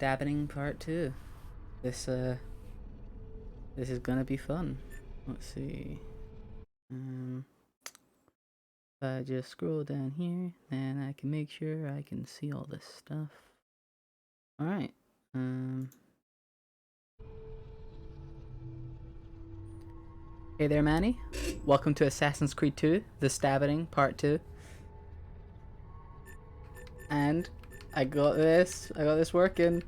stabbing part 2. This is gonna be fun. Let's see. If I just scroll down here, then I can make sure I can see all this stuff. Alright. Hey there, Manny. Welcome to Assassin's Creed 2, The Stabbing Part 2. And I got this working.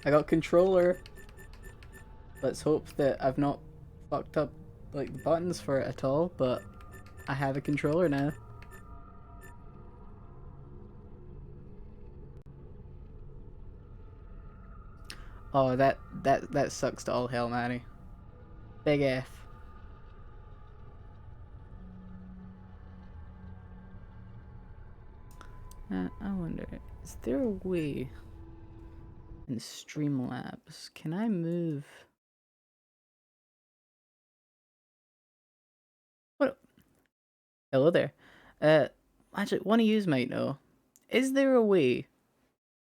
I got controller. Let's hope that I've not fucked up like the buttons for it at all, but I have a controller now. Oh, that sucks to all hell, Manny. Big F. I wonder, is there a way in Streamlabs? Can I move? What? Hello there. Actually, one of yous might know. Is there a way,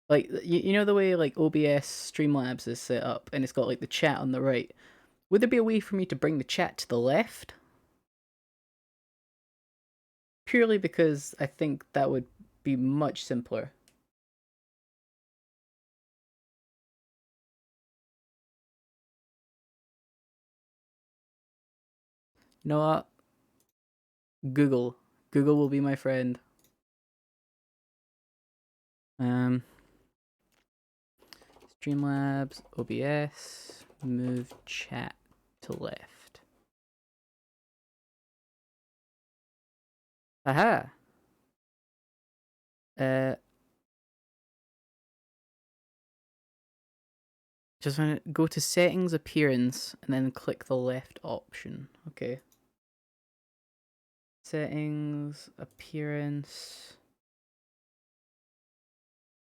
like, you know the way like OBS Streamlabs is set up and it's got like the chat on the right? Would there be a way for me to bring the chat to the left? Purely because I think that would be much simpler. You know what? Google will be my friend. Streamlabs, OBS, move chat to left. Aha! Just want to go to settings, appearance, and then click the left option. Okay. Settings, appearance.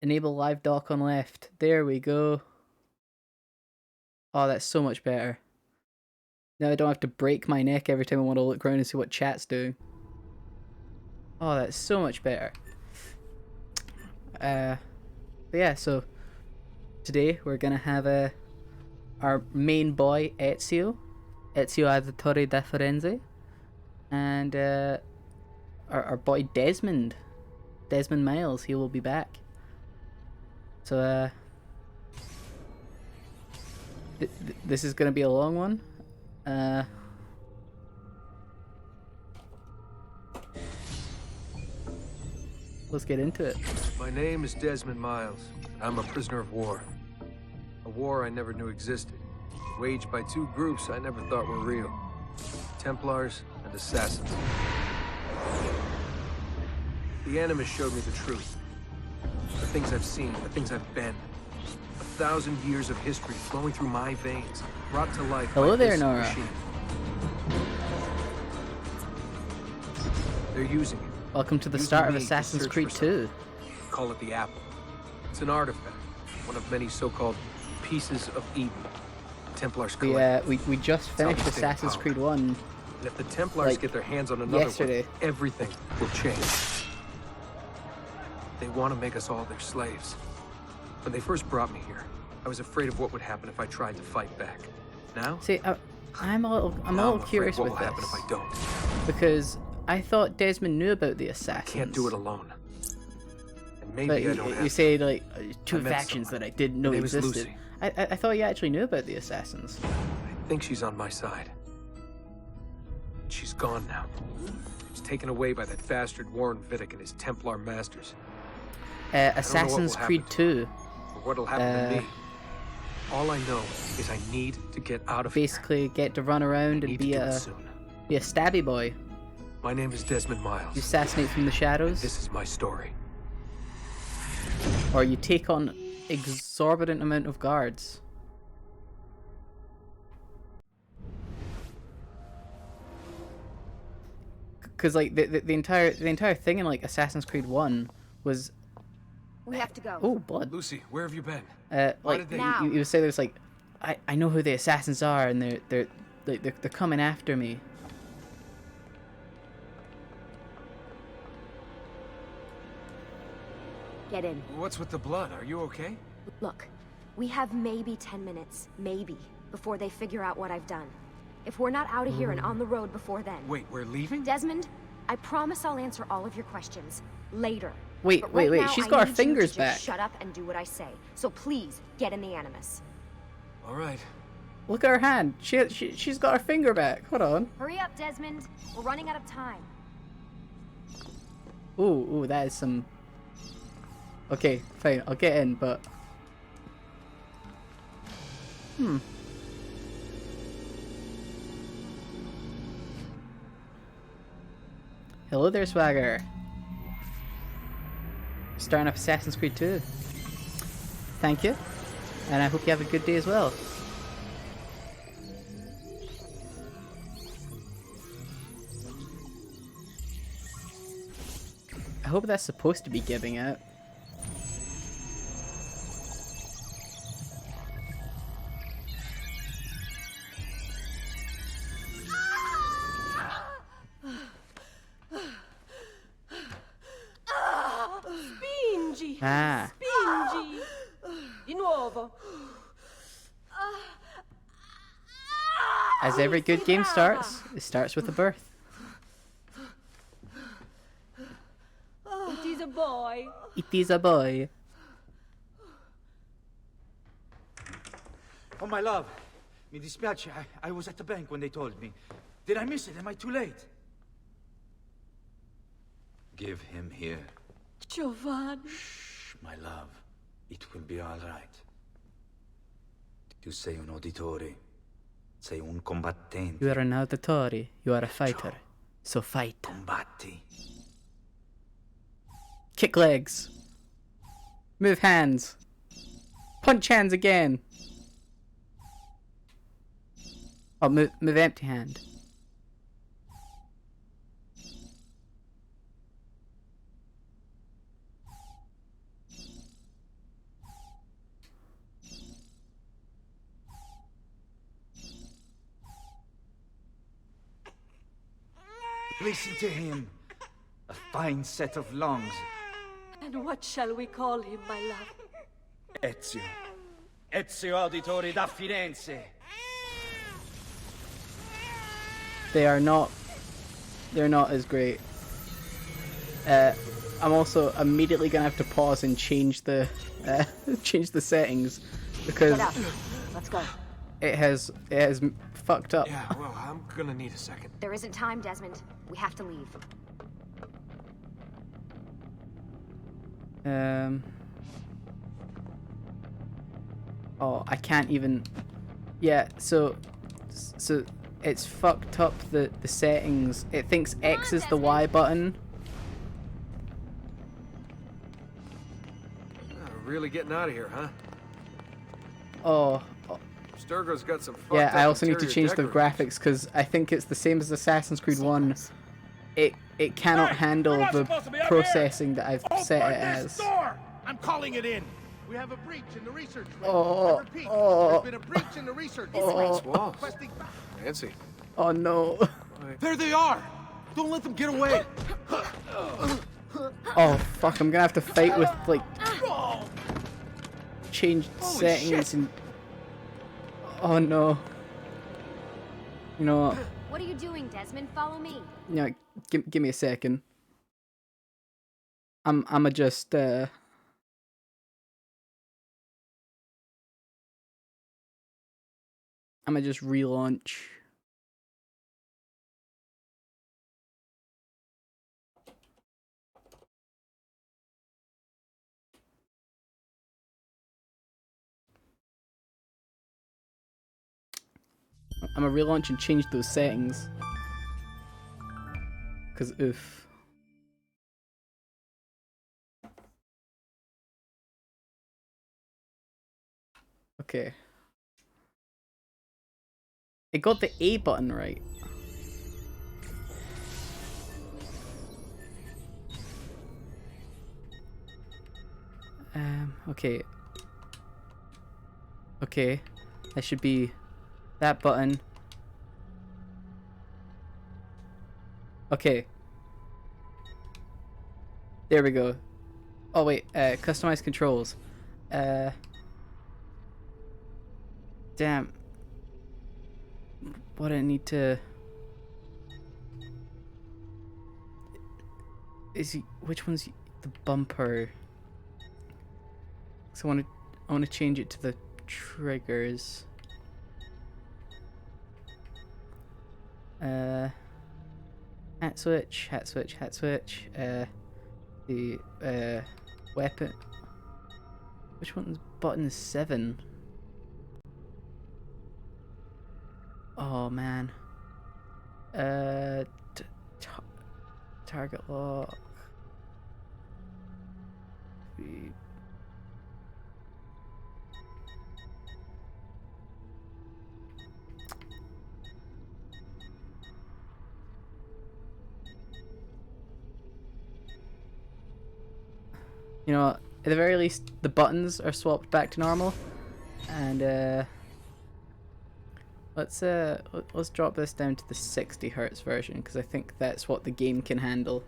Enable live dock on left. There we go. Oh, that's so much better. Now I don't have to break my neck every time I want to look around and see what chat's doing. Oh, that's so much better. But yeah, so today we're gonna have our main boy Ezio Auditore da Firenze, and our boy Desmond Miles. He will be back. So this is gonna be a long one. Let's get into it. My name is Desmond Miles. I'm a prisoner of war. A war I never knew existed, waged by two groups I never thought were real. Templars and Assassins. The Animus showed me the truth. The things I've seen, the things I've been. 1,000 years of history flowing through my veins, brought to life by this machine. They're using it. Welcome to the start of Assassin's Creed 2. Call it the Apple. It's an artifact, one of many so-called pieces of Eden. Templars collect. We just finished Assassin's Creed 1. And if the Templars get their hands on another one, everything will change. They want to make us all their slaves. When they first brought me here, I was afraid of what would happen if I tried to fight back. Now? See, I'm a little curious with this. What will happen if I don't? Because I thought Desmond knew about the Assassins. I can't do it alone. And maybe but I don't have you say like two factions that I didn't know existed. I thought you actually knew about the Assassins. I think she's on my side. She's gone now. She's taken away by that bastard Warren Vidic and his Templar masters. Assassin's Creed 2. Or what'll happen to me. All I know is I need to get out of here. Basically, get to run around and be a stabby boy. My name is Desmond Miles. You assassinate from the shadows. This is my story. Or you take on exorbitant amount of guards. Because like the entire thing in like Assassin's Creed 1 was. We have to go. Oh, blood. Lucy, where have you been? Like you would say there's like, I know who the assassins are and they're coming after me. Get in. What's with the blood? Are you okay? Look, We have maybe 10 minutes, maybe, before they figure out what I've done. If we're not out of here and on the road before then... Wait, we're leaving? Desmond, I promise I'll answer all of your questions later. Wait, But wait, right wait. now, She's I got her need you to fingers just back. shut up and do what I say. So please, get in the Animus. All right. Look at her hand. She's got her finger back. Hold on. Hurry up, Desmond. We're running out of time. Ooh, that is some... Okay, fine. I'll get in, but... Hello there, Swagger. Starting up Assassin's Creed 2. Thank you. And I hope you have a good day as well. I hope that's supposed to be giving out. Spingi! Ah. Spingi! Di nuovo! As every good game starts, it starts with a birth. It is a boy! It is a boy. Oh, my love. Mi dispiace. I was at the bank when they told me. Did I miss it? Am I too late? Give him here. Giovanni! Shh, my love. It will be all right. Tu sei un uditore. Sei un combattente. You are an auditore. You are a fighter. So fight. Combatti. Kick legs. Move hands. Punch hands again. Oh, move empty hand. Listen to him. A fine set of lungs. And what shall we call him, my love? Ezio. Ezio Auditori da Firenze. They're not as great. I'm also immediately gonna have to pause and change the change the settings because Get up. Let's go. it has fucked up. Yeah, well, I'm gonna need a second. There isn't time, Desmond. We have to leave. Oh, I can't even. Yeah, so it's fucked up the settings. It thinks X is the Y button. Really getting out of here, huh? Oh, Sturgo's got some fucked yeah. up I also need to interior change the decorations. graphics because I think it's the same as Assassin's Creed 1. It cannot handle the processing that I've set it as. I'm calling it in. We have a breach in the research room. Oh, I repeat, oh, there's been a breach in the research room. Nice walls. Requesting back. Fancy. Oh no. There they are. Don't let them get away. Oh fuck! I'm gonna have to fight with like changed Holy settings shit. and. Oh no. You know what? What are you doing, Desmond? Follow me. Yeah, give me a second. I'ma just I'ma just relaunch. I'ma relaunch and change those settings. Cause oof. Okay. It got the A button right. Okay. Okay. That should be that button. Okay. There we go. Oh wait, customize controls. Damn. What I need to... Is he... Which one's the bumper? So I want to change it to the triggers. Hat switch, hat switch, hat switch. The weapon. Which one's button 7? Oh man. Target lock. You know, at the very least, the buttons are swapped back to normal, and let's drop this down to the 60 Hz version because I think that's what the game can handle.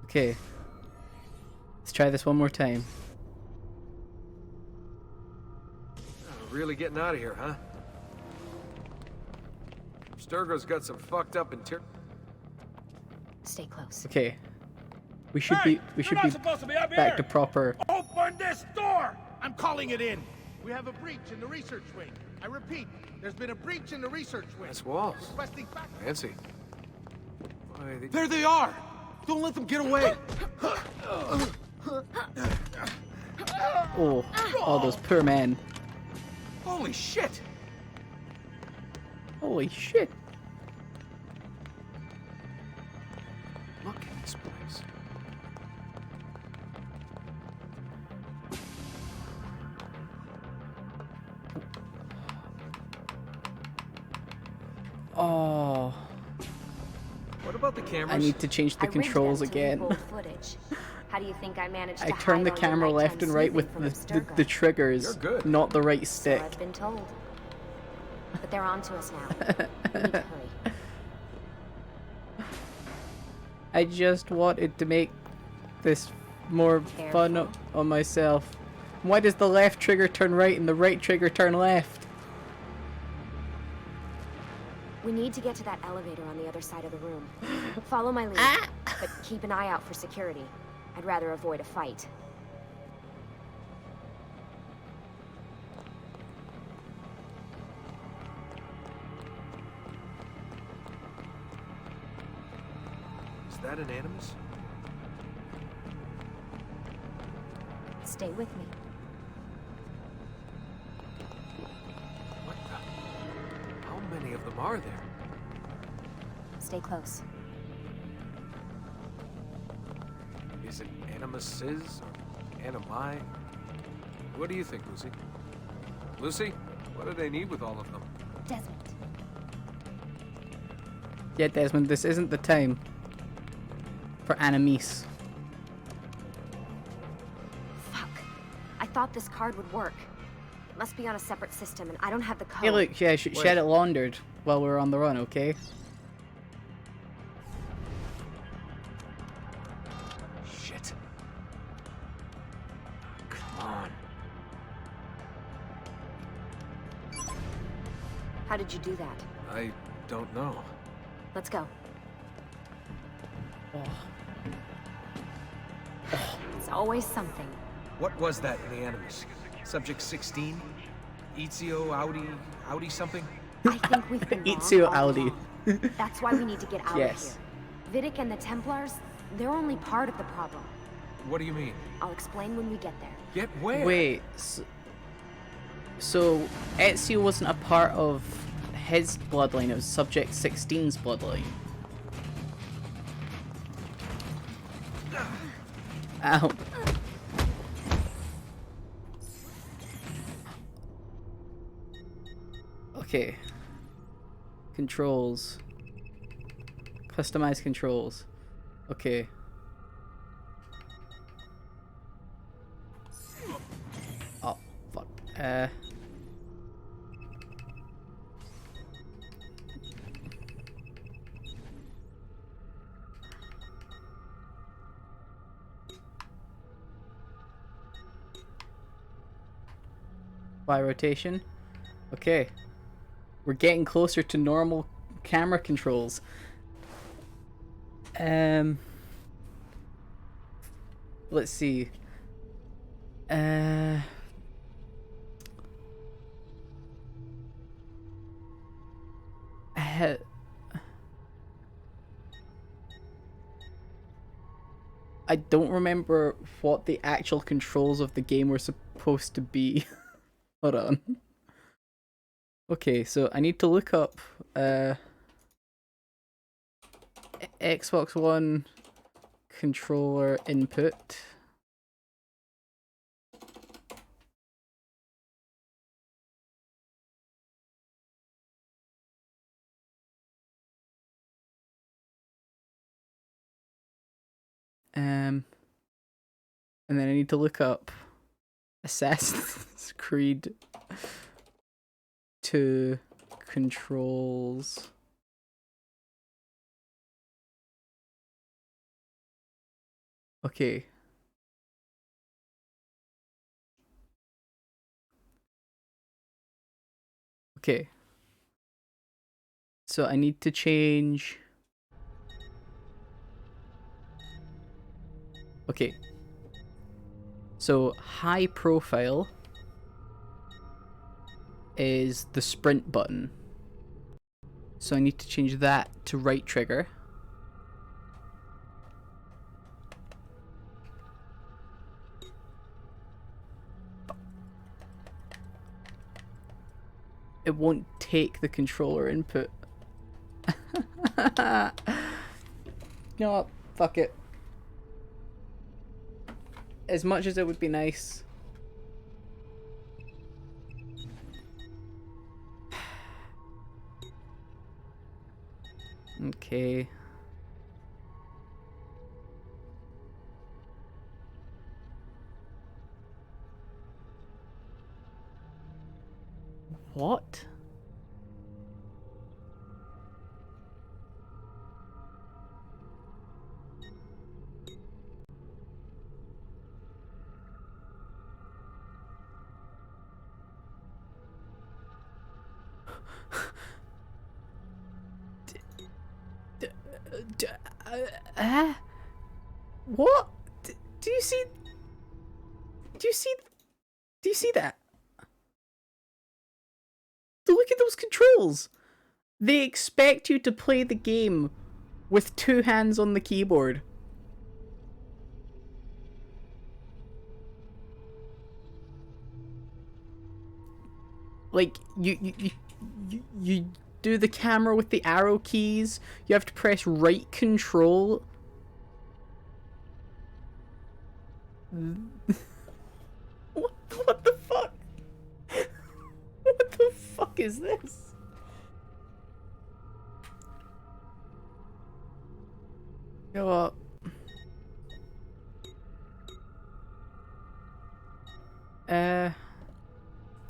Okay, let's try this one more time. Really getting out of here, huh? Sturgo's got some fucked up interior. Stay close. Okay, we should be supposed to be up back here. to proper. Open this door! I'm calling it in. We have a breach in the research wing. I repeat, there's been a breach in the research wing. Nice walls. Requesting back. Fancy. Why, There they are! Don't let them get away! Oh, all those poor men. Holy shit! Holy shit! Look at this place. Oh, What about the cameras? I need to change the I rigged controls them to leave again. old footage. How do you think I managed to I turned the hide all your camera nighttime left and right with snooping from the Abstergo? triggers, You're good. not the right So stick. I've been told. But they're on to us now. We need to hurry. I just wanted to make this more fun Careful. on myself. Why does the left trigger turn right and the right trigger turn left? We need to get to that elevator on the other side of the room. Follow my lead, but keep an eye out for security. I'd rather avoid a fight. Is that an Animus? Stay with me. What the? How many of them are there? Stay close. Is it Animuses or Animi? What do you think, Lucy? Lucy, what do they need with all of them? Desmond. Yeah, Desmond, this isn't the time for enemies. Fuck. I thought this card would work. It must be on a separate system, and I don't have the code. Hey, look, yeah, she had it laundered while we were on the run, okay? Shit. Come on. How did you do that? I don't know. Let's go. Oh. It's always something. What was that in the Animus? Subject 16? Ezio, Audi something? I think we've been wrong Ezio all Audi. along. That's why we need to get out Yes. of here. Vidic and the Templars, they're only part of the problem. What do you mean? I'll explain when we get there. Get where? Wait, so Ezio wasn't a part of his bloodline, it was Subject 16's bloodline. Ow. Okay. Controls. Customize controls. Okay. Oh, fuck. by rotation. Okay. We're getting closer to normal camera controls. Let's see. I don't remember what the actual controls of the game were supposed to be. Hold on. Okay, so I need to look up Xbox One controller input. And then I need to look up Assassin's Creed 2 controls. Okay. Okay. So I need to change. Okay. So high profile is the sprint button. So I need to change that to right trigger. It won't take the controller input. You know what? Fuck it. As much as it would be nice. Okay. What? What? Do you see? Do you see? Do you see that? Look at those controls. They expect you to play the game with 2 hands on the keyboard. Like you do the camera with the arrow keys. You have to press right control. What the fuck? What the fuck is this? Go up.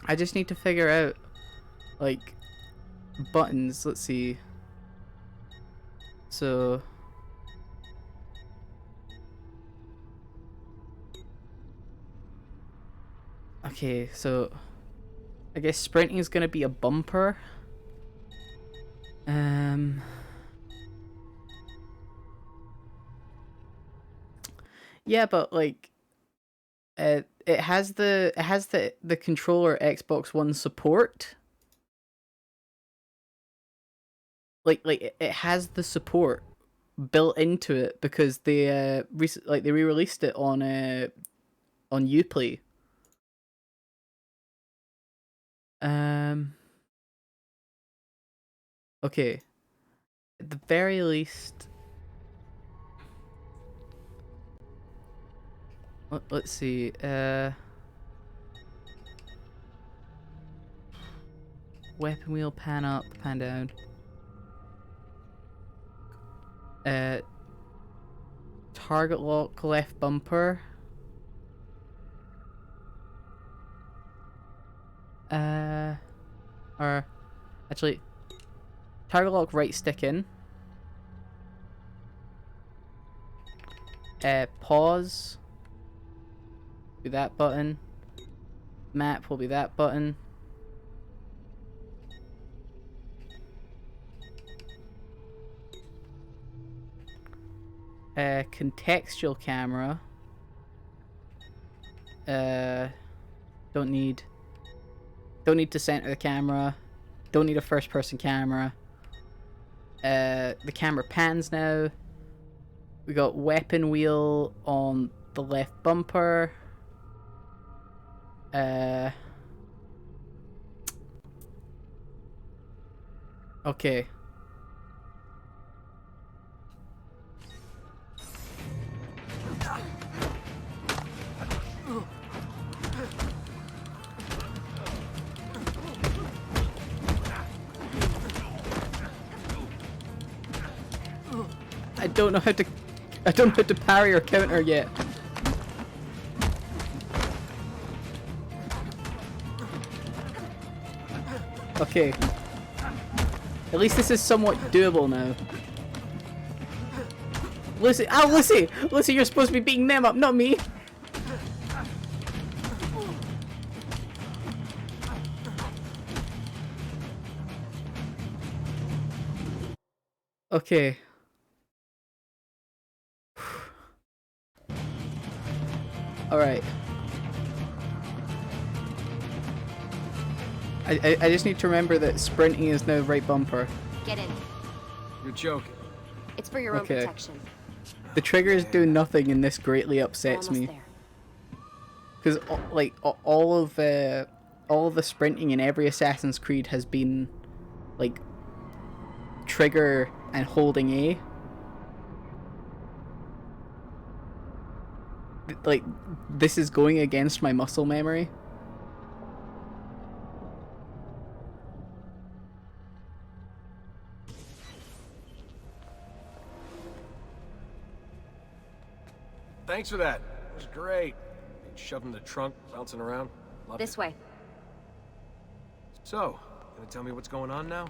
I just need to figure out, like, buttons. Let's see. So... Okay, so... I guess sprinting is gonna be a bumper. Yeah, but, like... it has the controller Xbox One support. Like it has the support built into it because they they re-released it on Uplay. Okay. At the very least, let's see. Weapon wheel, pan up, pan down. Target lock, left bumper. Or actually, target lock, right stick in. Pause. Do that button. Map will be that button. Contextual camera. Don't need to center the camera. Don't need a first person camera. The camera pans now. We got weapon wheel on the left bumper. Okay. I don't know how to parry or counter yet. Okay. At least this is somewhat doable now. Lucy! Oh, Lucy! Lucy, you're supposed to be beating them up, not me! Okay. Alright. I just need to remember that sprinting is now right bumper. Get in. You're joking. It's for your own Okay. protection. The triggers do nothing and this greatly We're upsets almost me. there. Because like all of the sprinting in every Assassin's Creed has been like trigger and holding A. Like this is going against my muscle memory. Thanks for that. It was great. Shoved in the trunk, bouncing around. Loved This it. way. So, gonna tell me what's going on now?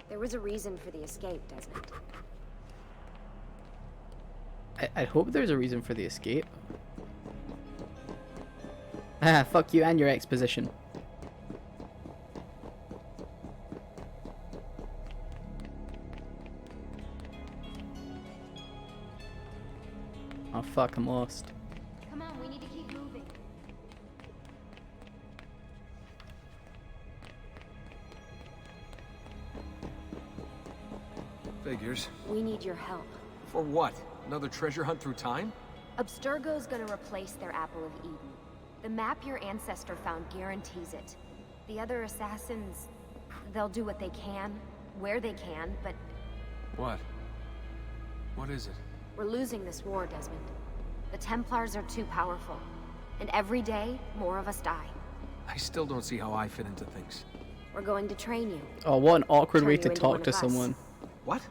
There was a reason for the escape, Desmond. I hope there's a reason for the escape. Ah, fuck you and your exposition. Oh fuck, I'm lost. Come on, we need to keep moving. Figures. We need your help. For what? Another treasure hunt through time? Abstergo's gonna replace their Apple of Eden. The map your ancestor found guarantees it. The other assassins, they'll do what they can, where they can, but What? What is it? we're losing this war, Desmond. The Templars are too powerful. And every day, more of us die. I still don't see how I fit into things. We're going to train you. Oh, what an awkward Turn way you to into talk one to of us. someone. What?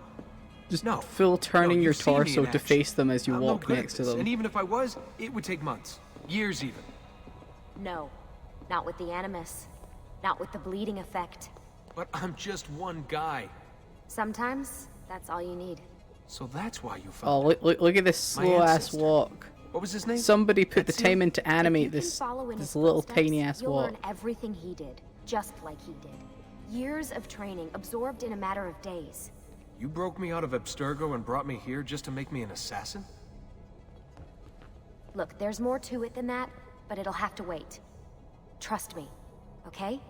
Just No. full turning No, your you've seen me in torso to action. face them as you I'm no walk good at next to this, them. And even if I was, it would take months. Years even. No. Not with the Animus. Not with the bleeding effect. But I'm just one guy. Sometimes, that's all you need. So that's why you Oh, found look at this My slow ass ancestor. walk. What was his name? Somebody put the That's you? time in to If you animate can this follow in his little footsteps, tiny ass you'll walk. learn everything he did, just like he did. Years of training absorbed in a matter of days. You broke me out of Abstergo and brought me here just to make me an assassin? Look, there's more to it than that, but it'll have to wait. Trust me, okay?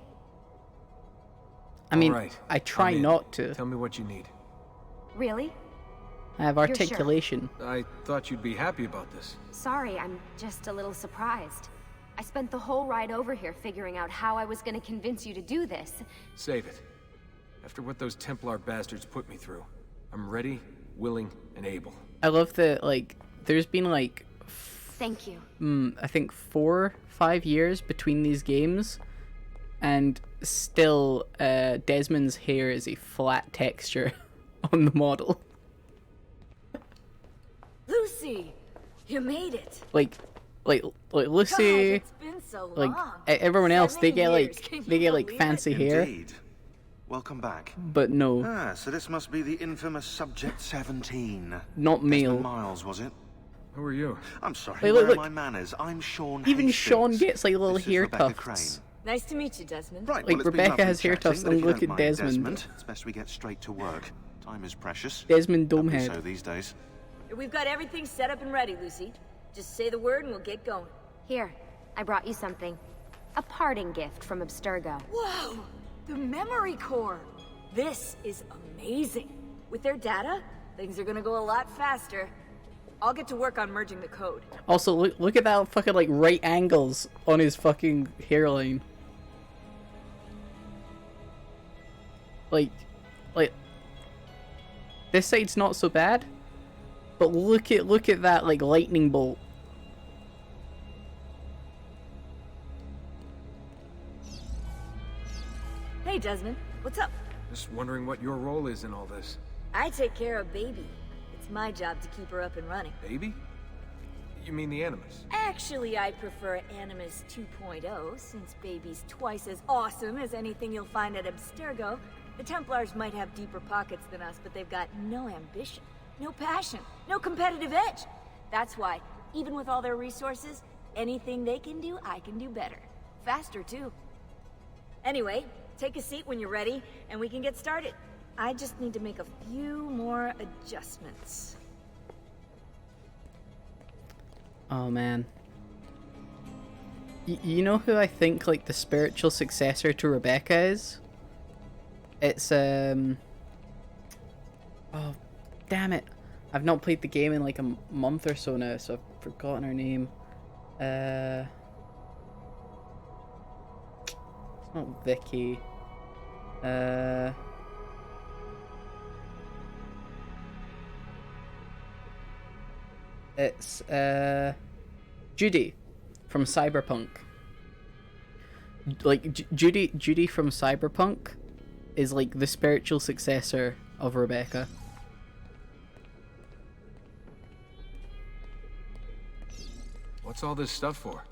I mean, All right, I try I'm in. not to. Tell me what you need. Really? I have You're sure? articulation. I thought you'd be happy about this. Sorry, I'm just a little surprised. I spent the whole ride over here figuring out how I was gonna convince you to do this. Save it. After what those Templar bastards put me through, I'm ready, willing, and able. I love that, like, there's been, like, Thank you. I think 4-5 years between these games, and still, Desmond's hair is a flat texture on the model. Lucy, you made it. Like Lucy, God, it's been so like long. everyone else, they 7 get years. like Can they you get like believe fancy it? hair, Indeed. Welcome back. but no, Ah, so this must be the infamous Subject 17. not Desmond male. Miles, was it? Who are you? I'm sorry, Wait, where look, are my manners? I'm Sean Even Hastings. Sean gets like little This is hair Rebecca tufts. Crane. Nice to meet you, Desmond. Right, Like, well, it's been Rebecca lovely has hair chatting, tufts, but and if you look don't at mind, Desmond. It's best we get straight to work. Time is precious. Desmond Doubly Domehead. so these days. We've got everything set up and ready, Lucy. Just say the word and we'll get going. Here, I brought you something. A parting gift from Abstergo. Whoa! The memory core! This is amazing. With their data, things are gonna go a lot faster. I'll get to work on merging the code. Also, look at that fucking like right angles on his fucking hairline. Like this side's not so bad, but look at that like lightning bolt. Hey, Desmond. What's up? Just wondering what your role is in all this. I take care of Baby. It's my job to keep her up and running. Baby? You mean the Animus? Actually, I prefer Animus 2.0, since Baby's twice as awesome as anything you'll find at Abstergo. The Templars might have deeper pockets than us, but they've got no ambition, no passion, no competitive edge. That's why, even with all their resources, anything they can do, I can do better. Faster, too. Anyway, take a seat when you're ready, and we can get started. I just need to make a few more adjustments. Oh man. You know who I think like the spiritual successor to Rebecca is? It's oh damn it. I've not played the game in like a month or so now, so I've forgotten her name. It's not Vicky. It's Judy from Cyberpunk. Like Judy from Cyberpunk is like the spiritual successor of Rebecca. What's all this stuff for?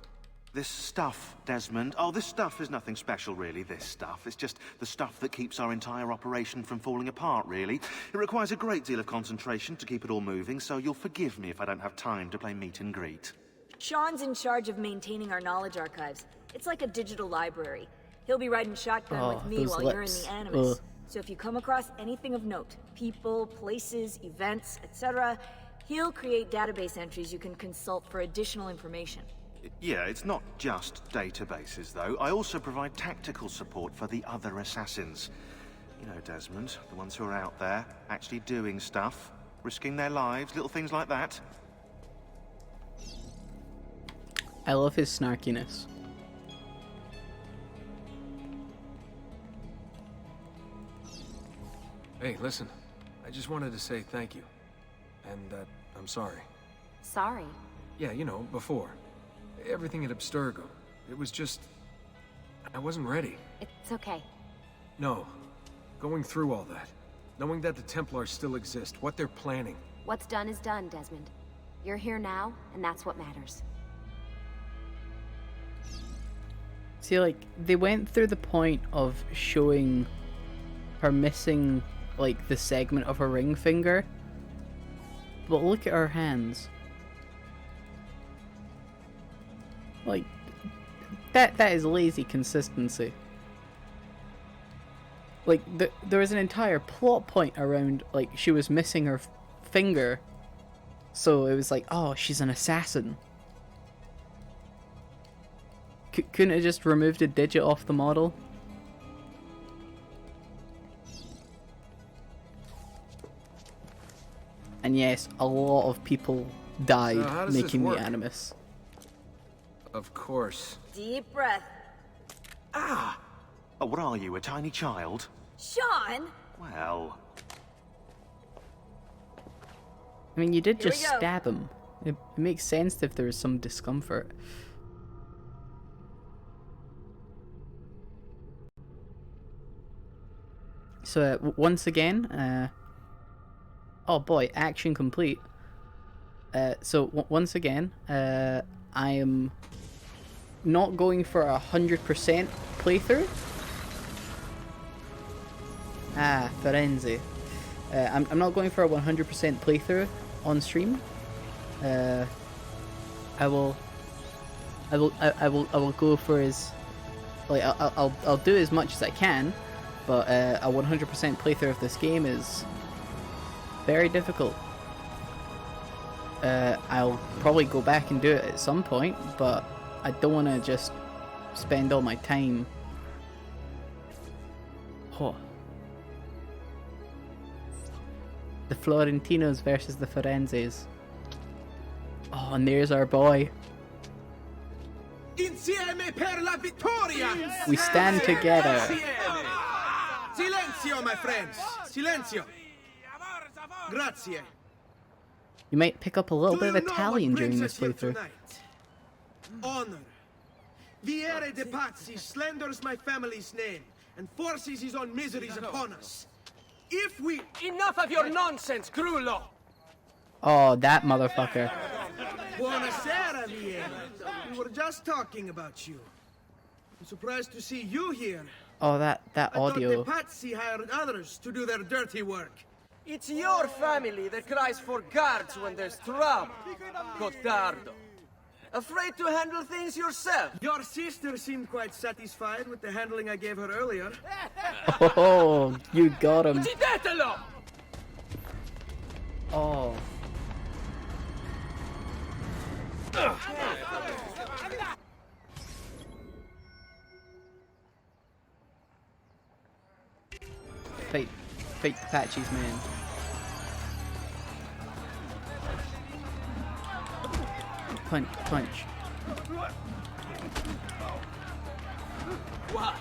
This stuff, Desmond. Oh, this stuff is nothing special, really, this stuff. It's just the stuff that keeps our entire operation from falling apart, really. It requires a great deal of concentration to keep it all moving, so you'll forgive me if I don't have time to play meet and greet. Sean's in charge of maintaining our knowledge archives. It's like a digital library. He'll be riding shotgun with me those while you're in lips. the Animus. Ugh. So if you come across anything of note, people, places, events, etc., he'll create database entries you can consult for additional information. Yeah, it's not just databases, though. I also provide tactical support for the other assassins. You know, Desmond, the ones who are out there, actually doing stuff, risking their lives, little things like that. I love his snarkiness. Hey, listen. I just wanted to say thank you. And that I'm sorry. Sorry. Yeah, you know, before. Everything at Abstergo. It was just... I wasn't ready. It's okay. No. Going through all that. Knowing that the Templars still exist, what they're planning. What's done is done, Desmond. You're here now, and that's what matters. See, like, they went through the point of showing her missing, like, the segment of her ring finger. But look at her hands. Like, that is lazy consistency. Like, there was an entire plot point around, like, she was missing her finger. So it was like, oh, she's an assassin. Couldn't it just removed a digit off the model? And yes, a lot of people died So how does this making the work? Animus. Of course. Deep breath. Oh, what are you, a tiny child? Sean! Well, I mean, you did Here we just go. stab him. It makes sense if there was some discomfort. So, once again, oh boy, action complete. Once again, I am not going for 100% playthrough. Firenze. I'm not going for a 100% playthrough on stream. I will go for as like I'll do as much as I can, but a 100% playthrough of this game is very difficult. I'll probably go back and do it at some point, but I don't want to just spend all my time. Oh. The Florentinos versus the Firenzes. Oh, and there's our boy. Insieme per la vittoria! We stand together. Silenzio, my friends! Silenzio! Grazie. You might pick up a little bit of Do you know Italian what during brings this us here playthrough. tonight? Honor. Viere de Pazzi slanders my family's name and forces his own miseries upon us. If we... Enough of your nonsense, Grullo! Oh, that motherfucker. Buonasera, Viere. We were just talking about you. I'm surprised to see you here. Oh, that I audio. thought the Pazzi hired others to do their dirty work. It's your family that cries for guards when there's trouble, Gottardo. Afraid to handle things yourself? Your sister seemed quite satisfied with the handling I gave her earlier. Oh, you got him. Uccidetelo! Oh. Fight Apache's man. Punch. What?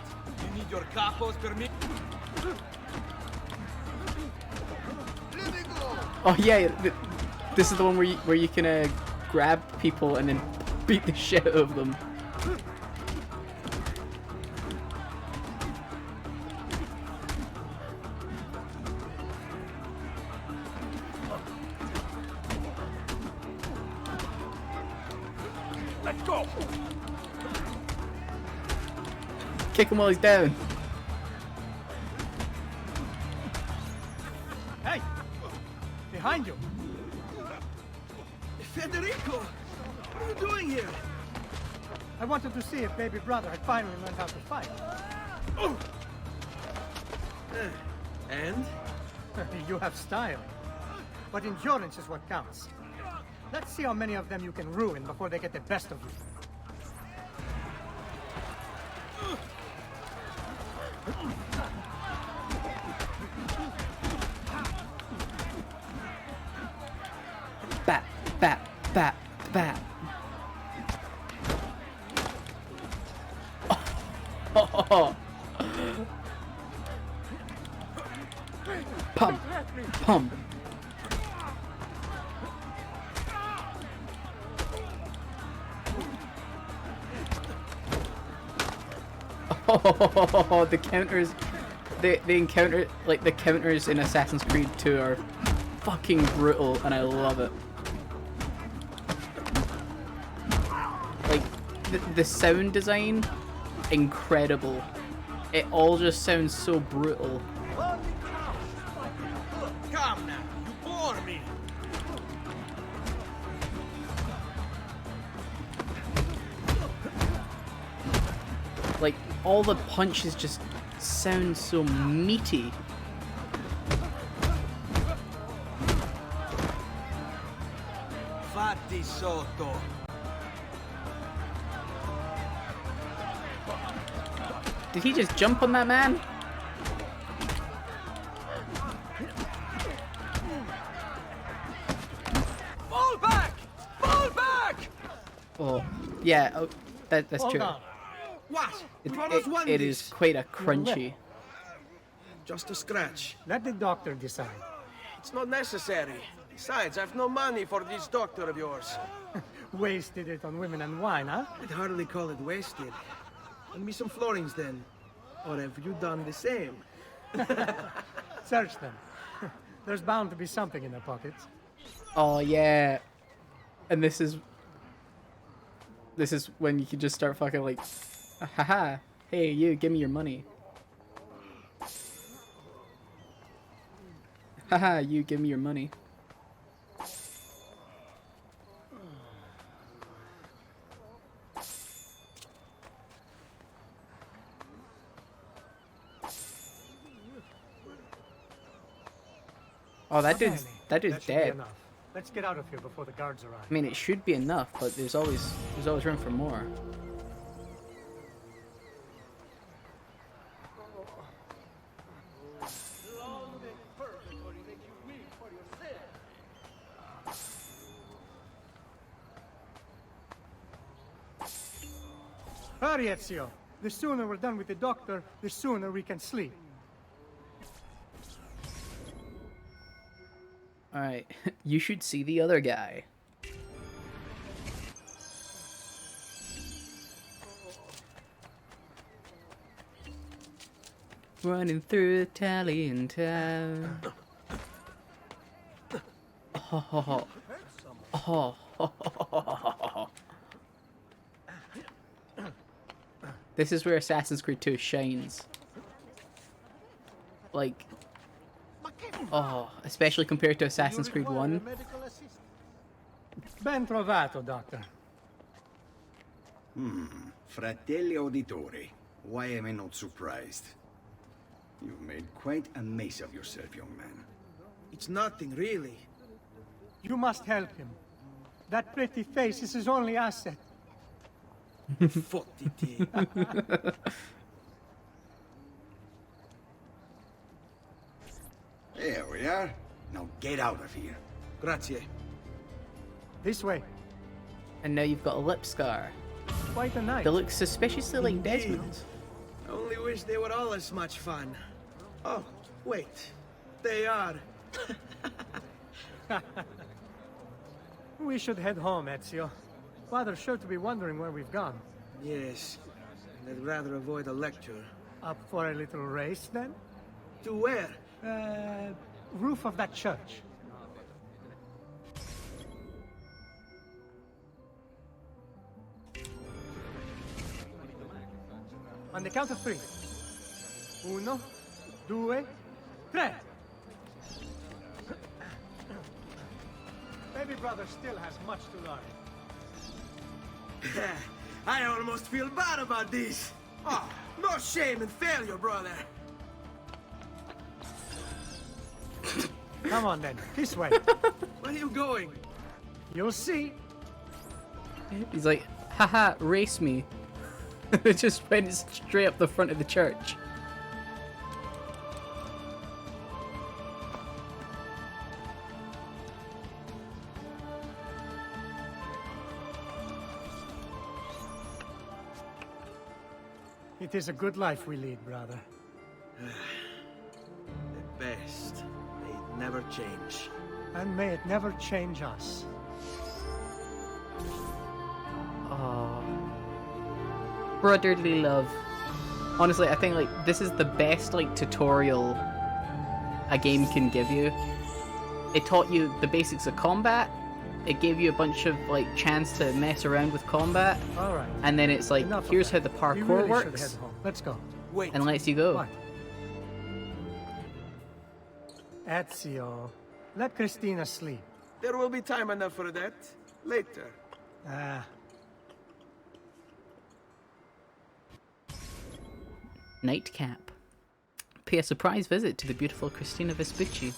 You need your capo's permit? Oh yeah, this is the one where you can grab people and then beat the shit out of them. Let's go! Kick him while he's down. Hey! Behind you! Federico! What are you doing here? I wanted to see if baby brother had finally learned how to fight. And? You have style. But endurance is what counts. Let's see how many of them you can ruin before they get the best of you. Bat. Oh. Pump. Oh, the counters, the encounter, like the counters in Assassin's Creed 2 are fucking brutal, and I love it. Like the sound design, incredible. It all just sounds so brutal. Come now, you bore me! Like all the punches just sound so meaty. Fatti sotto! Did he just jump on that man? Fall back! Fall back! Oh, yeah, oh, that's Hold true. on. What? It, Brothers it, won it this. is quite a crunchy. Just a scratch. Let the doctor decide. It's not necessary. Besides, I've no money for this doctor of yours. Wasted it on women and wine, huh? I'd hardly call it wasted. Lend me some florins then. Or have you done the same? Search them. There's bound to be something in their pockets. Oh yeah, and this is when you can just start fucking like, haha, hey you, give me your money. Haha, you give me your money. Oh, that Okay, dude's that should be dead. enough. Let's get out of here before the guards arrive. I mean, it should be enough, but there's always room for more. Hurry, Ezio. The sooner we're done with the doctor, the sooner we can sleep. Alright, you should see the other guy. Running through Italian town. Oh, oh, oh. This is where Assassin's Creed 2 shines. Like, oh, especially compared to Assassin's Creed 1. Ben trovato, Doctor. Fratelli Auditori, why am I not surprised? You've made quite a mess of yourself, young man. It's nothing, really. You must help him. That pretty face is his only asset. Fottiti. There we are. Now get out of here. Grazie. This way. And now you've got a lip scar Quite a night. that looks suspiciously like Indeed. Desmond's. I only wish they were all as much fun. Oh, wait. They are. We should head home, Ezio. Father's sure to be wondering where we've gone. Yes. And I'd rather avoid a lecture. Up for a little race, then? To where? Roof of that church. On the count of 3. Uno, due, tre. Baby brother still has much to learn. I almost feel bad about this. Oh, no shame in failure, brother. Come on then, this way. Where are you going? You'll see. He's like, haha, race me. It just went straight up the front of the church. It is a good life we lead, brother. The best. May it never change. And may it never change us. Oh. Brotherly love. Honestly, I think like this is the best like tutorial a game can give you. It taught you the basics of combat. It gave you a bunch of like chance to mess around with combat. All right. And then it's like, Enough of here's that. how the We parkour really should works, head home. Let's go. Wait. and lets you go. What? Ezio, let Christina sleep. There will be time enough for that. Later. Ah, Nightcap. Pay a surprise visit to the beautiful Christina Vespucci.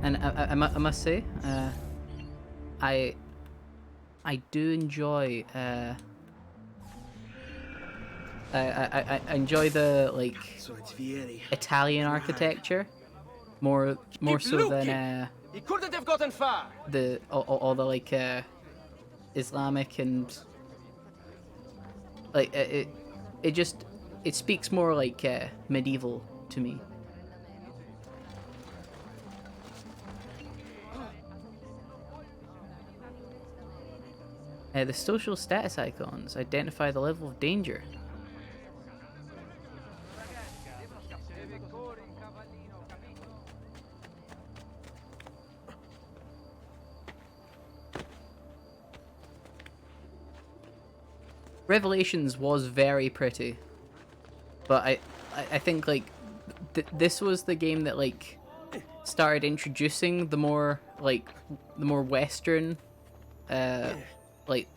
And I must say, I do enjoy I enjoy the like So it's Vieri. Italian architecture more so than He couldn't have gotten far. the all the like Islamic and like it just it speaks more like medieval to me. The social status icons identify the level of danger. Revelations was very pretty, but I think like this was the game that like started introducing the more Western like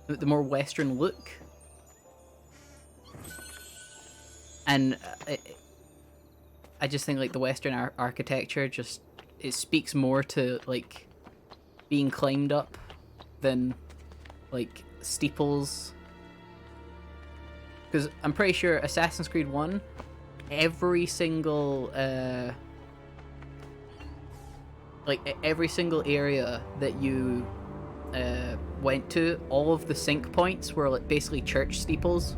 the more Western look. And I just think like the Western architecture just it speaks more to like being climbed up than like steeples. Because I'm pretty sure Assassin's Creed 1, every single every single area that you went to, all of the sync points were like basically church steeples.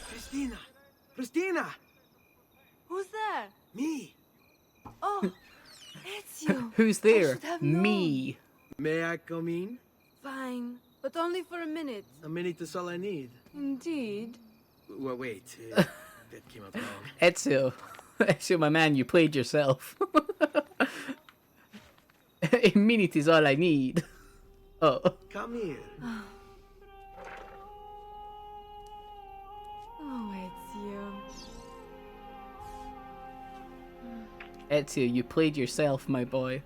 Christina! Christina! Who's there? Me! Oh, it's you. Who's I there? should have known. Me. May I come in? Fine, but only for a minute. A minute is all I need. Indeed. Well, wait. That came out wrong. Ezio. Ezio, my man, you played yourself. A minute is all I need. Oh. Come here. Oh, it's you. Ezio, you played yourself, my boy.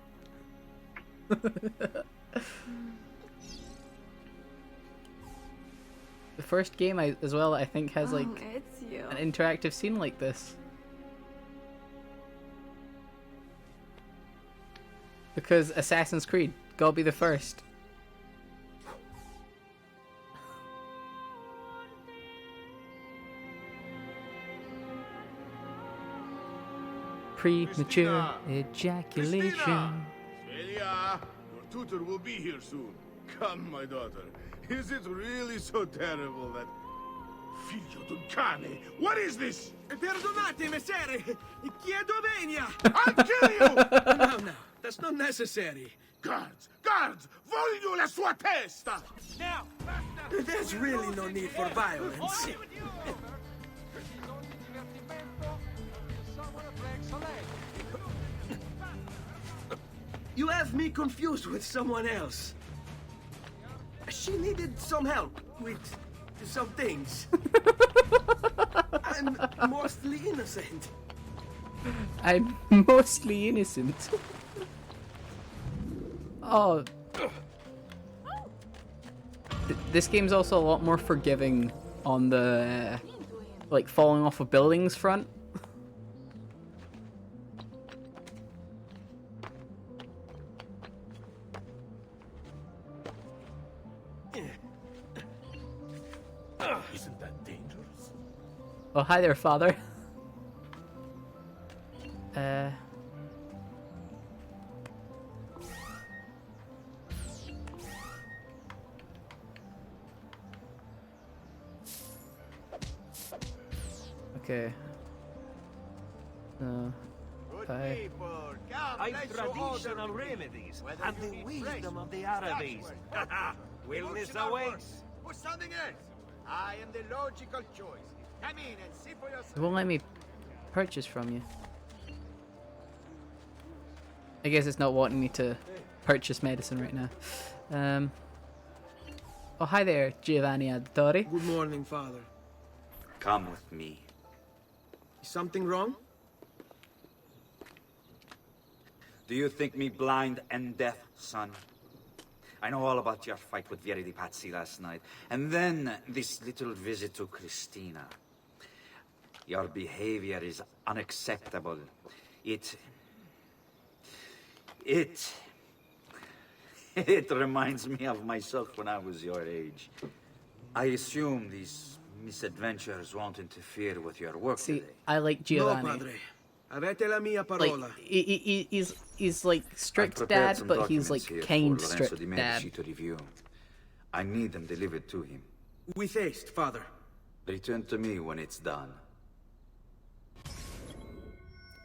The first game as well, I think, has like it's you. an interactive scene like this. Because Assassin's Creed, gotta be the first. Premature ejaculation. Celia, your tutor will be here soon. Come, my daughter. Is it really so terrible that... Figlio d'un cane! What is this? Perdonate, messere! Chiedo venia! I'll kill you! No, that's not necessary. Guards! Guards! Voglio la sua testa! Now! There's really no need for violence. You have me confused with someone else. She needed some help with some things. I'm mostly innocent. I'm mostly innocent. Oh. This game's also a lot more forgiving on the like falling off of buildings front. Isn't that dangerous? Oh, hi there, father. Okay. Traditional remedies and the wisdom of the Arabes. Wellness awaits. Or something else. I am the logical choice. Come in and see for yourself. It won't let me purchase from you. I guess it's not wanting me to purchase medicine right now. Oh, hi there, Giovanni Auditore. Good morning, Father. Come with me. Is something wrong? Do you think me blind and deaf, son? I know all about your fight with Vieri di Pazzi last night. And then this little visit to Christina. Your behavior is unacceptable. It reminds me of myself when I was your age. I assume these misadventures won't interfere with your work today. I like Giovanni. No, padre. Avete la mia parola. Like, he's like strict dad, but he's like kind strict dad. To review. I need them delivered to him. With haste, Father. Return to me when it's done.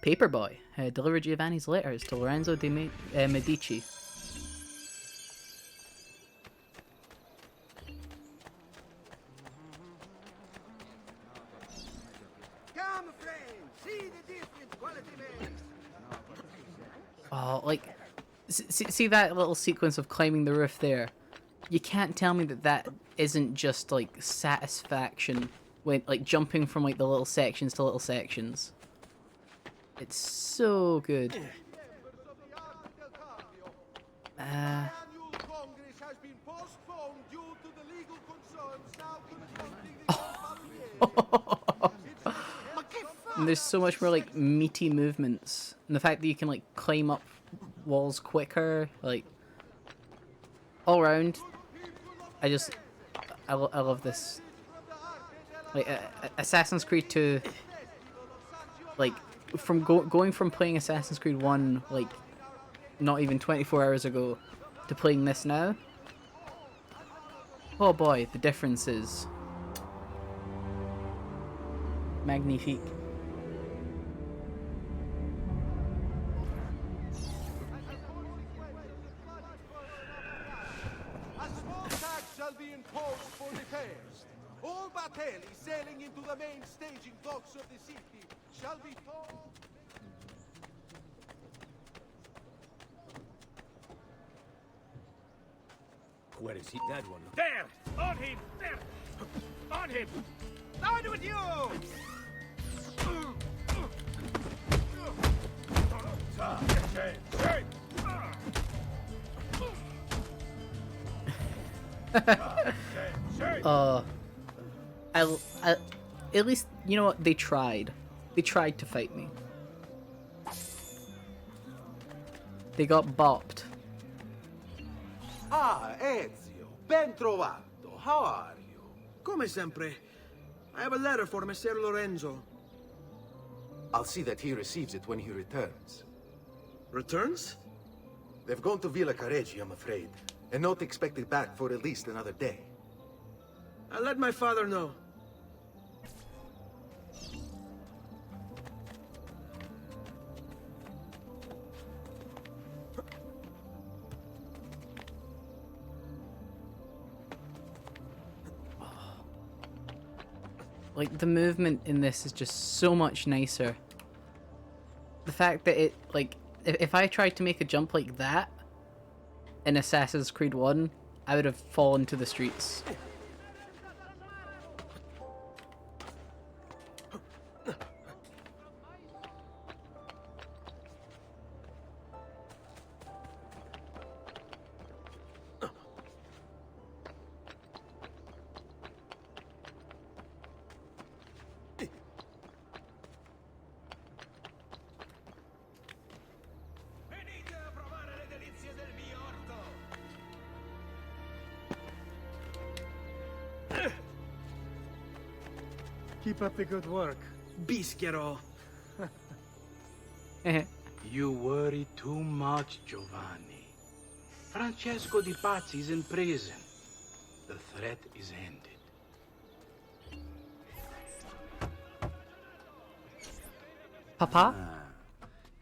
Paperboy, deliver Giovanni's letters to Lorenzo de Medici. Come, friends. Oh, like, see that little sequence of climbing the roof there? You can't tell me that that isn't just, like, satisfaction when, like, jumping from, like, the little sections to little sections. It's so good. And there's so much more, like, meaty movements. And the fact that you can, like, climb up walls quicker, like, all around. I love this. Like, Assassin's Creed 2, like, from going from playing Assassin's Creed 1, like, not even 24 hours ago, to playing this now. Oh boy, the difference is magnifique. A small tax shall be imposed for repairs. All battalions sailing into the main staging docks of the city shall be told. Where is he? That one. There! On him! There! On him! Down with you! At least, you know what, they tried. They tried to fight me. They got bopped. Ah, Ezio, ben trovato. How are you? Come sempre. I have a letter for Messer Lorenzo. I'll see that he receives it when he returns. Returns? They've gone to Villa Careggi, I'm afraid, and not expected back for at least another day. I'll let my father know. Like, the movement in this is just so much nicer. The fact that it, like, if I tried to make a jump like that in Assassin's Creed 1, I would have fallen to the streets. Keep up the good work. Bischero. You worry too much, Giovanni. Francesco Di Pazzi's in prison. The threat is ended. Papa?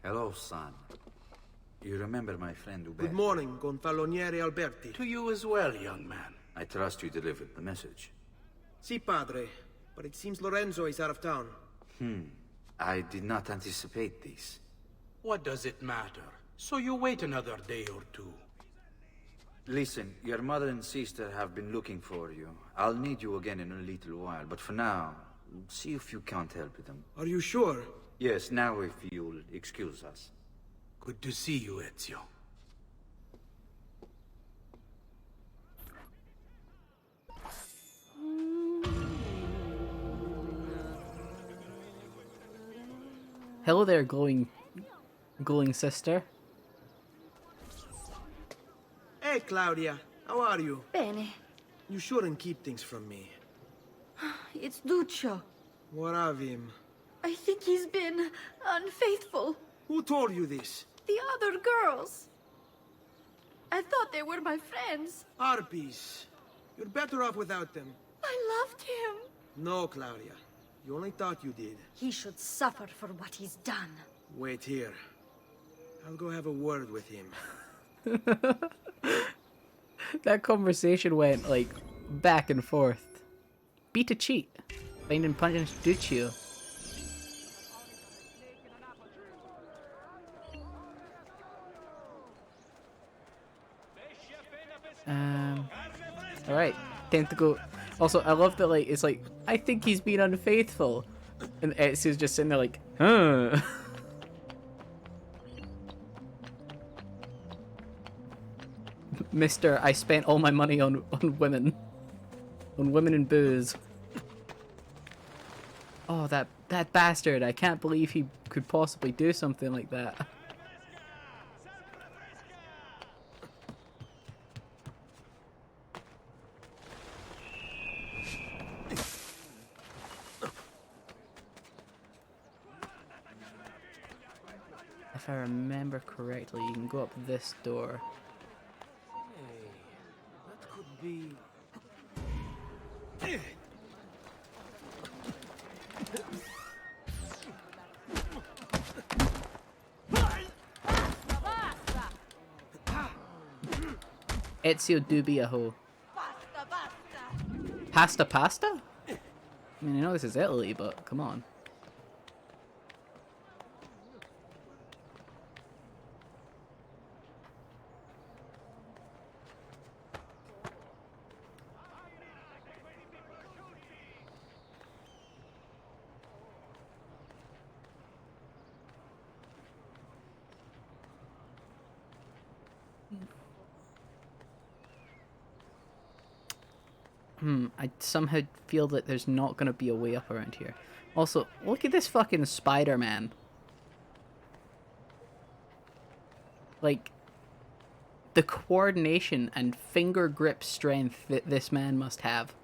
Hello, son. You remember my friend Uberto? Good morning, Gonfaloniere Alberti. To you as well, young man. I trust you delivered the message. Si, padre. But it seems Lorenzo is out of town. I did not anticipate this. What does it matter? So you wait another day or two. Listen, your mother and sister have been looking for you. I'll need you again in a little while, but for now, see if you can't help them. Are you sure? Yes, now if you'll excuse us. Good to see you, Ezio. Hello there, glowing sister. Hey, Claudia. How are you? Bene. You shouldn't keep things from me. It's Duccio. What of him? I think he's been unfaithful. Who told you this? The other girls. I thought they were my friends. Harpies. You're better off without them. I loved him. No, Claudia. You only thought you did. He should suffer for what he's done. Wait here. I'll go have a word with him. That conversation went, like, back and forth. Beat a cheat. Find and punish Duccio. Alright, time to go. Also, I love that, like, it's like, I think he's been unfaithful. And Ezio's just sitting there like, huh. Mister, I spent all my money on women. On women and booze. Oh, that bastard. I can't believe he could possibly do something like that. If I remember correctly, you can go up this door. Hey, that could be... Ezio do be a hoe. Pasta pasta? I mean, I know this is Italy, but come on. I somehow feel that there's not gonna be a way up around here. Also, look at this fucking Spider-Man. Like, the coordination and finger grip strength that this man must have.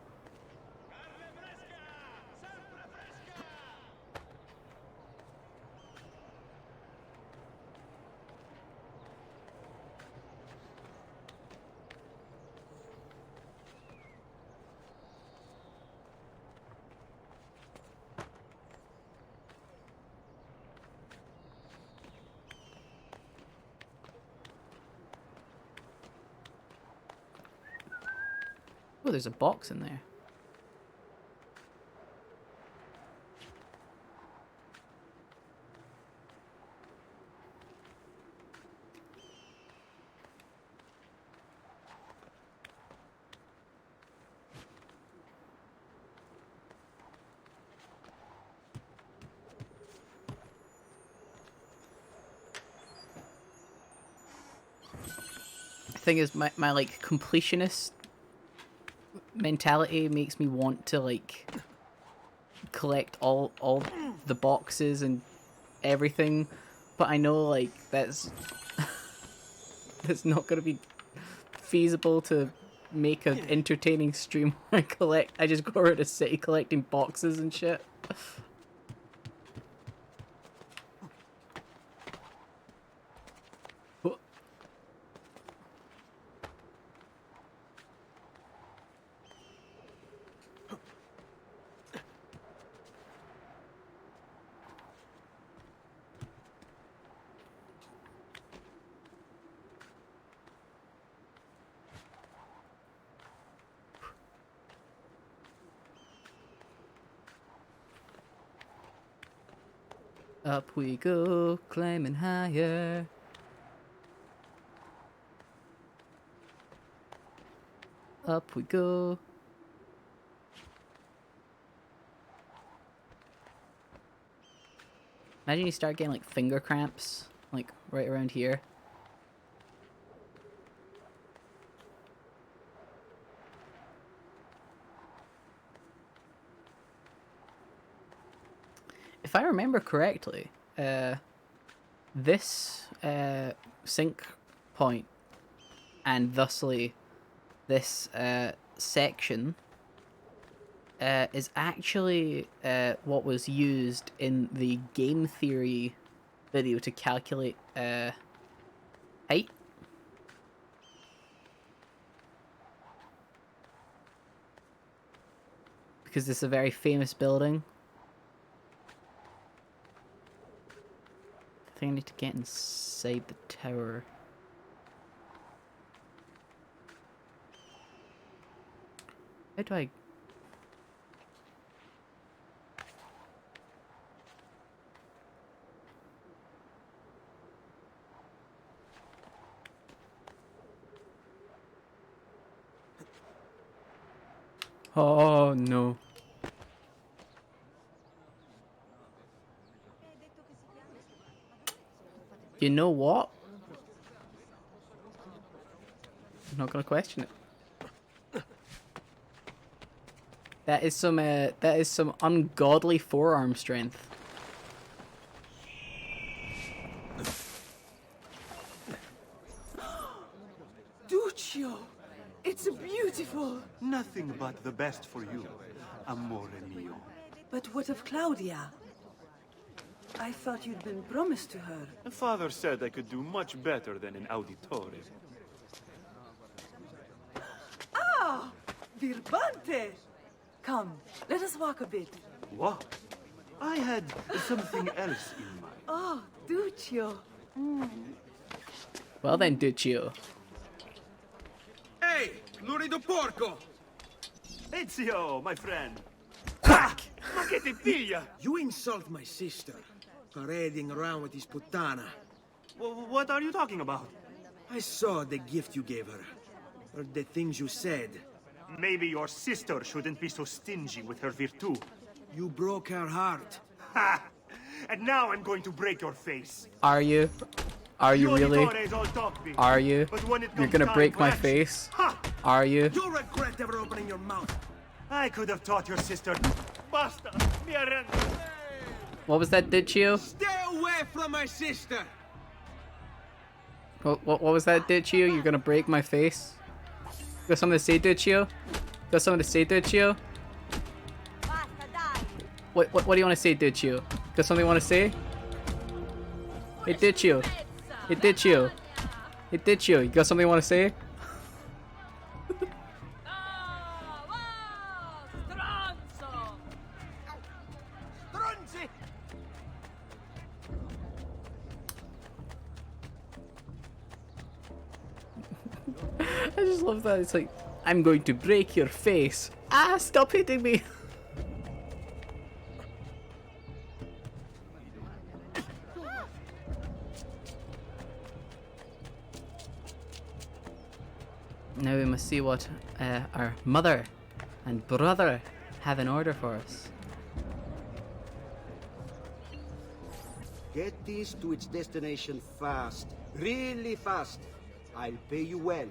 Oh, there's a box in there. The thing is, my like completionist mentality makes me want to like collect all the boxes and everything, but I know like that's that's not gonna be feasible to make an entertaining stream where I collect. I just go around a city collecting boxes and shit. Up we go, climbing higher. Up we go. Imagine you start getting like finger cramps, like right around here. If I remember correctly, this sync point and thusly this section is actually what was used in the game theory video to calculate height. Because this is a very famous building. I think I need to get inside the tower. How do I... Oh no. You know what? I'm not gonna question it. That is some ungodly forearm strength. Duccio! It's beautiful! Nothing but the best for you, amore mio. But what of Claudia? I thought you'd been promised to her. Father said I could do much better than an auditore. Ah! Birbante! Come, let us walk a bit. What? I had something else in mind. Oh, Duccio. Well then, Duccio. Hey, lurido porco! Ezio, my friend. Ma che ti piglia? You insult my sister, parading around with this puttana. What are you talking about? I saw the gift you gave her, or the things you said. Maybe your sister shouldn't be so stingy with her virtue. You broke her heart. Ha! And now I'm going to break your face. Are you? Are you really? Are you? You're gonna break my face? Are you? You'll regret ever opening your mouth. I could have taught your sister. Basta, mi arrendo. What was that, Duccio? Stay away from my sister! What was that, Duccio? You're gonna break my face? Got something to say, Duccio? Got something to say, Duccio? What do you want to say, Duccio? Got something you want to say? Hey, Duccio. Hey, Duccio. Hey, Duccio. You got something you want to say? I just love that. It's like, I'm going to break your face. Ah, stop hitting me. Now we must see what our mother and brother have in order for us. Get this to its destination fast. Really fast. I'll pay you well.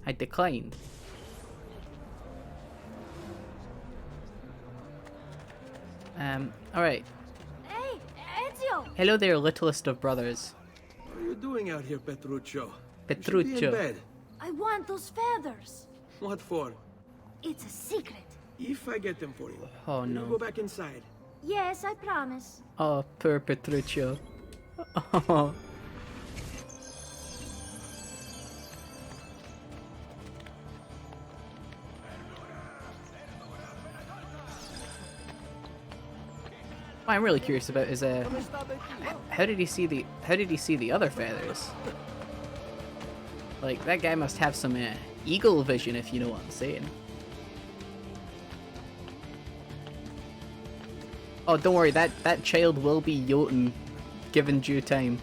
I declined. Alright. Hey, Ezio! Hello there, littlest of brothers. What are you doing out here, Petruccio? Petruccio. You should be in bed. I want those feathers. What for? It's a secret. If I get them for you, Oh you no. go back inside. Yes, I promise. Oh, poor Petruccio. Oh. What I'm really curious about is how did he see the other feathers? Like, that guy must have some eagle vision, if you know what I'm saying. Oh, don't worry, that child will be Jotun given due time.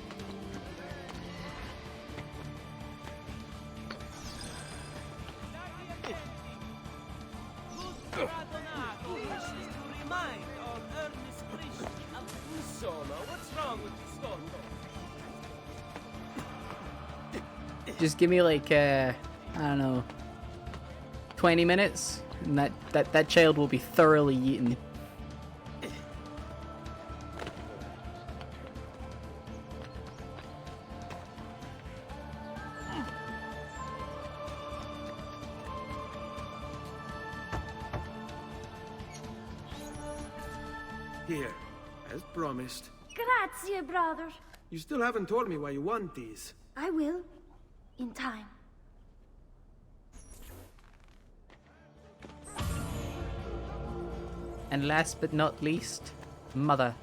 Just give me like I don't know, 20 minutes, and that child will be thoroughly eaten. Here, as promised. Grazie, brother. You still haven't told me why you want these. I will. In time. And last but not least, Mother.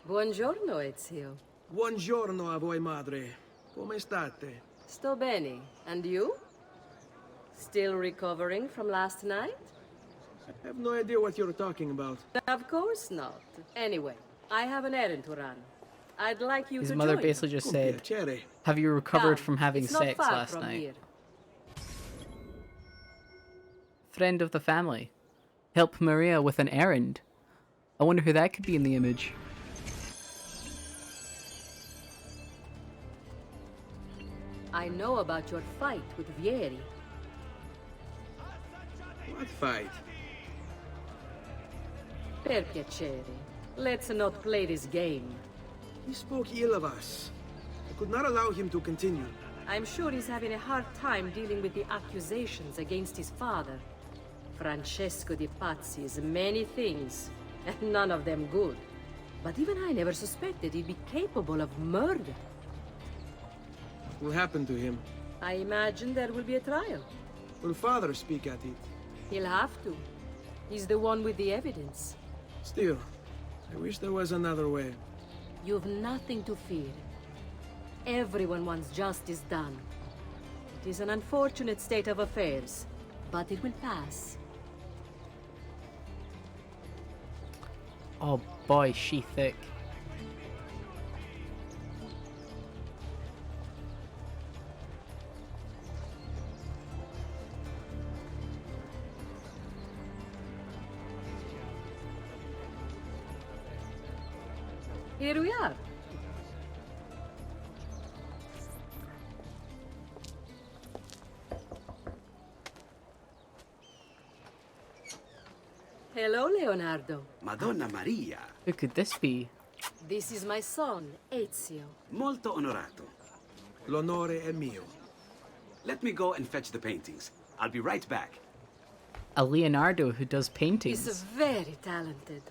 Buongiorno, Ezio. Buongiorno a voi, madre. Come state? Sto bene. And you? Still recovering from last night? I have no idea what you're talking about. Of course not. Anyway, I have an errand to run. I'd like you His to mother join basically me. just said, Piacere. "Have you recovered Come, from having it's not sex far last from night?" here. Friend of the family. Help Maria with an errand. I wonder who that could be in the image. I know about your fight with Vieri. What fight? Per piacere. Let's not play this game. He spoke ill of us. I could not allow him to continue. I'm sure he's having a hard time dealing with the accusations against his father. Francesco di Pazzi is many things, and none of them good. But even I never suspected he'd be capable of murder. What will happen to him? I imagine there will be a trial. Will father speak at it? He'll have to. He's the one with the evidence. Still, I wish there was another way. You've nothing to fear. Everyone wants justice done. It is an unfortunate state of affairs, but it will pass. Oh boy, she thick. Here we are. Hello, Leonardo. Madonna Maria. Who could this be? This is my son, Ezio. Molto onorato. L'onore è mio. Let me go and fetch the paintings. I'll be right back. A Leonardo who does paintings. He's very talented.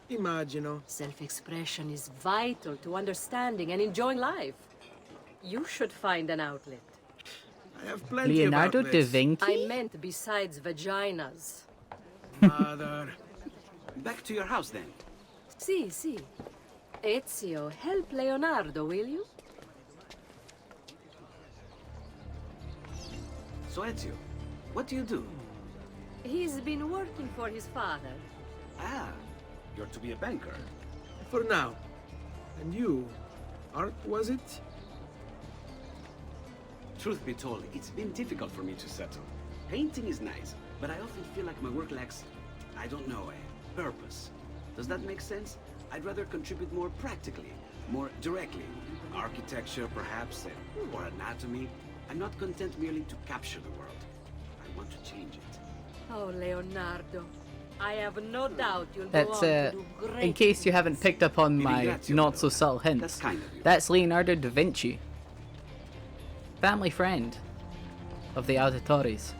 Immagino. Self-expression is vital to understanding and enjoying life. You should find an outlet. I have plenty Leonardo of da outlets. Vinci? I meant besides vaginas. Mother. Back to your house then. Si, si. Ezio, help Leonardo, will you? So Ezio, what do you do? He's been working for his father. Ah, you're to be a banker. For now. And you? Art, was it? Truth be told, it's been difficult for me to settle. Painting is nice, but I often feel like my work lacks, I don't know, a purpose. Does that make sense? I'd rather contribute more practically, more directly. Architecture, perhaps, or anatomy. I'm not content merely to capture the world. I want to change it. Oh, Leonardo. I have no doubt you'll go That's on to do great in case you haven't picked up on my Ringrazio, not so subtle hints. That's kind of you. That's Leonardo da Vinci. Family friend of the Auditores.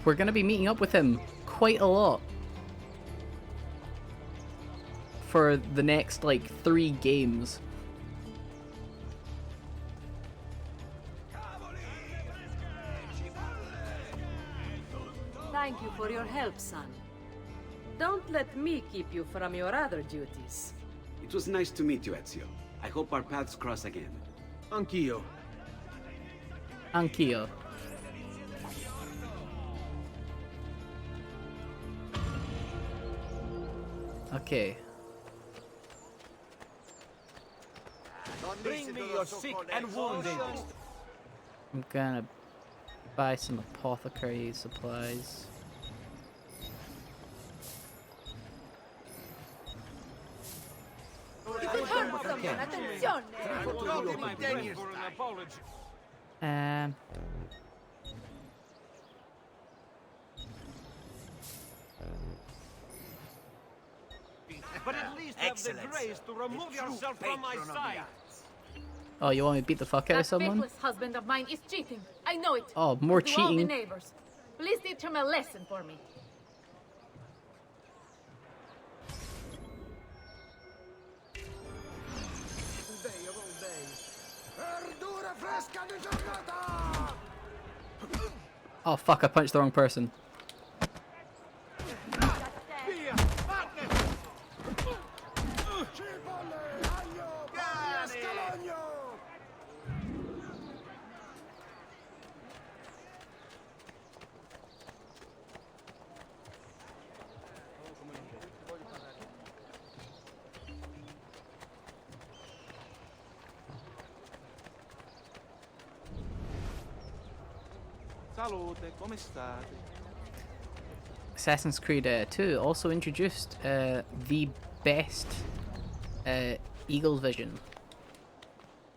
We're gonna be meeting up with him quite a lot for the next like 3 games. Thank you for your help, son. Don't let me keep you from your other duties. It was nice to meet you, Ezio. I hope our paths cross again. Anch'io. Anch'io. Okay. Bring me your sick and wounded. I'm gonna buy some apothecary supplies. Um. But at least have the grace to remove yourself from my sight. Oh, you want me to beat the fuck out of someone? Faithless husband of mine is cheating. I know it. Oh, more To all the cheating. neighbors. Please teach him a lesson for me. Oh fuck! I punched the wrong person. Salute, come state? Assassin's Creed 2 also introduced the best eagle vision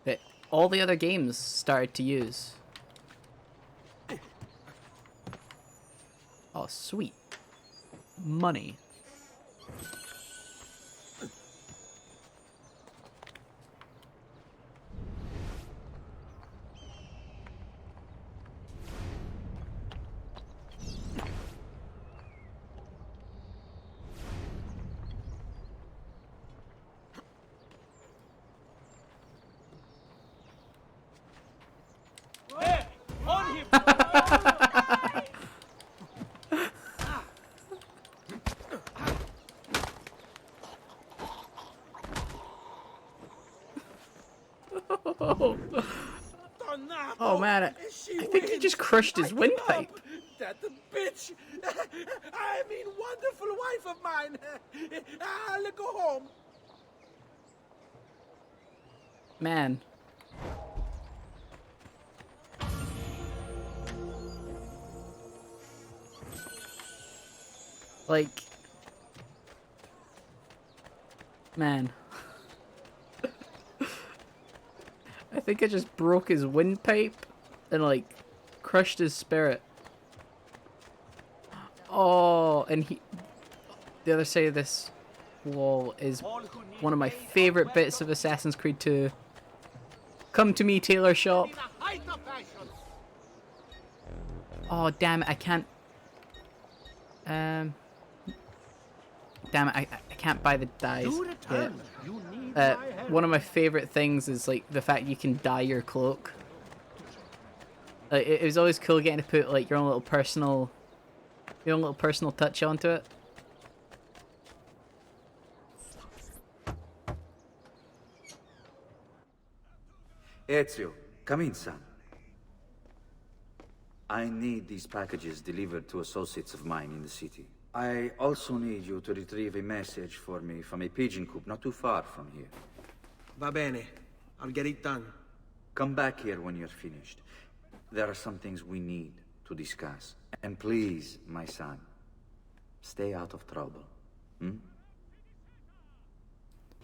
that all the other games started to use. Oh, sweet. Money. Hey, on him! Oh man, I think he just crushed his windpipe. That bitch! I mean, wonderful wife of mine! I'll go home. Man. Like, man. I think I just broke his windpipe and like crushed his spirit. Oh, and the other side of this wall is one of my favorite bits of Assassin's Creed 2. Come to me, tailor shop. Oh, damn it, I can't. Damn it, I can't buy the dyes yet. One of my favorite things is like the fact you can dye your cloak. Like, it was always cool getting to put like your own little personal touch onto it. Ezio, come in, son. I need these packages delivered to associates of mine in the city. I also need you to retrieve a message for me from a pigeon coop not too far from here. Va bene. I'll get it done. Come back here when you're finished. There are some things we need to discuss. And please, my son, stay out of trouble. Hmm?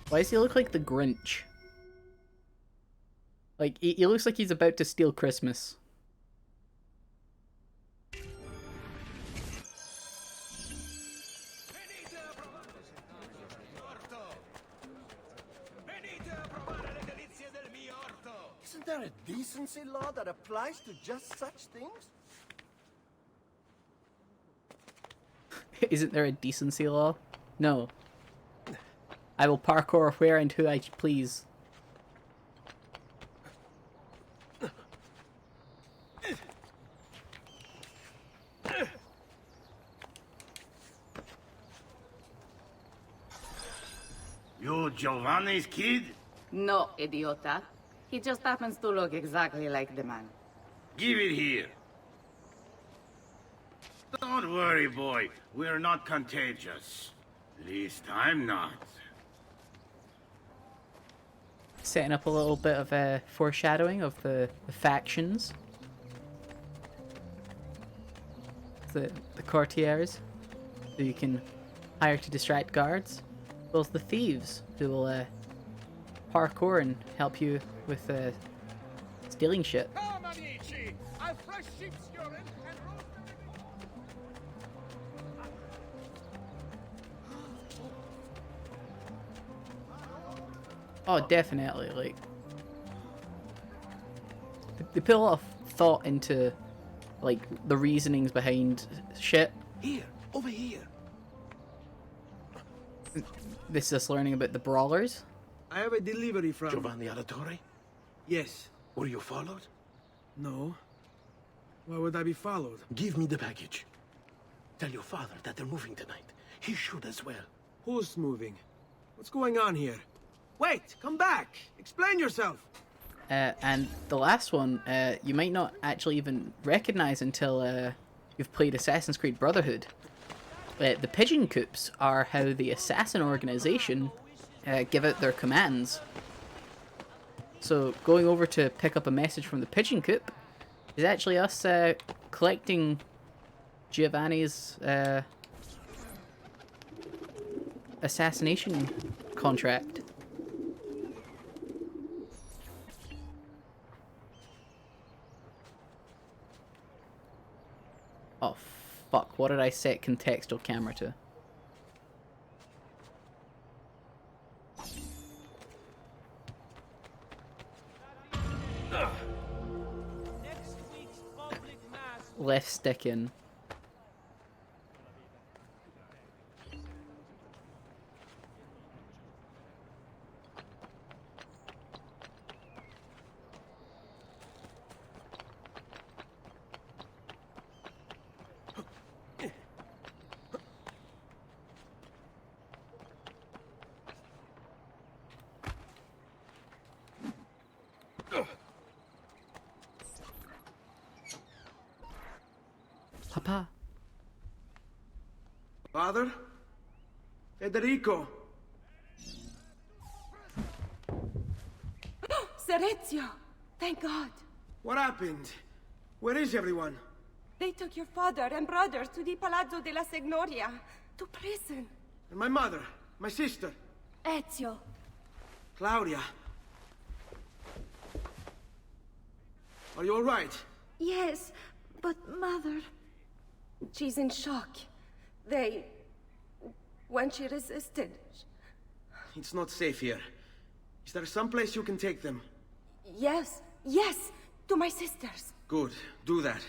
Why does he look like the Grinch? Like, he looks like he's about to steal Christmas. Isn't there a decency law that applies to just such things? Isn't there a decency law? No. I will parkour where and who I please. You Giovanni's kid? No, idiota. He just happens to look exactly like the man. Give it here. Don't worry, boy. We're not contagious. Least I'm not. Setting up a little bit of a foreshadowing of the factions. The courtiers, who you can hire to distract guards. As well as the thieves, who will parkour and help you with stealing shit. Come, amici! I've fresh sheep's urine and Oh, definitely. Like, they put a lot of thought into, like, the reasonings behind shit. Here, over here. This is us learning about the brawlers. I have a delivery from... Giovanni Auditore? Yes. Were you followed? No. Why would I be followed? Give me the package. Tell your father that they're moving tonight. He should as well. Who's moving? What's going on here? Wait! Come back! Explain yourself! And the last one, you might not actually even recognize until you've played Assassin's Creed Brotherhood. The pigeon coops are how the assassin organization give out their commands. So going over to pick up a message from the pigeon coop is actually us collecting Giovanni's assassination contract. Oh fuck, what did I set contextual camera to? Left stick in. Papa. Father? Federico! Serezio! Thank God. What happened? Where is everyone? They took your father and brothers to the Palazzo della Signoria, to prison. And my mother? My sister? Ezio. Claudia? Are you all right? Yes, but Mother... She's in shock. When she resisted... It's not safe here. Is there some place you can take them? Yes, to my sisters. Good, do that.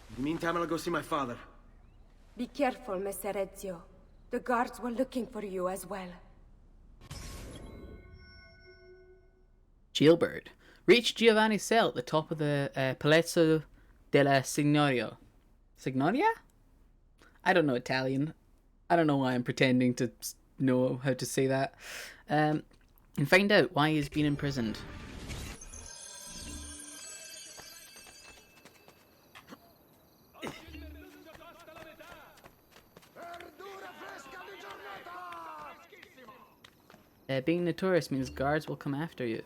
In the meantime, I'll go see my father. Be careful, Messer Ezio. The guards were looking for you as well. Jailbird. Reach Giovanni's cell at the top of the Palazzo della Signoria. Signoria? I don't know Italian. I don't know why I'm pretending to know how to say that. And find out why he's been imprisoned. Being notorious means guards will come after you.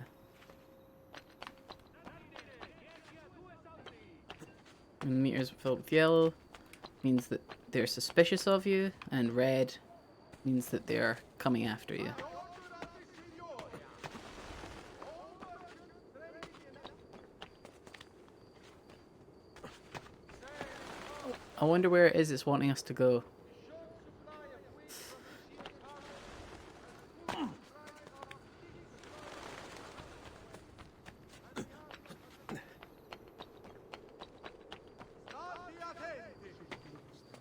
And the meters filled with yellow means that they're suspicious of you, and red means that they're coming after you. I wonder where it is it's wanting us to go.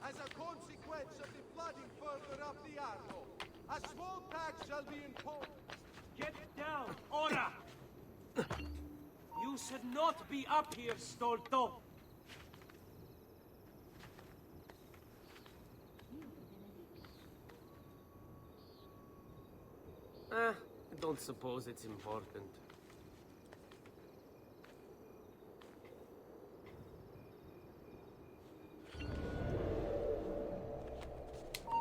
As a consequence of the flooding further up the Arno, a small tax shall be imposed. Get down, ora! You should not be up here, Stolto. I don't suppose it's important.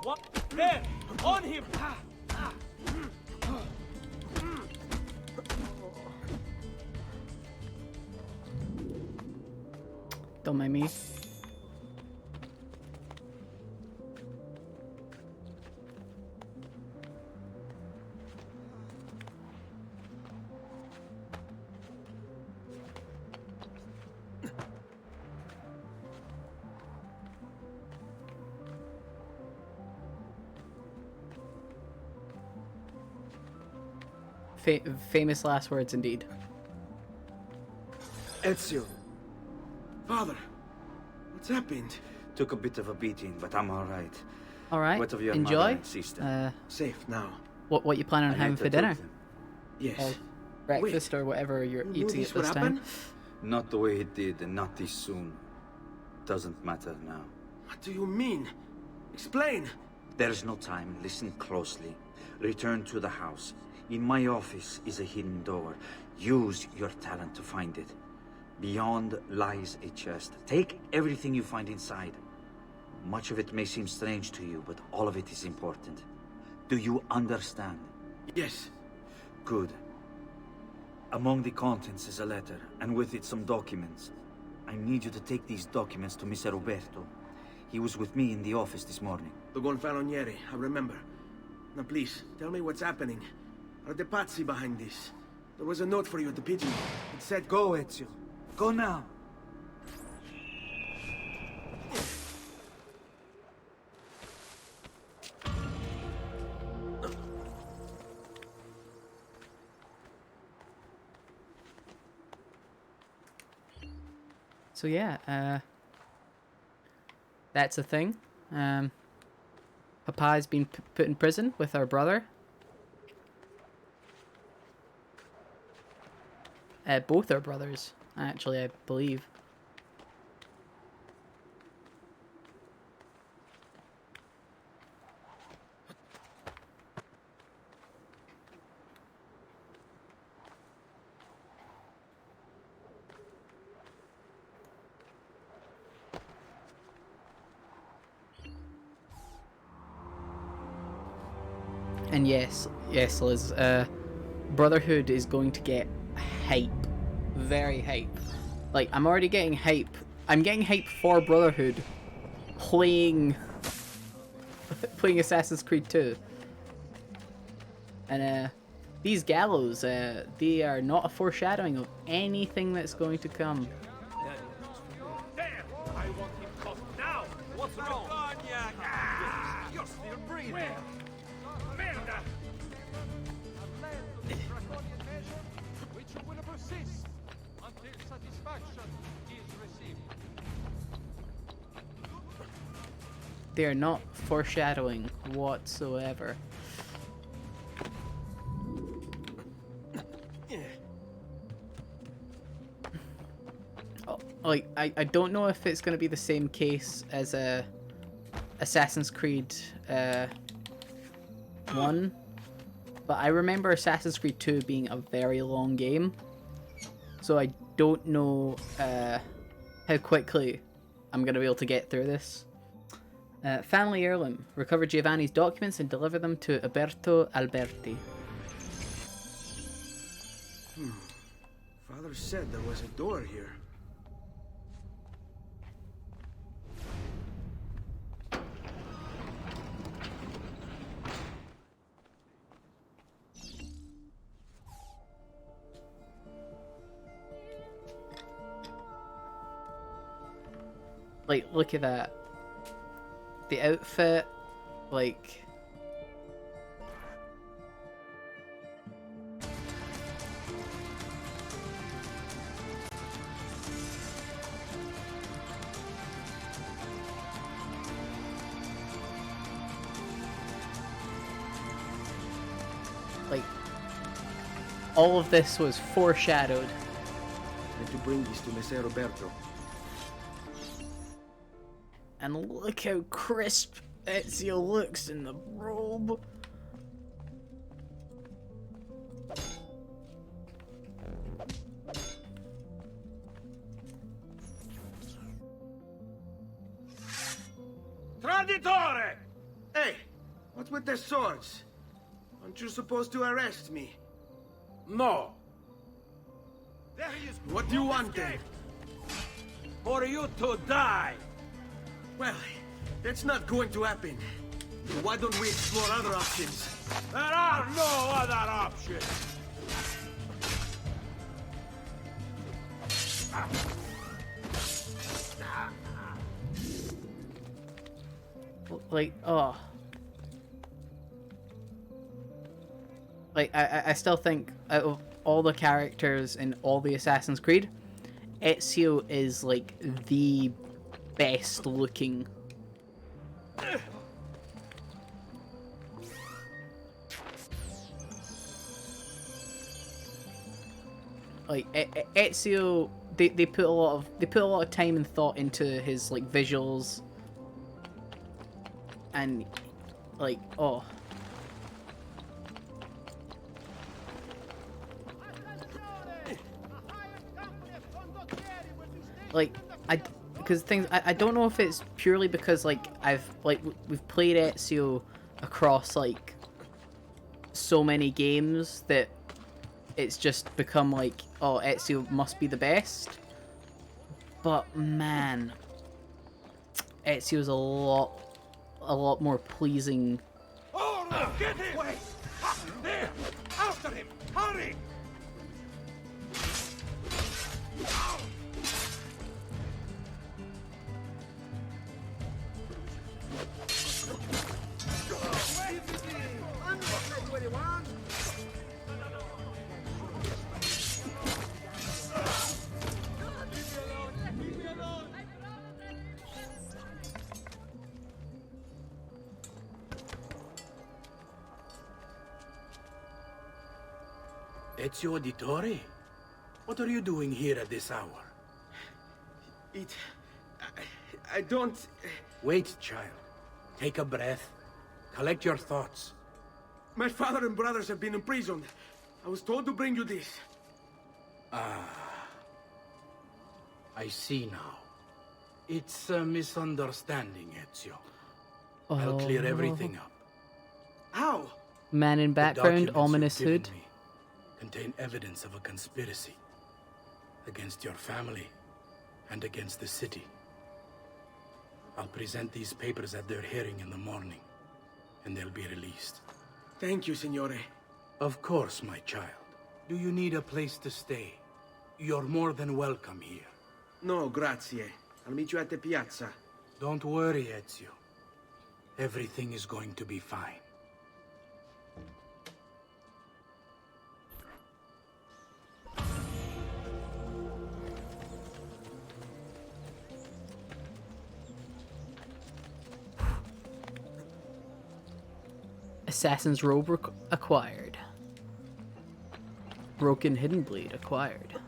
What? There! On him! Don't mind me. Famous last words indeed. Ezio. Father. What's happened? Took a bit of a beating, but I'm alright. Alright. What of your Enjoy. mother and sister? Safe now. What you planning on I having later for dinner? took them. Yes. Or breakfast or whatever you're eating at this time. Not the way it did, and not this soon. Doesn't matter now. What do you mean? Explain. There's no time. Listen closely. Return to the house. In my office is a hidden door. Use your talent to find it. Beyond lies a chest. Take everything you find inside. Much of it may seem strange to you, but all of it is important. Do you understand? Yes. Good. Among the contents is a letter, and with it some documents. I need you to take these documents to Mr. Roberto. He was with me in the office this morning. The Gonfaloniere, I remember. Now please, tell me what's happening. Are the Pazzi behind this? There was a note for you at the pigeon. It said go, Ezio. Go now. So yeah, that's a thing. Papa's been put in prison with our brother. Both our brothers, actually, I believe. And yes, Liz, Brotherhood is going to get hype. Very hype. Like, I'm already getting hype. I'm getting hype for Brotherhood playing Assassin's Creed 2. And these gallows, they are not a foreshadowing of anything that's going to come. Damn! I want him caught now! What's wrong? You're still breathing! Merda! Which will persist until satisfaction is received. They are not foreshadowing whatsoever. Like, I don't know if it's going to be the same case as Assassin's Creed 1, but I remember Assassin's Creed 2 being a very long game, so I don't know how quickly I'm going to be able to get through this. Family heirloom. Recover Giovanni's documents and deliver them to Alberto Alberti. Father said there was a door here. Like, look at that. The outfit, like... Like, all of this was foreshadowed. I had to bring this to Messer Roberto. And look how crisp Ezio looks in the robe. Traditore! Hey, what's with the swords? Aren't you supposed to arrest me? No! There he is. What do you want then? For you to die! Well, that's not going to happen. So why don't we explore other options? There are no other options! Like, oh. Like, I still think out of all the characters in all the Assassin's Creed, Ezio is, like, the best looking. Like, Ezio, they put a lot of time and thought into his, like, visuals. And, like, oh. Like, I don't know if it's purely because, like, we've played Ezio across, like, so many games that it's just become like, oh, Ezio must be the best. But man, Ezio's a lot more pleasing. Oh, no, get him! Wait! There! After him! Hurry! Ezio Auditore? What are you doing here at this hour? I don't... Wait, child. Take a breath. Collect your thoughts. My father and brothers have been imprisoned. I was told to bring you this. Ah. I see now. It's a misunderstanding, Ezio. I'll clear everything up. How? Man in background, ominous hood. Contain evidence of a conspiracy against your family and against the city. I'll present these papers at their hearing in the morning, and they'll be released. Thank you, Signore. Of course, my child. Do you need a place to stay? You're more than welcome here. No, grazie. I'll meet you at the piazza. Don't worry, Ezio. Everything is going to be fine. Assassin's Robe acquired. Broken Hidden Blade acquired.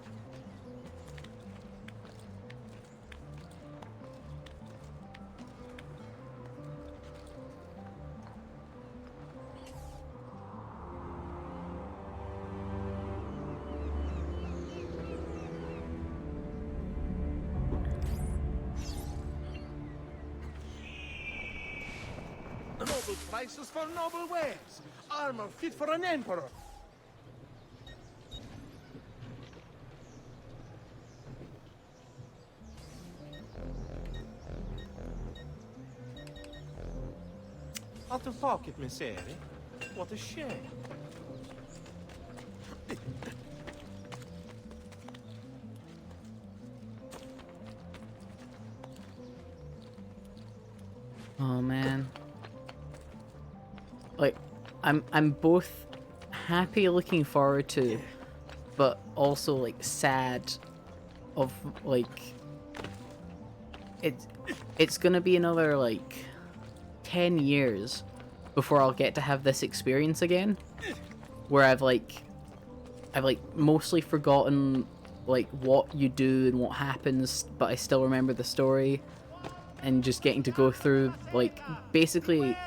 Noble prices for noble wares. Armor fit for an emperor. Out of pocket, Messere. What a shame. Oh man. Like, I'm both happy, looking forward to, but also like sad of like it's gonna be another like 10 years before I'll get to have this experience again, where I've like mostly forgotten like what you do and what happens, but I still remember the story, and just getting to go through like basically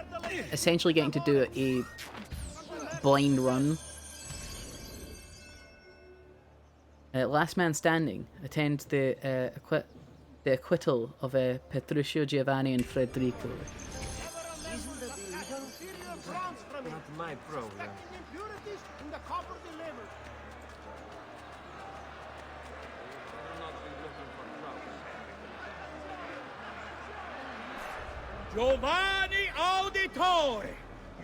essentially getting to do a blind run. Last man standing. Attend the acquittal of Petruccio, Giovanni, and Federico. Not my problem. Giovanni Auditore,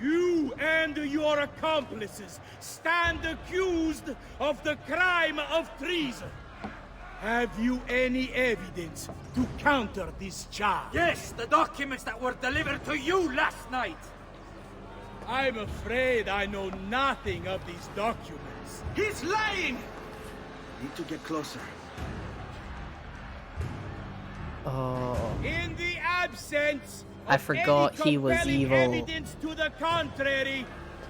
you and your accomplices stand accused of the crime of treason. Have you any evidence to counter this charge? Yes, the documents that were delivered to you last night. I'm afraid I know nothing of these documents. He's lying! Need to get closer. Oh. In the absence I forgot he was evil. evidence to the contrary,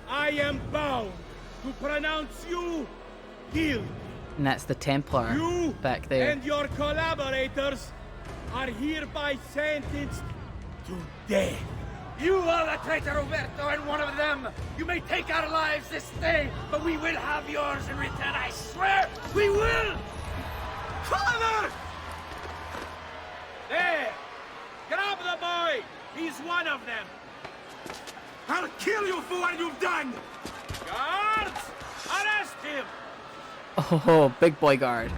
I am bound to pronounce you guilty. And that's the Templar You back there. and your collaborators are hereby sentenced to death. You are the traitor, Roberto, and one of them. You may take our lives this day, but we will have yours in return, I swear! We will! Father! There! Grab the boy! He's one of them! I'll kill you for what you've done! Guards! Arrest him! Oh, big boy guard.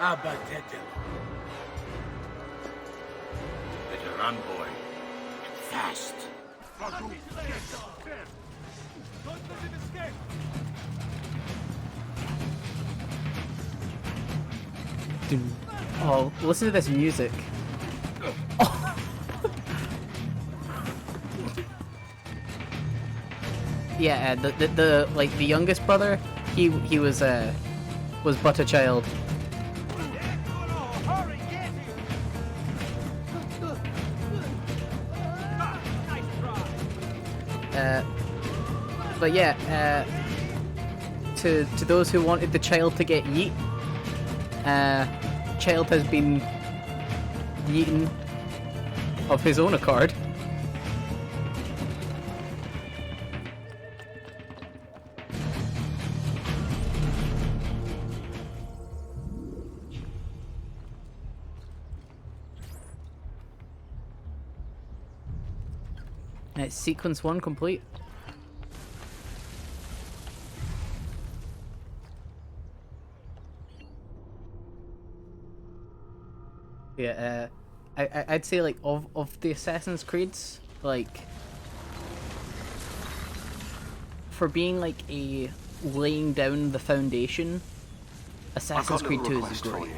Abatetelo. Better run, boy. Fast. Oh, listen to this music. Yeah, the like the youngest brother, he was but a child. But yeah, to those who wanted the child to get yeet, child has been yeeten of his own accord. It's sequence 1 complete. Yeah, I'd say like of the Assassin's Creeds, like for being like a laying down the foundation, Assassin's Creed 2 is great.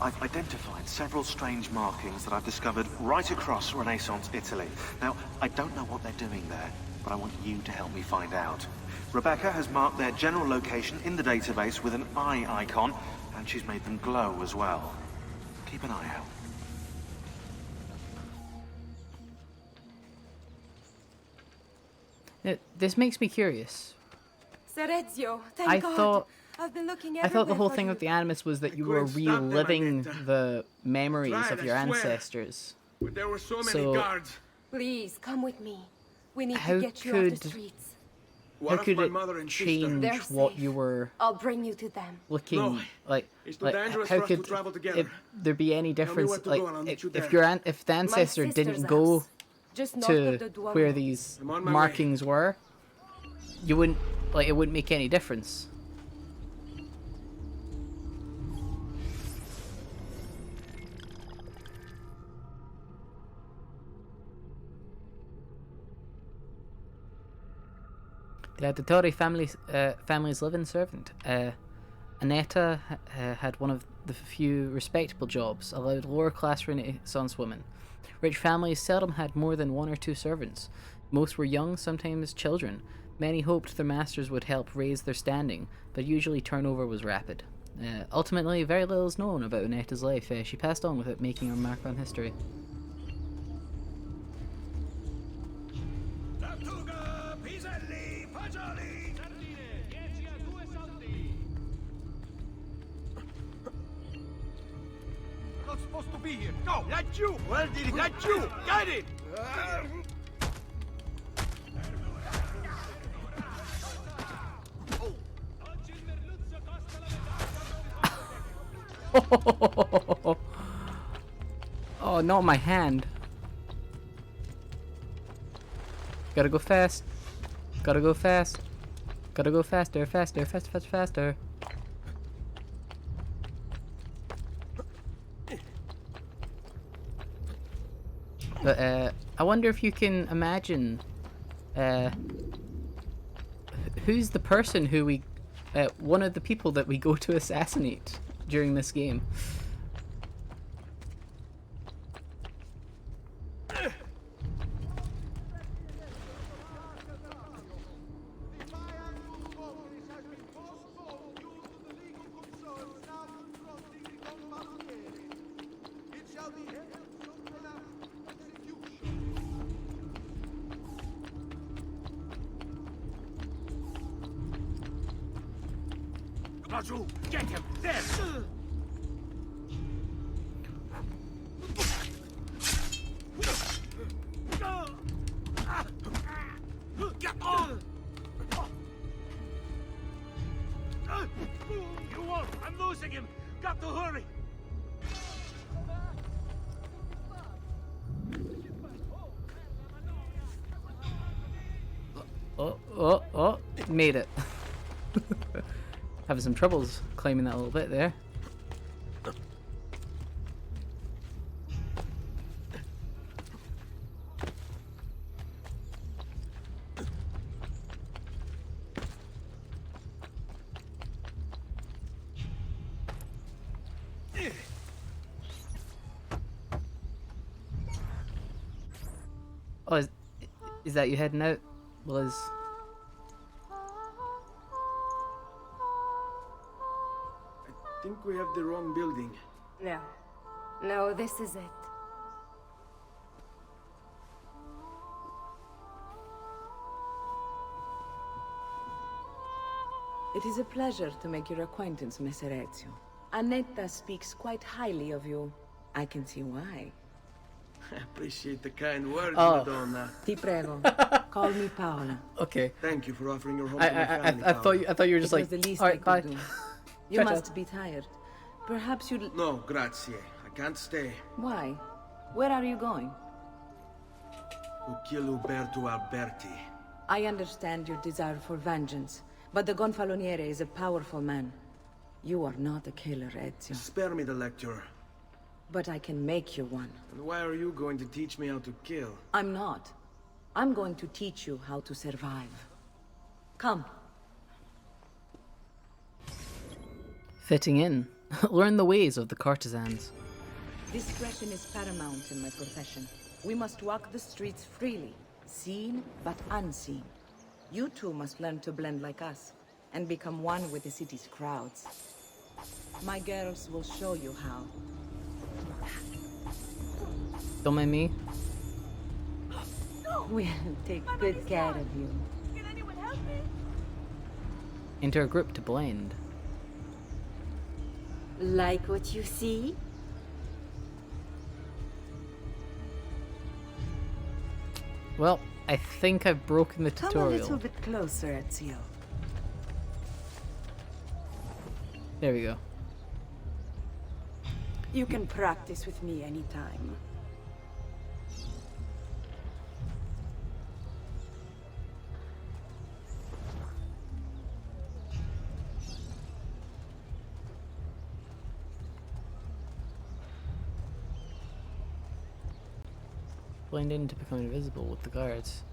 I've identified several strange markings that I've discovered right across Renaissance Italy. Now, I don't know what they're doing there, but I want you to help me find out. Rebecca has marked their general location in the database with an eye icon, and she's made them glow as well. Keep an eye out. This makes me curious. Serezio, thank I God. thought I've been looking I thought the whole everywhere thing for with the Animus was that you were reliving the memories of your ancestors. There were so many So- guards. Please, come with me. We need How to get you off the could- streets. How could it change They're what safe. you were I'll bring you to them. looking No, like? it's too Like dangerous how for us to could travel together. there be any Tell me difference? where to Like go and I'll meet you if there. if the ancestor didn't sister's go house, just north to of the Duomo. where these I'm on my markings were, you wouldn't like it wouldn't make any difference. The Auditore family's living servant. Annetta had one of the few respectable jobs, allowed lower class Renaissance women. Rich families seldom had more than 1 or 2 servants. Most were young, sometimes children. Many hoped their masters would help raise their standing, but usually turnover was rapid. Ultimately, very little is known about Annetta's life. She passed on without making her mark on history. Not supposed to be here. Go! That's you! Well, did it? That's you! Got it! Oh, not my hand. Gotta go fast. Gotta go fast. Gotta go faster, faster, faster, faster, faster. But, I wonder if you can imagine, who's the person who we, one of the people that we go to assassinate during this game. Raju, get him! There! Get on! You won't! I'm losing him! Got to hurry! Oh, made it. Having some troubles climbing that a little bit there. Is that you heading out, Liz? I think we have the wrong building. No. No, this is it. It is a pleasure to make your acquaintance, Messer Ezio. Annetta speaks quite highly of you. I can see why. I appreciate the kind words, Oh. Madonna. Ti prego. Call me Paola. Okay. Thank you for offering your home to my family, I thought you were just It like, was the least all I right, could bye. do. You Ciao, must ciao. be tired. Perhaps you'd... No, grazie. I can't stay. Why? Where are you going? To kill Uberto Alberti. I understand your desire for vengeance, but the Gonfaloniere is a powerful man. You are not a killer, Ezio. Spare me the lecture. But I can make you one. And why are you going to teach me how to kill? I'm not. I'm going to teach you how to survive. Come. Fitting in. Learn the ways of the courtesans. Discretion is paramount in my profession. We must walk the streets freely, seen but unseen. You too must learn to blend like us, and become one with the city's crowds. My girls will show you how. Don't mind me. We'll take good care of you. Can anyone help me? Enter a group to blend. Like what you see? Well, I think I've broken the Come a tutorial. little bit closer, Ezio. There we go. You can practice with me anytime. Blend in to become invisible with the guards.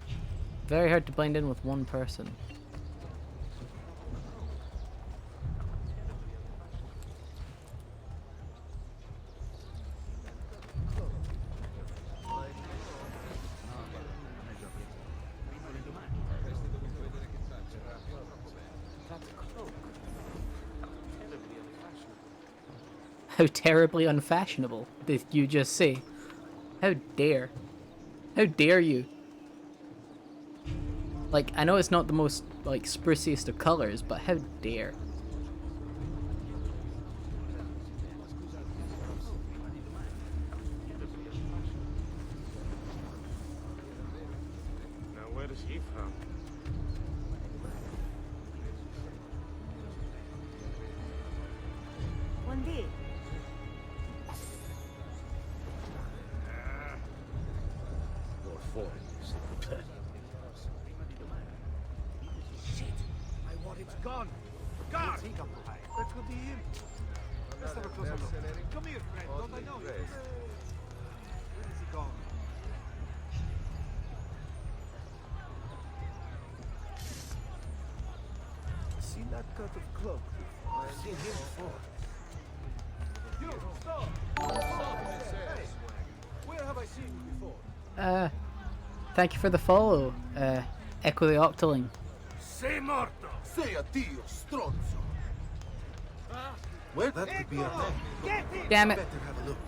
Very hard to blend in with one person. How terribly unfashionable did you just say? How dare? How dare you? Like, I know it's not the most, like, spruciest of colors, but how dare? Now where is he from? One day. More foreigners. Shit! My wallet's gone. God! That could be him. Let's have a closer look. Come here, friend. Don't I know you? Where is he gone? Seen that cut of cloak before? I've seen him before. You, stop! Stop! Hey, where have I seen you before? Thank you for the follow, Echo the Octoling. Sei morto! Say addio, stronzo! Well, that could be our man. Get him! Damn it. Better have a look.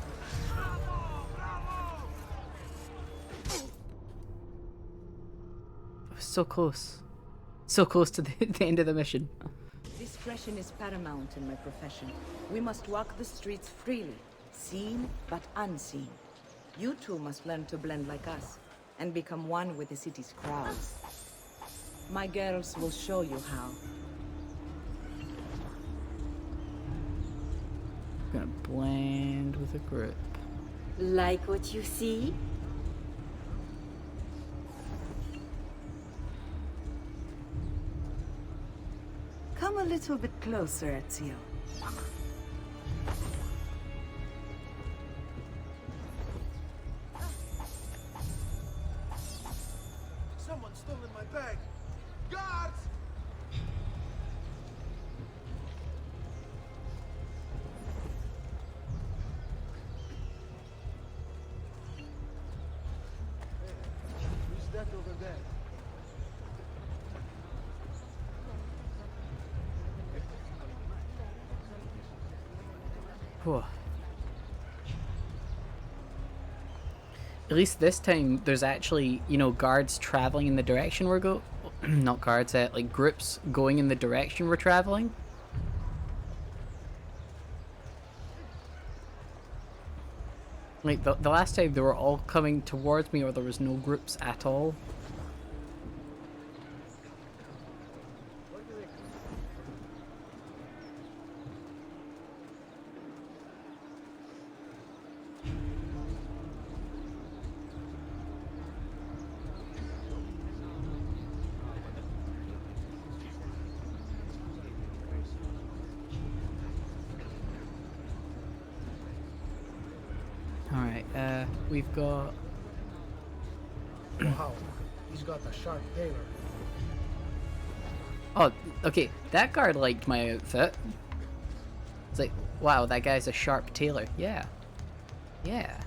I was so close. So close to the end of the mission. Discretion is paramount in my profession. We must walk the streets freely, seen but unseen. You too must learn to blend like us, and become one with the city's crowds. My girls will show you how. I'm gonna blend with a group. Like what you see? Come a little bit closer, Ezio. Someone's stolen my bag. Guards! Who's that over there? Whew. At least this time, there's actually, you know, guards traveling in the direction we're go. Not guards, like groups going in the direction we're traveling. Like the last time, they were all coming towards me, or there was no groups at all. Alright, we've got... Wow, he's got a sharp tailor. Oh, okay, that guard liked my outfit. It's like, wow, that guy's a sharp tailor. Yeah. Yeah.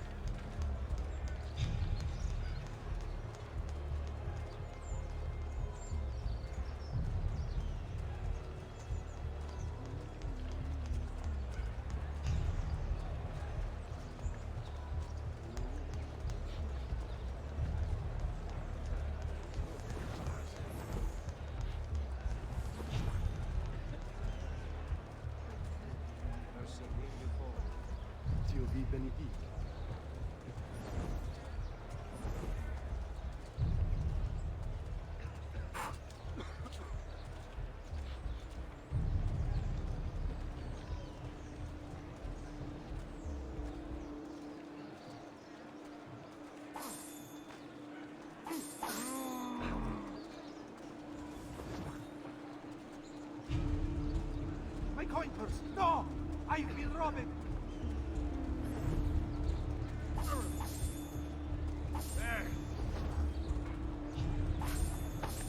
My coin purse! No! I've been robbed!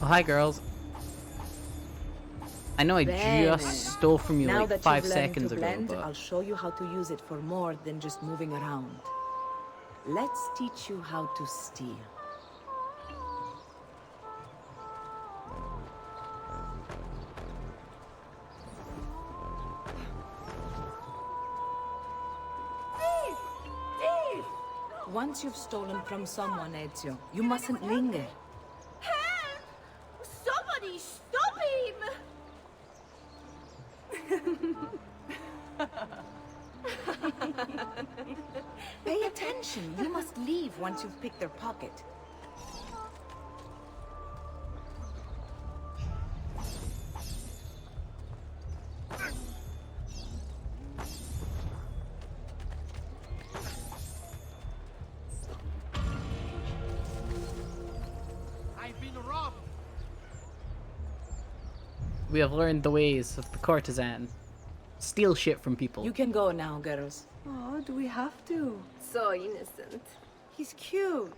Oh, hi, girls. I know I just stole from you Now like that 5 you've learned seconds to ago, blend, but... I'll show you how to use it for more than just moving around. Let's teach you how to steal. Thief! Thief! Once you've stolen from someone, Ezio, you mustn't linger. Help! Somebody stop him! Pay attention. You must leave once you've picked their pocket. I've been robbed! We have learned the ways of the courtesan. Steal shit from people. You can go now, girls. Oh, do we have to? So innocent. He's cute.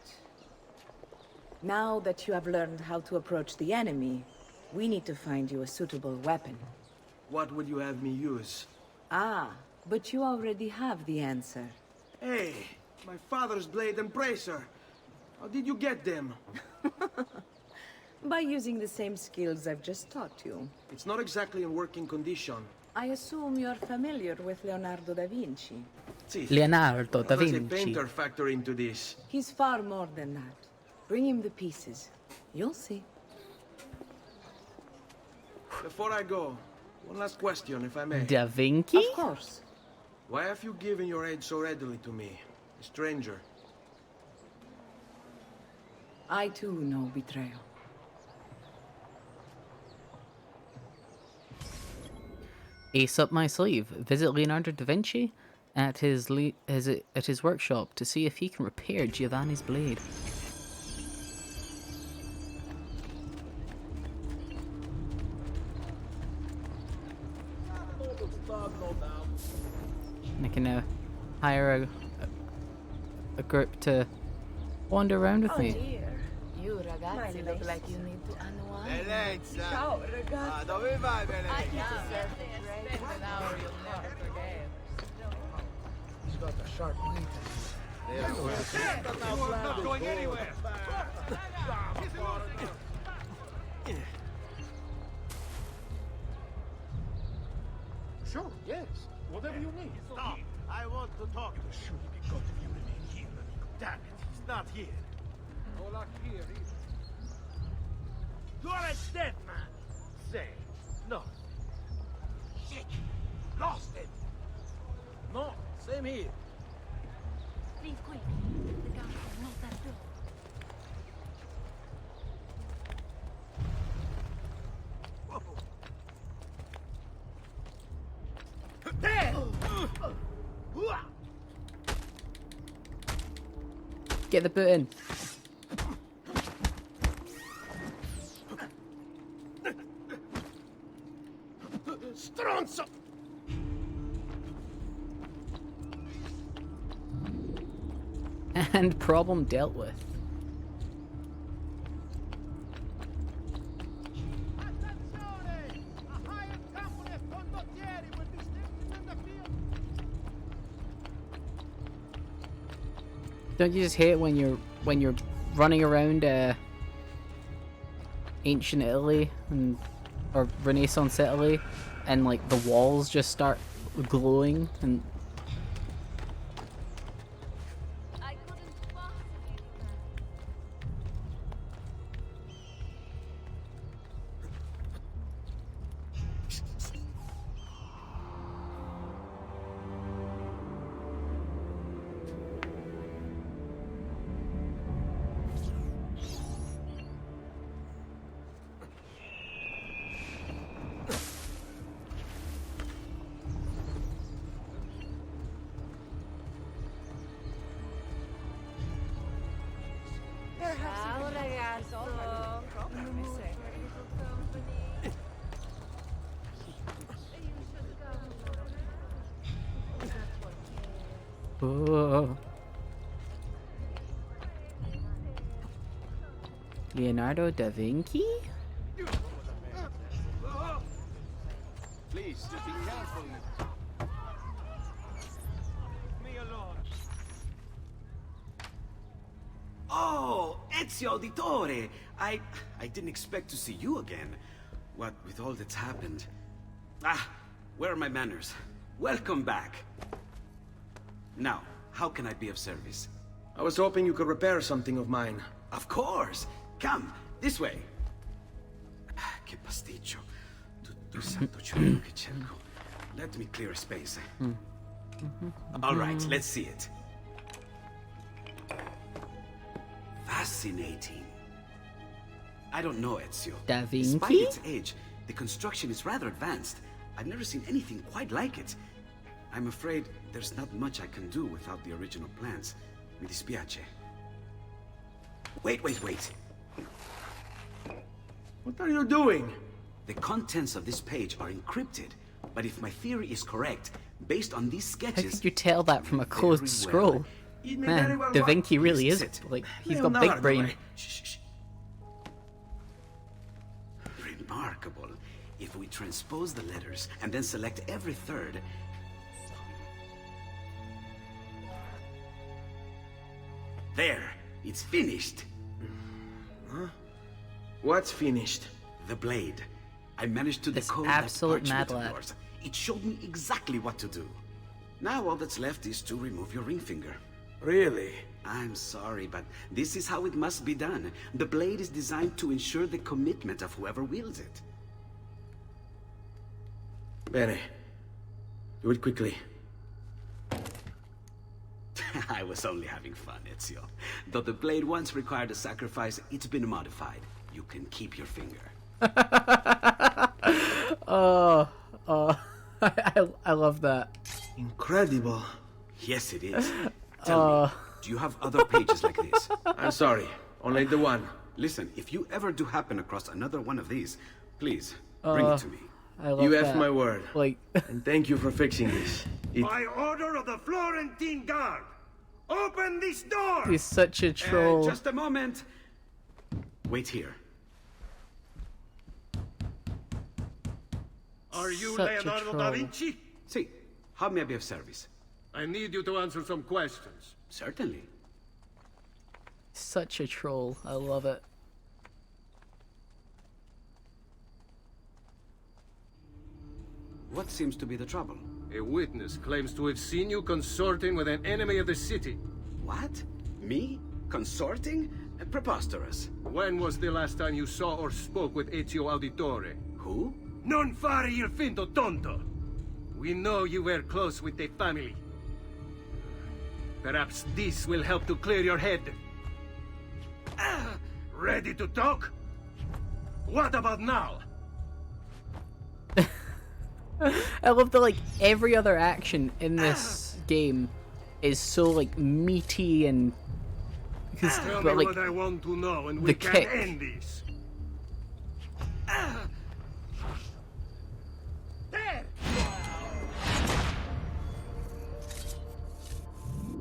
Now that you have learned how to approach the enemy, we need to find you a suitable weapon. What would you have me use? Ah, but you already have the answer. Hey, my father's blade and bracer. How did you get them? By using the same skills I've just taught you. It's not exactly in working condition. I assume you're familiar with Leonardo da Vinci. Leonardo da How does a Vinci. painter factor into this? He's far more than that. Bring him the pieces. You'll see. Before I go, one last question, if I may. Da Vinci? Of course. Why have you given your aid so readily to me, a stranger? I too know betrayal. Ace up my sleeve. Visit Leonardo da Vinci at his workshop to see if he can repair Giovanni's blade. And I can now hire a group to wander around with me. Dear, you ragazzi look like you need to unwind. Bellezza! Ciao, ragazzi. Ah, dove vai, Bellezza? He's got a sharp weapon. I'm not going anywhere! Sure, yes. Whatever you need. Stop! to talk to. Surely be good if you remain here. Damn it, he's not here. No luck here either. You're a dead man. Say, no. Shit, lost it. No, same here. Leave quick. The guard will not that door. Get the boot in. Stronzo! And problem dealt with. Don't you just hate when you're running around ancient Italy or Renaissance Italy, and like the walls just start glowing and Ciao ragazzo. oh. Leonardo da Vinci? Please, just be careful. Me alone. Oh, Ezio Auditore! I didn't expect to see you again. What with all that's happened. Ah, where are my manners? Welcome back. Now, how can I be of service? I was hoping you could repair something of mine. Of course! Come, this way! Che pasticcio. Tutto santo cielo che cerco. Let me clear a space. All right, let's see it. Fascinating. I don't know, Ezio. Da Despite Vinci? its age, the construction is rather advanced. I've never seen anything quite like it. I'm afraid there's not much I can do without the original plans. Mi dispiace. Wait. What are you doing? The contents of this page are encrypted, but if my theory is correct, based on these How sketches... could you tell that from a closed scroll? It may very Man, well Da work. Vinci really is Sit. like he's got big Leonardo, brain. Shh. Remarkable. If we transpose the letters and then select every third... There! It's finished! Huh? What's finished? The blade. I managed to This decode absolute that mad parchment of lad. yours. It showed me exactly what to do. Now all that's left is to remove your ring finger. Really? I'm sorry, but this is how it must be done. The blade is designed to ensure the commitment of whoever wields it. Bene. Do it quickly. I was only having fun, Ezio. Though the blade once required a sacrifice, it's been modified. You can keep your finger. I love that. Incredible. Yes, it is. Tell me, do you have other pages like this? I'm sorry. Only the one. Listen, if you ever do happen across another one of these, please, bring it to me. I love You that. have my word. Like, And thank you for fixing this. By order of the Florentine Guard, open this door! he's such a troll. Just a moment. Wait here. Are you Such a Leonardo da troll. Vinci? See, how may I be of service? I need you to answer some questions. Certainly. Such a troll. I love it. What seems to be the trouble? A witness claims to have seen you consorting with an enemy of the city. What? Me? Consorting? Preposterous. When was the last time you saw or spoke with Ezio Auditore? Who? Non fare il finto tonto! We know you were close with the family. Perhaps this will help to clear your head. Ready to talk? What about now? I love that, like, every other action in this game is so, like, meaty and... Tell but, me like, what I want to know and the we can kick. end this.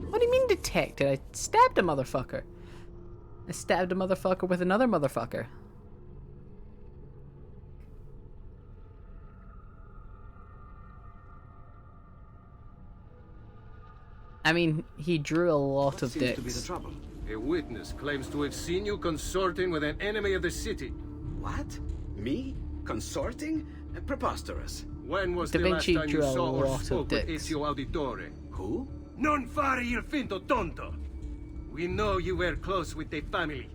What do you mean detected? I stabbed a motherfucker. I stabbed a motherfucker with another motherfucker. I mean, he drew a lot of dicks. To be the trouble? A witness claims to have seen you consorting with an enemy of the city. What? Me? Consorting? Preposterous. When was Da the last Vinci time you drew a saw or lot of spoke with dicks. Ezio Auditore? Who? Non fare il finto tonto! We know you were close with the family.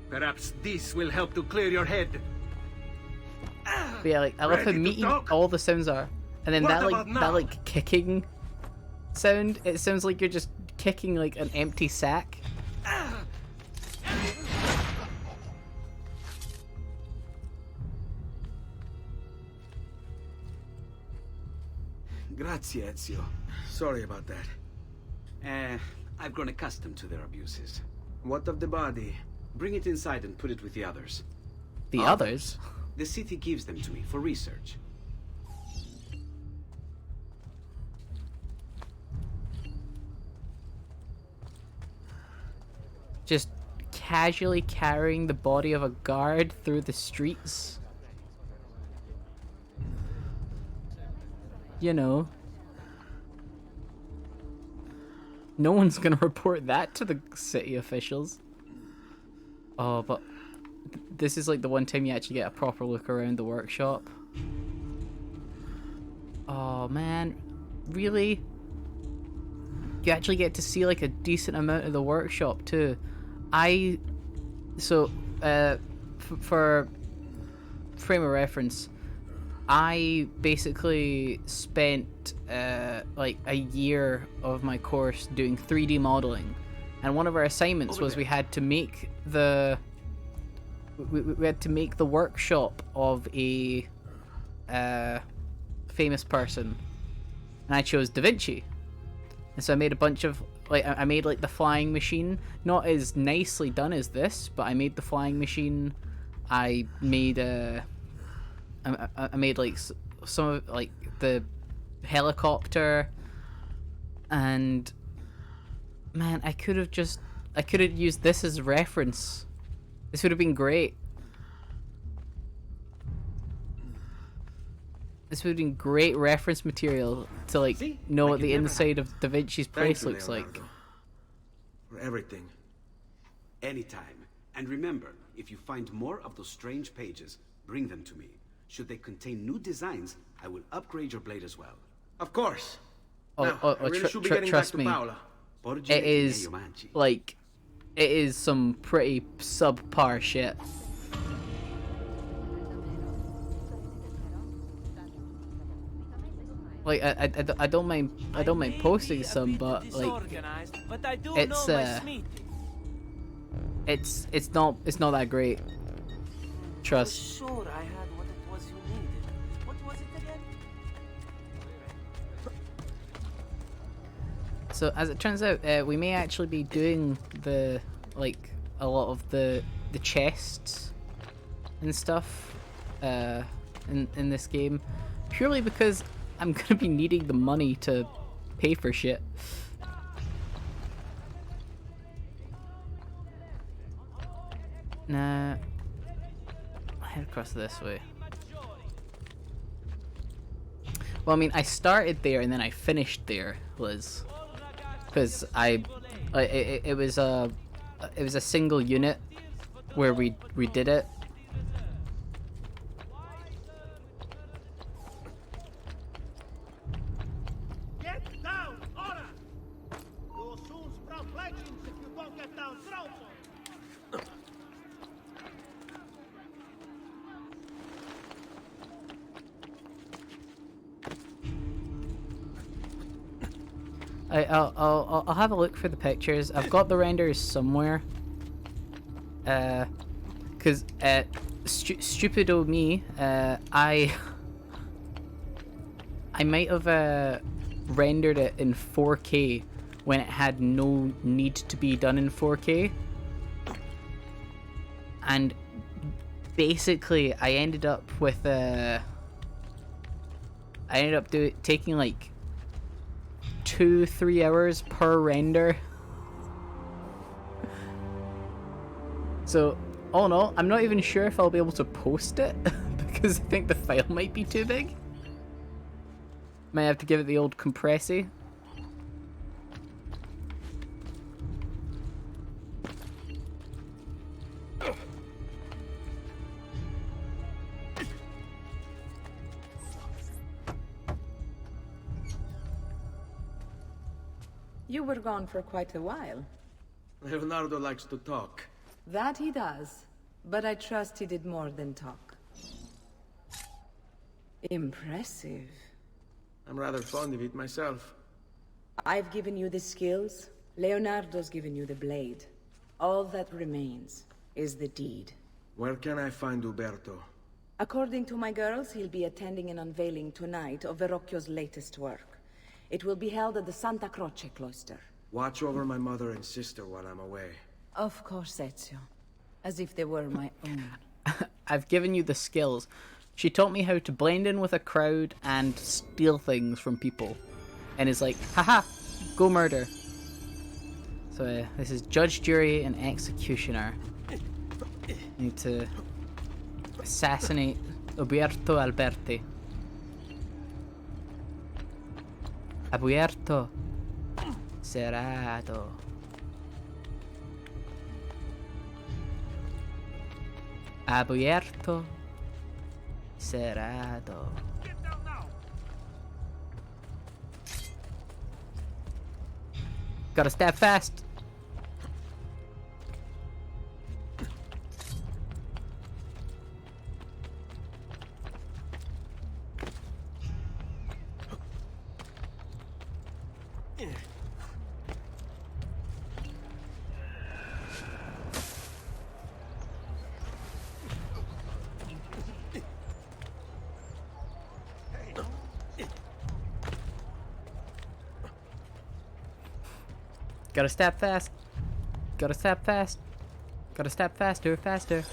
Perhaps this will help to clear your head. But yeah, like, I love how Ready to meaty talk? all the sounds are. And then What that, about like, now? that, like, kicking sound, it sounds like you're just kicking, like, an empty sack. Grazie, Ezio. Sorry about that. I've grown accustomed to their abuses. What of the body? Bring it inside and put it with the others. The others? The city gives them to me for research. Just casually carrying the body of a guard through the streets. You know. No one's gonna report that to the city officials. Oh, but this is like the one time you actually get a proper look around the workshop. Oh man, really? You actually get to see like a decent amount of the workshop too. For frame of reference, I basically spent like a year of my course doing 3D modeling, and one of our assignments was we had to make the we had to make the workshop of a famous person, and I chose Da Vinci. And so I made a bunch of, like, I made, like, the flying machine. Not as nicely done as this, but I made the flying machine. I made, I made, like, some of, like, the helicopter. And, man, I could have used this as reference. This would have been great. This would have been great reference material to, like, know what the inside of Da Vinci's place looks like. For everything. Anytime. And remember, if you find more of those strange pages, bring them to me. Should they contain new designs, I will upgrade your blade as well. Of course. Trust me. It is, like, it is some pretty subpar shit. Like, I don't mind posting some, but like it's not that great. Trust. Sure, I had what it was you needed. What was it again? So as it turns out, we may actually be doing a lot of the chests and stuff in this game, purely because I'm gonna be needing the money to pay for shit. Nah, I head across this way. Well, I mean, I started there and then I finished there, Liz, because it was a single unit where we did it. I'll have a look for the pictures. I've got the renders somewhere. Cause stupido me, I might have rendered it in 4K when it had no need to be done in 4K, and basically I ended up with taking like 2-3 hours per render. So all in all, I'm not even sure if I'll be able to post it because I think the file might be too big. Might have to give it the old compressy. You were gone for quite a while. Leonardo likes to talk. That he does, but I trust he did more than talk. Impressive. I'm rather fond of it myself. I've given you the skills, Leonardo's given you the blade. All that remains is the deed. Where can I find Uberto? According to my girls, he'll be attending an unveiling tonight of Verrocchio's latest work. It will be held at the Santa Croce cloister. Watch over my mother and sister while I'm away. Of course, Ezio. As if they were my own. I've given you the skills. She taught me how to blend in with a crowd and steal things from people. And it's like, haha, go murder. So this is judge, jury, and executioner. Need to assassinate Uberto Alberti. Abierto. Cerrado. Abierto. Cerrado. Gotta stab fast. Gotta stab fast. Gotta stab fast. Gotta stab faster, faster.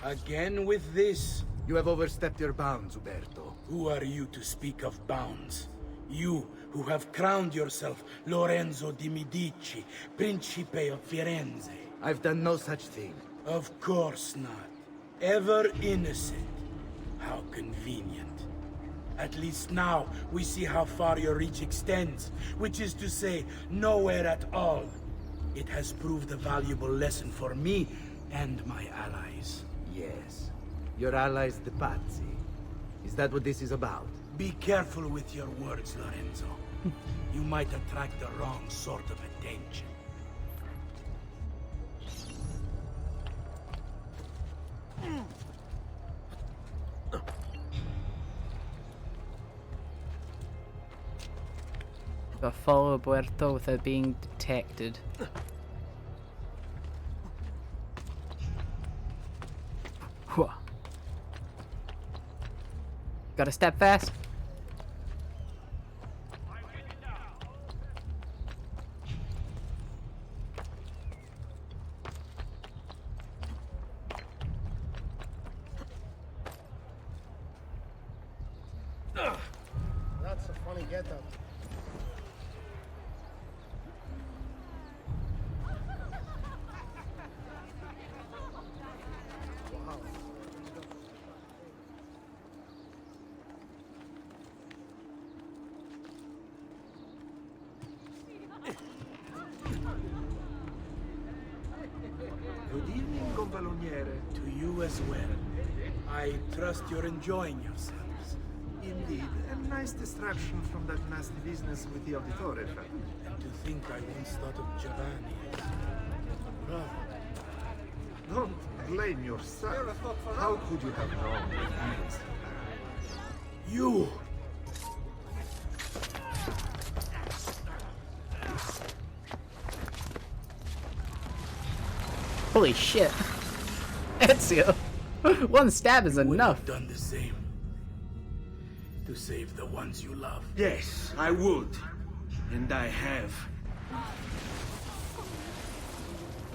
Again with this? You have overstepped your bounds, Uberto. Who are you to speak of bounds? You who have crowned yourself Lorenzo di Medici, Principe of Firenze. I've done no such thing. Of course not. Ever innocent. How convenient. At least now we see how far your reach extends, which is to say, nowhere at all. It has proved a valuable lesson for me and my allies. Yes. Your allies, the Pazzi. Is that what this is about? Be careful with your words, Lorenzo. You might attract the wrong sort of attention. Gotta follow Puerto without being detected. Gotta step fast. That's a funny getup. Good evening, Gonfaloniere. To you as well. I trust you're enjoying yourselves. Indeed, a nice distraction from that nasty business with the Auditore family. And to think I once thought of Giovanni as a brother. Don't blame yourself. How could you have known this? You! Holy shit. Ezio. One stab is Would enough. have done the same. To save the ones you love. Yes, I would. And I have.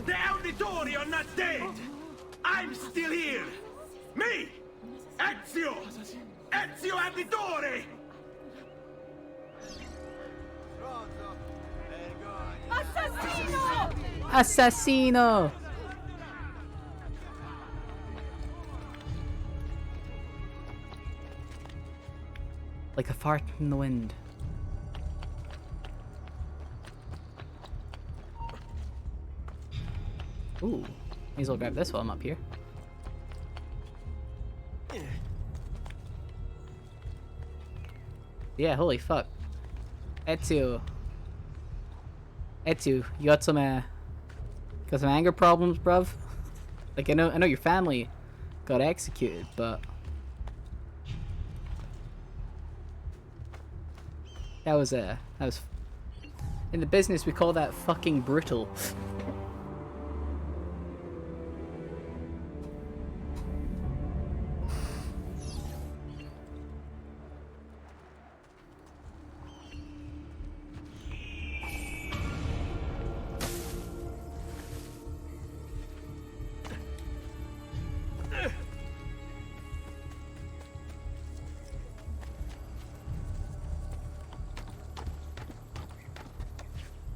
The Auditori are not dead! I'm still here! Me! Ezio! Ezio Auditore! Assassino! Assassino! Like a fart in the wind. Ooh, may as well grab this while I'm up here. Yeah, holy fuck. Ezio. Ezio, you got some anger problems, bruv? Like I know your family got executed, but that was in the business we call that fucking brutal.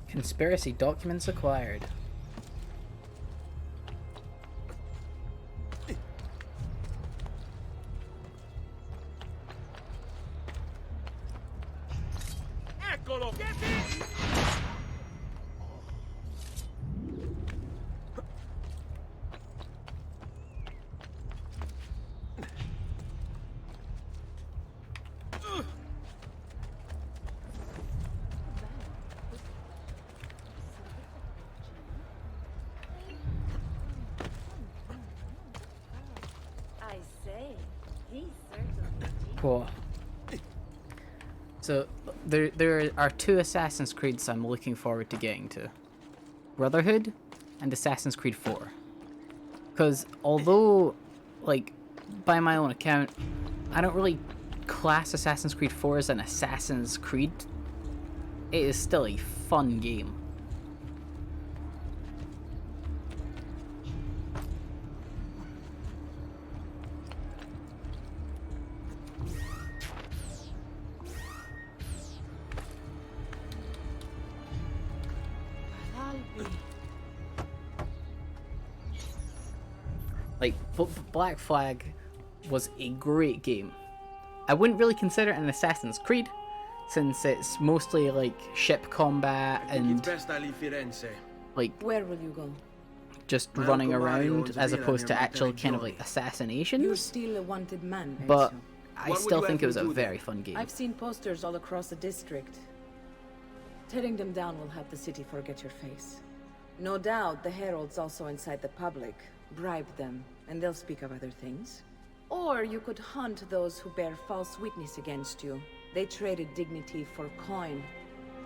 Conspiracy documents acquired. Eccolo! I say, he's certainly Cool. So there are two Assassin's Creeds I'm looking forward to getting to. Brotherhood and Assassin's Creed 4. Because although, like, by my own account, I don't really class Assassin's Creed 4 as an Assassin's Creed, it is still a fun game. Like, Black Flag was a great game. I wouldn't really consider it an Assassin's Creed, since it's mostly like ship combat and It's best I leave Firenze. like Where will you go? just My running Uncle Mario around owns a as villa opposed to near actual Monteriggioni. kind of like assassinations. You're still a wanted man, But Ezio. I What would still you think have it was me a do then? very fun game. I've seen posters all across the district. Tearing them down will help the city forget your face. No doubt the heralds also incite the public. Bribe them, and they'll speak of other things. Or you could hunt those who bear false witness against you. They traded dignity for coin.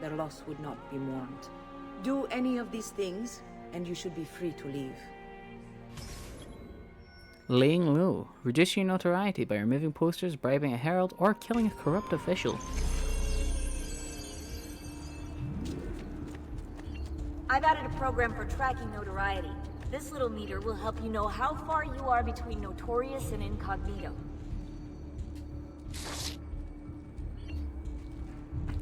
Their loss would not be mourned. Do any of these things, and you should be free to leave. Laying low. Reduce your notoriety by removing posters, bribing a herald, or killing a corrupt official. I've added a program for tracking notoriety. This little meter will help you know how far you are between notorious and incognito.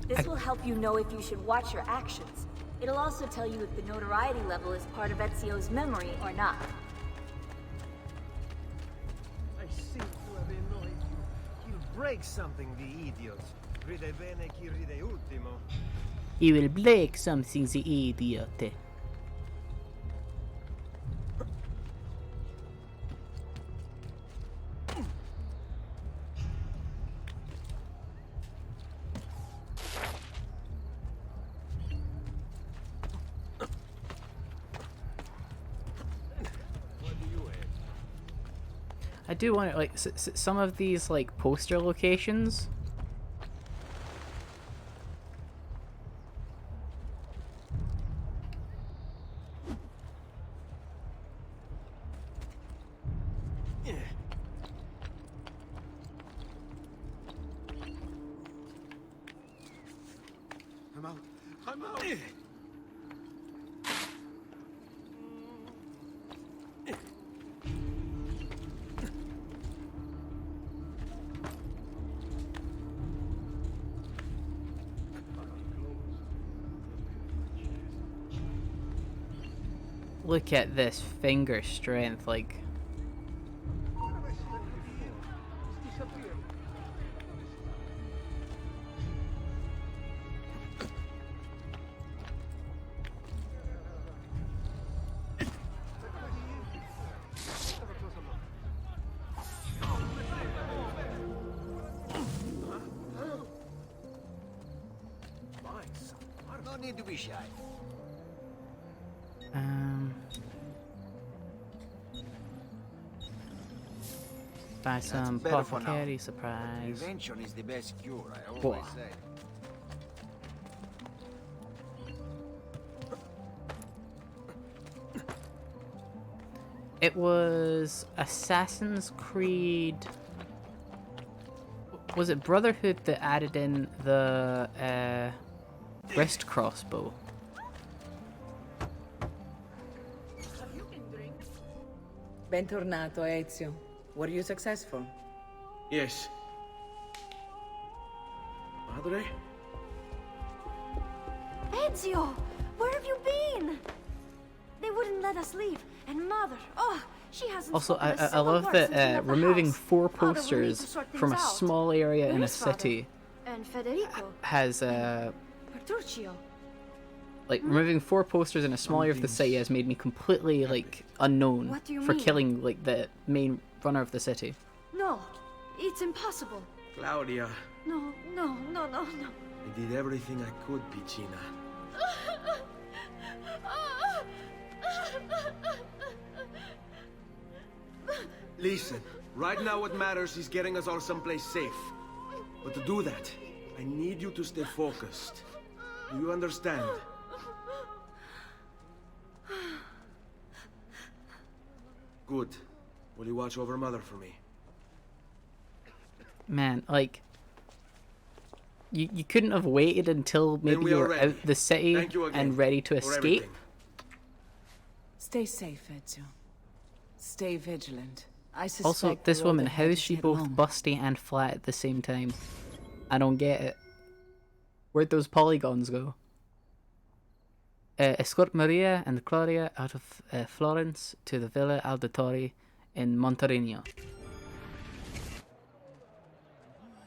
This will help you know if you should watch your actions. It'll also tell you if the notoriety level is part of Ezio's memory or not. I seem to have annoyed you. He'll break something, the idiot. Ride bene chi ride ultimo. You will break something, the idiot. I do want to, like, some of these, like, poster locations. I'm out. I'm out. Look at this finger strength, like. No need to be shy. Buy some better for now. apothecary supplies. Prevention is the best cure, I always Whoa. say. It was Assassin's Creed. Was it Brotherhood that added in the wrist crossbow? Bentornato, Ezio. Were you successful? Yes. Padre? Ezio! Where have you been? They wouldn't let us leave. And Mother, oh, she hasn't Also, spoken a I single love word that since we left the removing house. 4 Father will need to posters sort things from a out. small area in a Where's Father? city And Federico. has Petruccio. like removing 4 posters in a small area of the city has made me completely like unknown What do you for mean? killing like the main runner of the city. No, it's impossible. Claudia, No, no, no, no, no. I did everything I could, Piccina. Listen, right now what matters is getting us all someplace safe. But to do that, I need you to stay focused. Do you understand? Good. Will you watch over Mother for me? Man, like you couldn't have waited until maybe we you are were ready. out the city Thank you again and ready to for escape. everything. Stay safe, Ezio. Stay vigilant. I suspect Also, this the road woman, how ahead is she yet both long. busty and flat at the same time? I don't get it. Where'd those polygons go? Escort Maria and Claudia out of Florence to the Villa Alditori in Monterigno.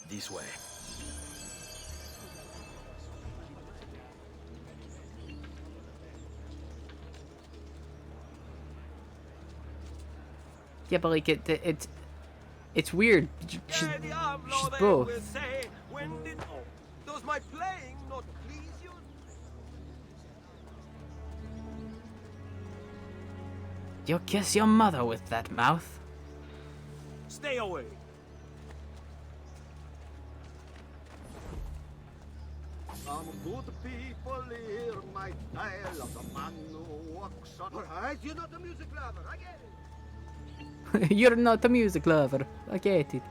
This way. Yeah, but like it's weird. She's both. Does my playing not please you? You'll kiss your mother with that mouth. Stay away. Some good people hear my tale of the man who walks on. Alright, you're not a music lover, I get it. You're not a music lover. I get it.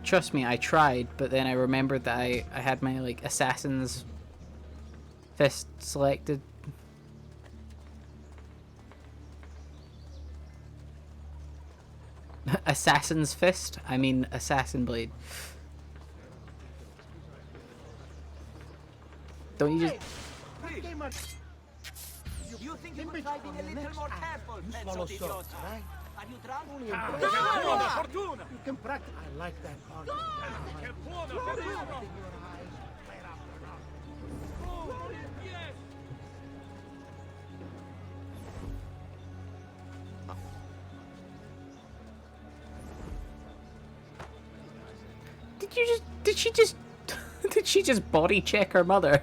Trust me, I tried, but then I remembered that I had my like assassin's fist selected. Assassin's fist? I mean assassin blade. Don't you just... You think you could try being a little more careful, swallow pezzo di salt, idiota? right? Are you drunk? Fortuna! You can practice. I like that part. Did she just body check her mother?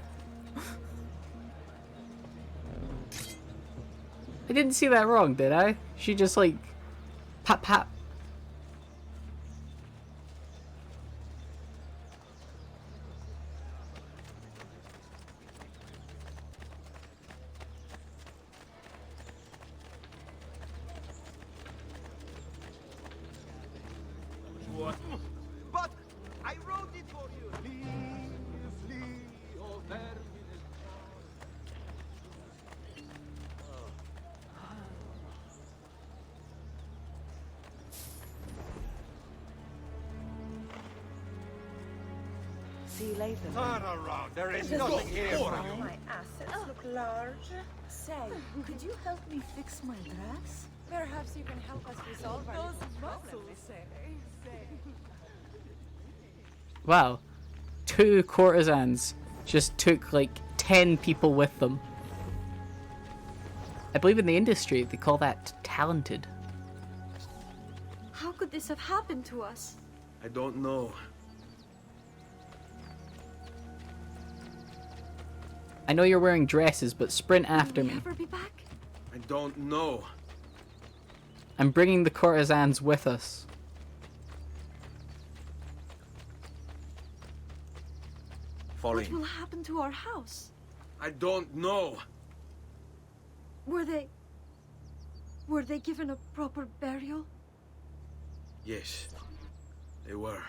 I didn't see that wrong, did I? She just like pat pat. See you later. Turn around. There is Does nothing this here for why you. my assets look large? Say, could you help me fix my dress? Perhaps you can help us resolve our Those problems. Wow. 2 courtesans just took like 10 people with them. I believe in the industry they call that talented. How could this have happened to us? I don't know. I know you're wearing dresses, but sprint after me. Ever be back? I don't know. I'm bringing the courtesans with us. Fall What in. will happen to our house? I don't know. Were they given a proper burial? Yes, they were.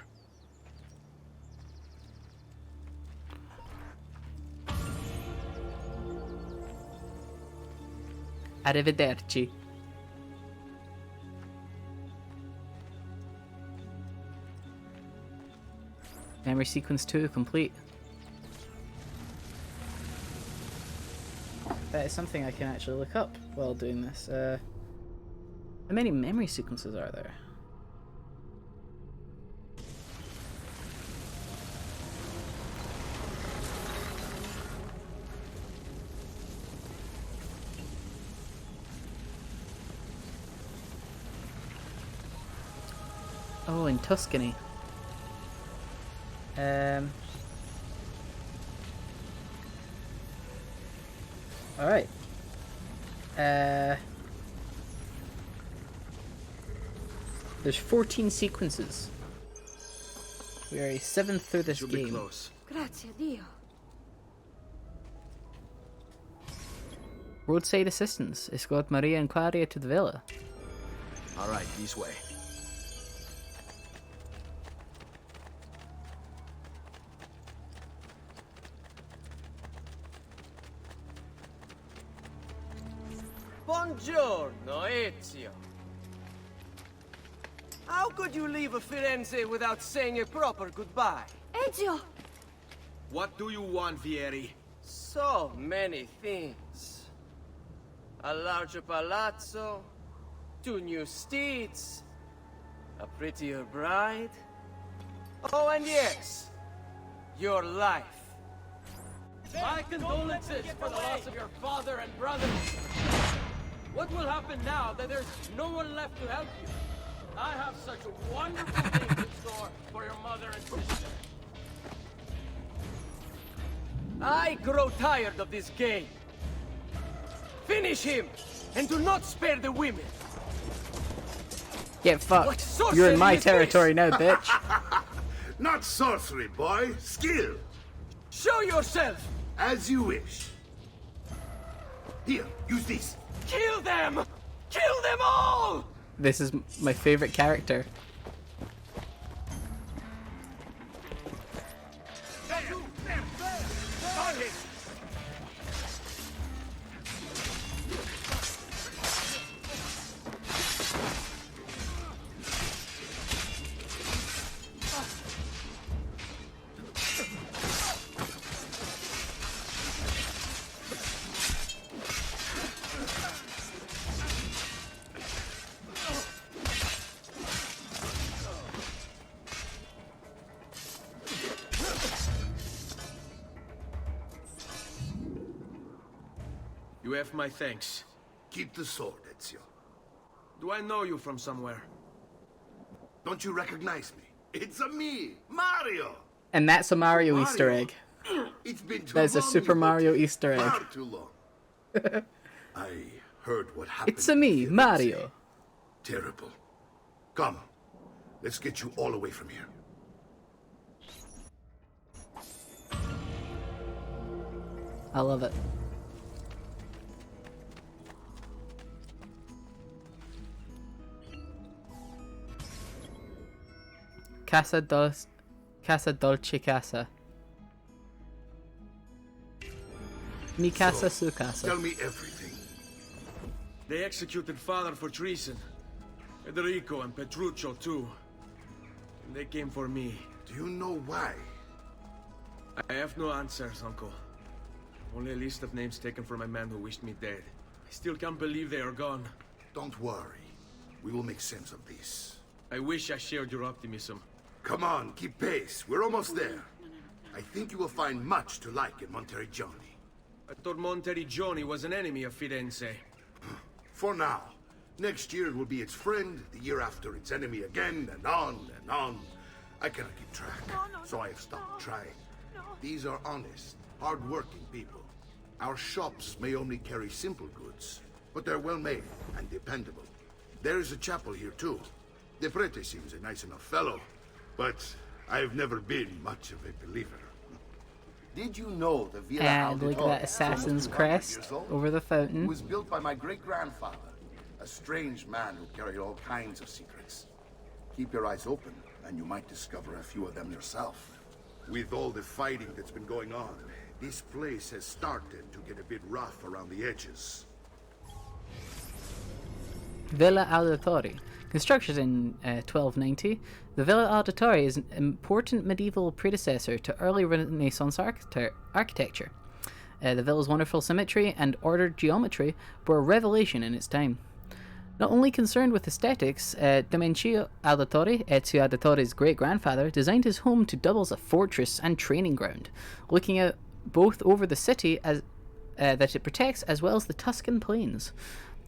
Arrivederci. Memory sequence 2 complete. That is something I can actually look up while doing this. How many memory sequences are there? Oh, in Tuscany. Alright. There's 14 sequences. We are a 7th through this game. Close. Grazie a Dio. Roadside assistance. Escort Maria and Claudia to the villa. All right, this way. Buongiorno, Ezio. How could you leave Firenze without saying a proper goodbye? Ezio! What do you want, Vieri? So many things. A larger palazzo, 2 new steeds, a prettier bride. Oh, and yes, your life. My condolences for the loss of your father and brothers. What will happen now that there's no one left to help you? I have such wonderful things in store for your mother and sister. I grow tired of this game. Finish him, and do not spare the women. Get fucked. What sorcery You're in my is territory this? now, bitch. Not sorcery, boy. Skill. Show yourself. As you wish. Here, use this. Kill them! Kill them all! This is my favorite character. You have my thanks. Keep the sword, Ezio. Do I know you from somewhere? Don't you recognize me? It's a me, Mario. And that's a Mario Easter egg. It's been too That's a long, Super you Mario put- Easter egg. Far too long. I heard what happened. It's a me, in Mario. Firenze. Terrible. Come, let's get you all away from here. I love it. Casa Dolce Casa. Mikasa Sukasa. Tell me everything. They executed father for treason. Federico and Petruccio too. And they came for me. Do you know why? I have no answers, Uncle. Only a list of names taken from a man who wished me dead. I still can't believe they are gone. Don't worry. We will make sense of this. I wish I shared your optimism. Come on, keep pace. We're almost there. I think you will find much to like in Monteriggioni. I thought Monteriggioni was an enemy of Firenze. For now. Next year it will be its friend, the year after its enemy again, and on and on. I cannot keep track, so I have stopped trying. These are honest, hard-working people. Our shops may only carry simple goods, but they're well-made and dependable. There is a chapel here, too. The prete seems a nice enough fellow, but I've never been much of a believer. Did you know the Villa And look at Auditore that is assassin's almost 200 crest years old? over the fountain. It was built by my great-grandfather, a strange man who carried all kinds of secrets. Keep your eyes open, and you might discover a few of them yourself. With all the fighting that's been going on, this place has started to get a bit rough around the edges. Villa Auditore. Constructed in 1290, the Villa Auditore is an important medieval predecessor to early Renaissance architecture. The villa's wonderful symmetry and ordered geometry were a revelation in its time. Not only concerned with aesthetics, Domenico Auditore, Ezio Auditore's great-grandfather, designed his home to double as a fortress and training ground, looking out both over the city as that it protects as well as the Tuscan plains.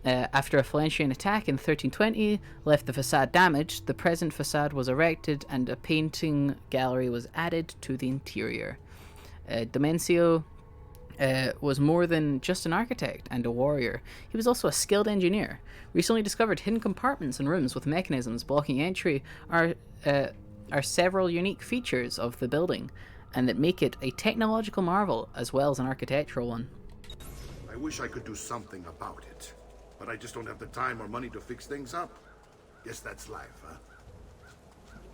After a Florentine attack in 1320 left the facade damaged, the present facade was erected and a painting gallery was added to the interior. Domenico was more than just an architect and a warrior. He was also a skilled engineer. Recently discovered hidden compartments and rooms with mechanisms blocking entry are several unique features of the building, and that make it a technological marvel as well as an architectural one. I wish I could do something about it, but I just don't have the time or money to fix things up. Guess that's life, huh?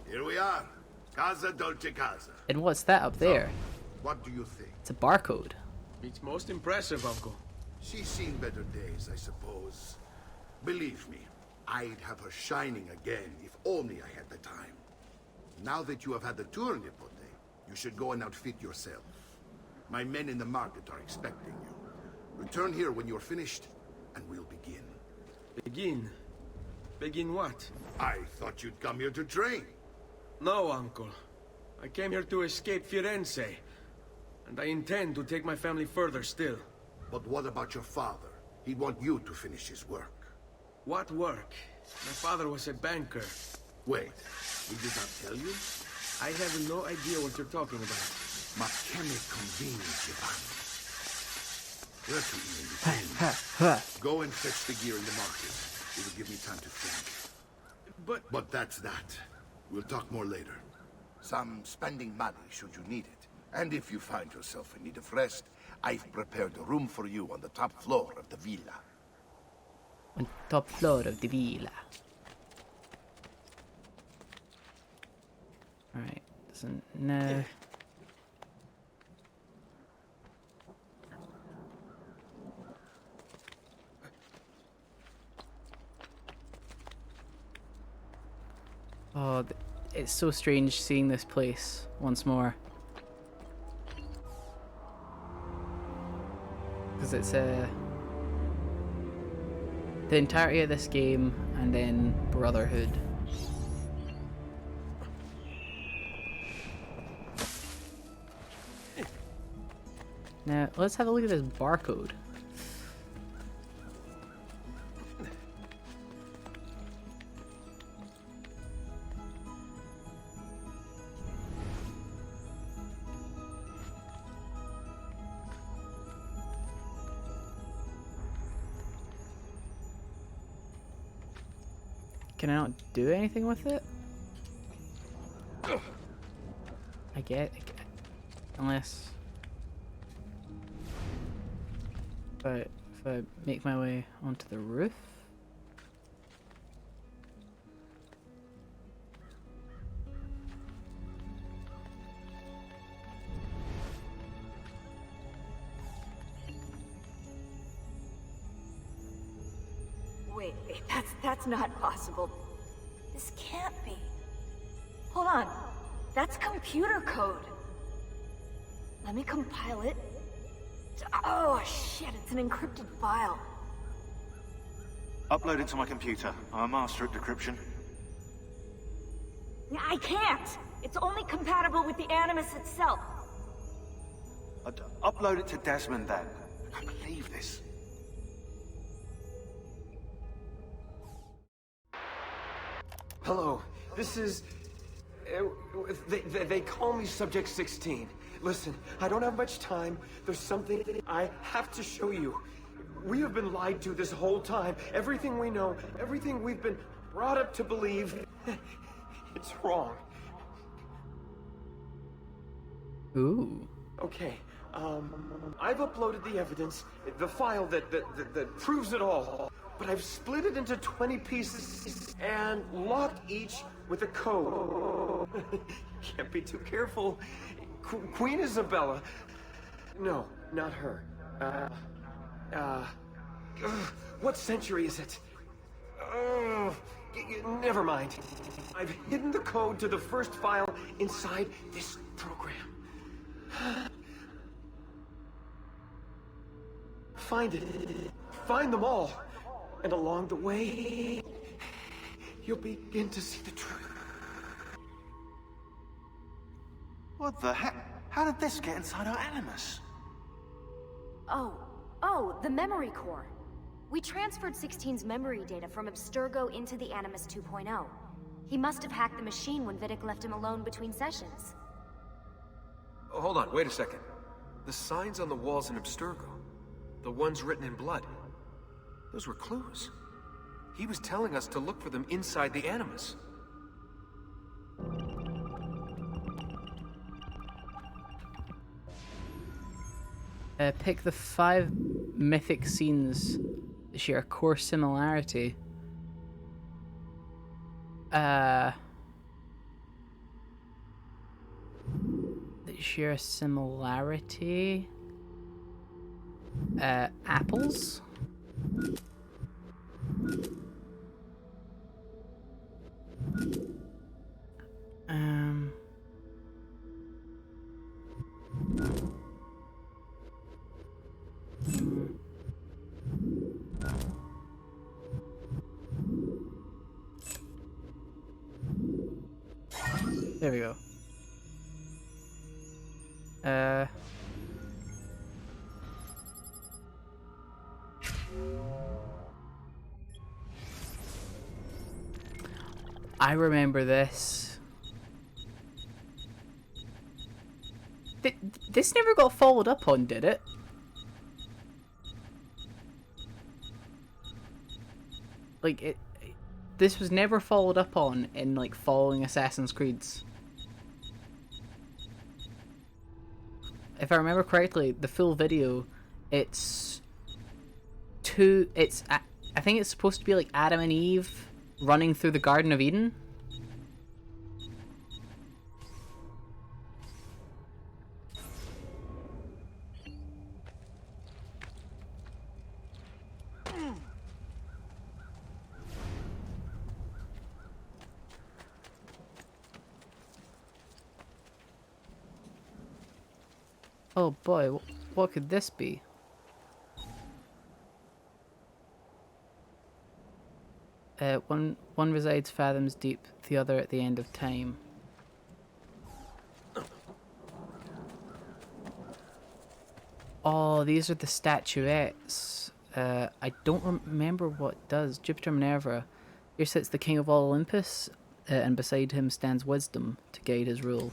Here we are. Casa Dolce Casa. And what's that up there? What do you think? It's a barcode. It's most impressive, Uncle. She's seen better days, I suppose. Believe me, I'd have her shining again if only I had the time. Now that you have had the tour, Nipote, you should go and outfit yourself. My men in the market are expecting you. Return here when you're finished, and we'll begin. Begin? Begin what? I thought you'd come here to train. No, Uncle. I came here to escape Firenze. And I intend to take my family further still. But what about your father? He'd want you to finish his work. What work? My father was a banker. Wait, he did not tell you? I have no idea what you're talking about. Ma che mi conviene, Giovanni? Where to even begin? Go and fetch the gear in the market. It will give me time to think. But that's that. We'll talk more later. Some spending money should you need it. And if you find yourself in need of rest, I've prepared a room for you on the top floor of the villa. On top floor of the villa. Alright, no. Oh, it's so strange seeing this place once more. Because it's the entirety of this game and then Brotherhood. Now, let's have a look at this barcode. Can I not do anything with it? I get unless if I make my way onto the roof. wait, that's not possible. This can't be. Hold on. That's computer code. Let me compile it. Oh shit, it's an encrypted file. Upload it to my computer. I'm a master at decryption. I can't! It's only compatible with the Animus itself. Upload it to Desmond then. I can't believe this. Hello, this is... They call me Subject 16. Listen, I don't have much time. There's something I have to show you. We have been lied to this whole time. Everything we know, everything we've been brought up to believe, it's wrong. Ooh. Okay, I've uploaded the evidence, the file that proves it all, but I've split it into 20 pieces and locked each with a code. Can't be too careful. Queen Isabella. No, not her. What century is it? Never mind. I've hidden the code to the first file inside this program. Find it. Find them all. And along the way, you'll begin to see the truth. What the heck? How did this get inside our Animus? Oh, the memory core. We transferred 16's memory data from Abstergo into the Animus 2.0. He must have hacked the machine when Vidic left him alone between sessions. Oh, hold on, wait a second. The signs on the walls in Abstergo, the ones written in blood, those were clues. He was telling us to look for them inside the Animus. Pick the 5 mythic scenes that share a core similarity. That share a similarity. Apples. There we go. I remember this. This never got followed up on, did it? Like, this was never followed up on in, like, following Assassin's Creeds. If I remember correctly, the full video, I think it's supposed to be like Adam and Eve running through the Garden of Eden. Oh boy, what could this be? One resides fathoms deep, the other at the end of time. Oh, these are the statuettes. I don't remember what it does. Jupiter Minerva. Here sits the king of all Olympus, and beside him stands wisdom to guide his rule.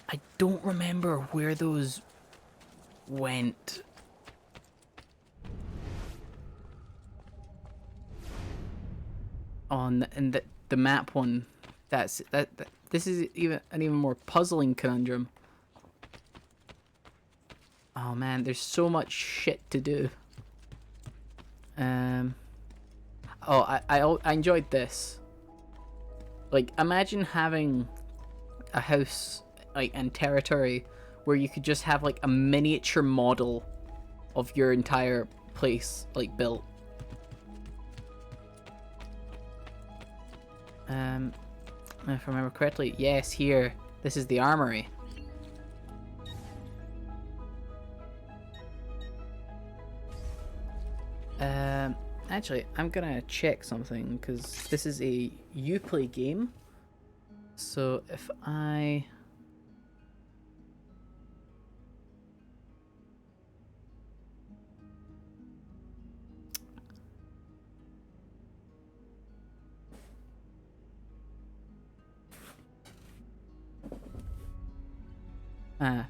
I don't remember where those went. On the map one, this is an even more puzzling conundrum. Oh man, there's so much shit to do. Oh, I enjoyed this. Like, imagine having a house, like, and territory where you could just have, like, a miniature model of your entire place, like, built. If I remember correctly, yes, here. This is the armory. Actually, I'm gonna check something because this is a Uplay game. So if I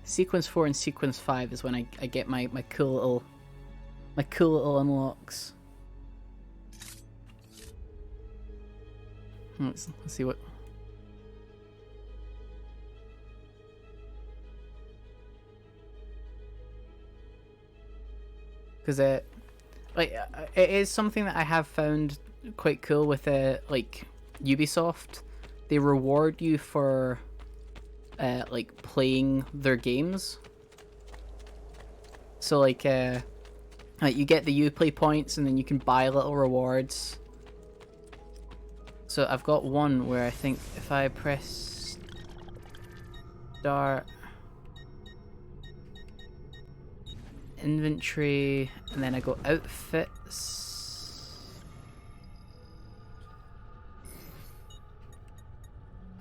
sequence 4 and sequence 5 is when I get my cool little unlocks. Let's see what. Because like it is something that I have found quite cool with like Ubisoft. They reward you for like playing their games. So like you get the Uplay points and then you can buy little rewards. So I've got one where I think if I press start inventory and then I go outfits.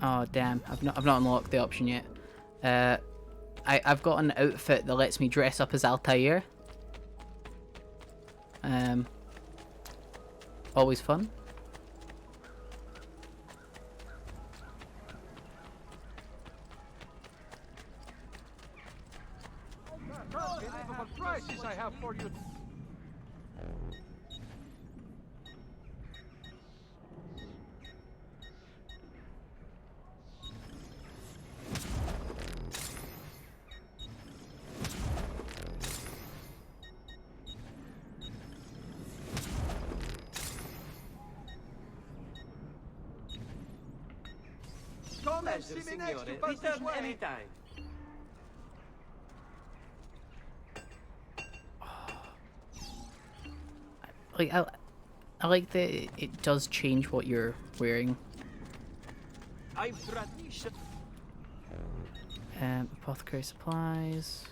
Oh damn! I've not unlocked the option yet. I've got an outfit that lets me dress up as Altair. Always fun. Unbelievable prices I have for you. Come and see me next. You pass this way. Anytime. Like I like that it does change what you're wearing. Apothecary supplies.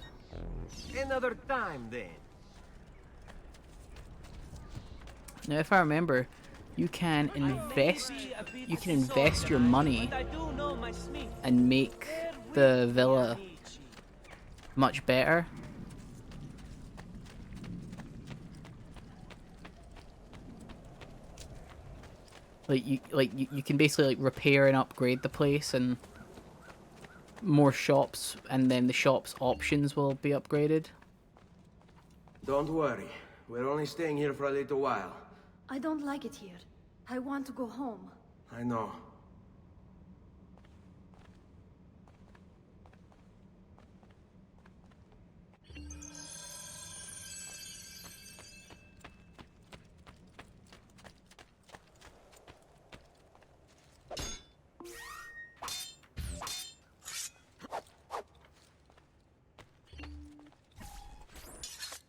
Another time then. Now, if I remember, you can invest your money and make the villa much better. Like you can basically like repair and upgrade the place and more shops, and then the shop's options will be upgraded. Don't worry. We're only staying here for a little while. I don't like it here. I want to go home. I know.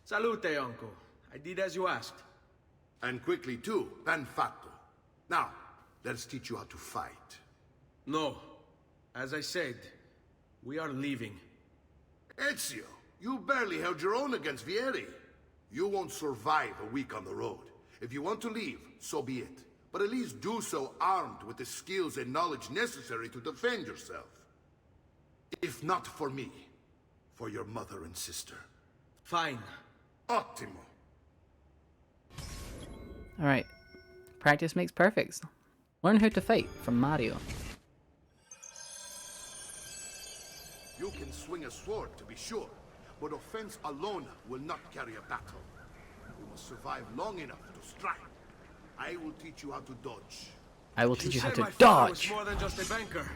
Salute, uncle. I did as you asked. And quickly too, ben fatto. Now, let's teach you how to fight. No. As I said, we are leaving. Ezio, you barely held your own against Vieri. You won't survive a week on the road. If you want to leave, so be it. But at least do so armed with the skills and knowledge necessary to defend yourself. If not for me, for your mother and sister. Fine. Ottimo. Alright. Practice makes perfect. Learn how to fight from Mario. You can swing a sword, to be sure, but offense alone will not carry a battle. You must survive long enough to strike. I will teach you how to dodge. I will teach you how to my father was dodge. more than just a banker.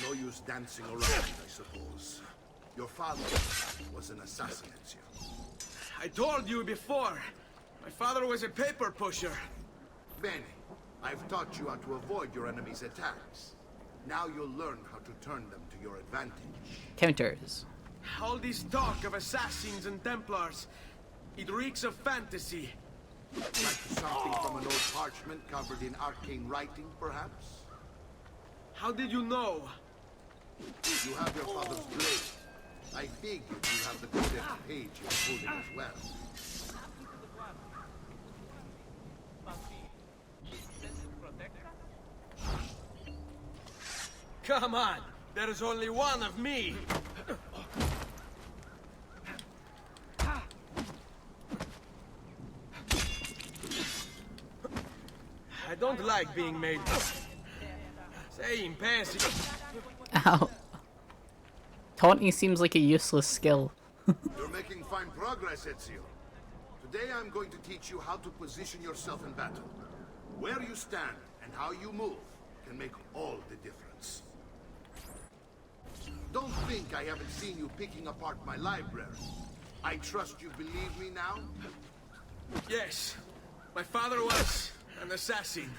No use dancing around, I suppose. Your father was an assassin, Ezio. I told you before. My father was a paper pusher. Bene, I've taught you how to avoid your enemy's attacks. Now you'll learn how to turn them to your advantage. Counters. All this talk of assassins and Templars, it reeks of fantasy. Like something from an old parchment covered in arcane writing, perhaps? How did you know? You have your father's blade. I figured you have the codex page you're holding as well. Come on! There is only one of me! I don't like being made... Say, impassive. Ow. Taunting seems like a useless skill. You're making fine progress, Ezio. Today I'm going to teach you how to position yourself in battle. Where you stand and how you move can make all the difference. Don't think I haven't seen you picking apart my library. I trust you believe me now? Yes, my father was an assassin.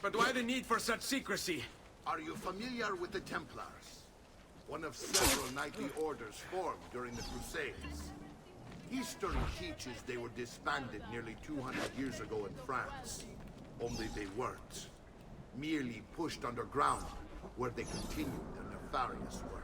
But why the need for such secrecy? Are you familiar with the Templars? One of several knightly orders formed during the Crusades. History teaches they were disbanded nearly 200 years ago in France. Only they weren't. Merely pushed underground, where they continued their nefarious work.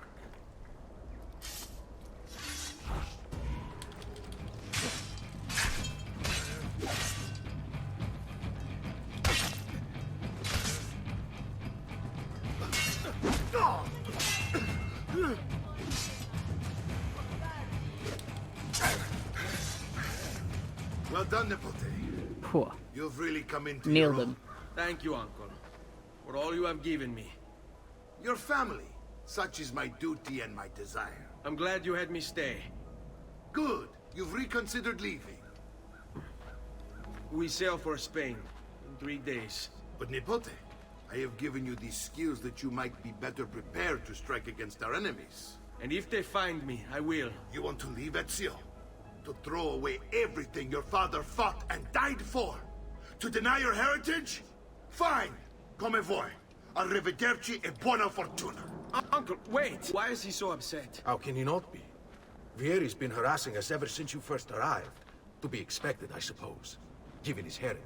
Well done, Nipote. Poor. You've really come into Nailed your him. Thank you, Uncle, for all you have given me. Your family. Such is my duty and my desire. I'm glad you had me stay. Good. You've reconsidered leaving. We sail for Spain in 3 days. But Nipote, I have given you these skills that you might be better prepared to strike against our enemies. And if they find me, I will. You want to leave, Ezio? To throw away everything your father fought and died for? To deny your heritage? Fine. Come vuoi. Arrivederci e buona fortuna. Uncle, wait! Why is he so upset? How can he not be? Vieri's been harassing us ever since you first arrived. To be expected, I suppose, given his heritage.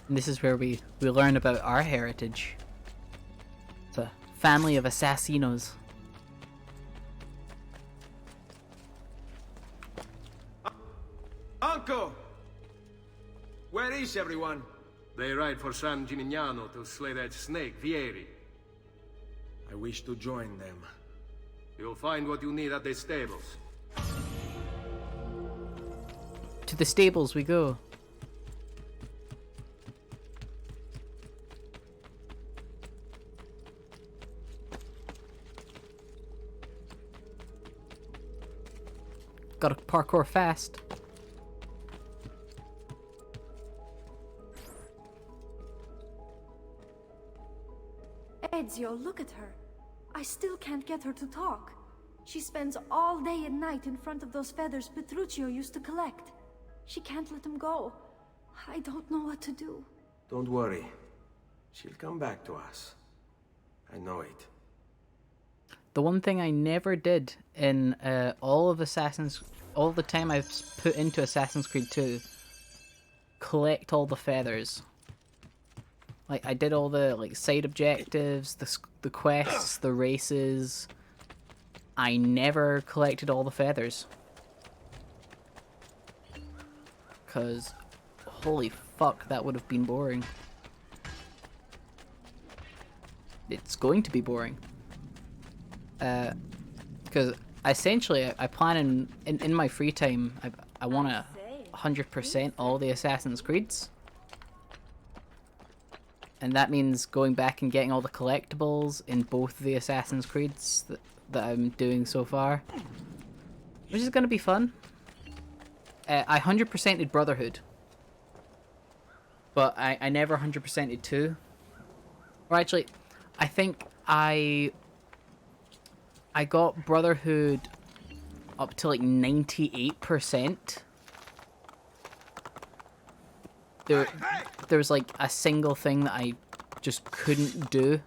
And this is where we learn about our heritage. It's a family of assassinos. Uncle! Where is everyone? They ride for San Gimignano to slay that snake, Vieri. I wish to join them. You'll find what you need at the stables. To the stables we go. Gotta parkour fast. Ezio, look at her. I still can't get her to talk. She spends all day and night in front of those feathers Petruchio used to collect. She can't let them go. I don't know what to do. Don't worry. She'll come back to us. I know it. The one thing I never did in all the time I've put into Assassin's Creed 2, collect all the feathers. Like, I did all the side objectives, the quests, the races. I never collected all the feathers. 'Cause, holy fuck, that would have been boring. It's going to be boring. Because essentially, I plan in my free time, I want to 100% all the Assassin's Creeds. And that means going back and getting all the collectibles in both the Assassin's Creeds that I'm doing so far. Which is going to be fun. I 100%ed Brotherhood. But I never 100%ed 2. Or actually, I think I got Brotherhood up to like 98%. There was like a single thing that I just couldn't do.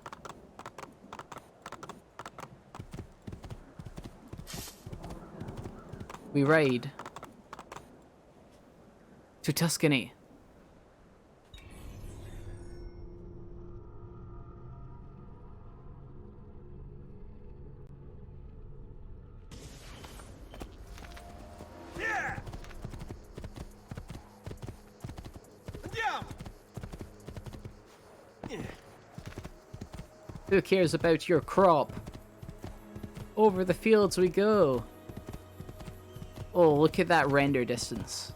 we ride to Tuscany. Who cares about your crop? Over the fields we go. Oh, look at that render distance.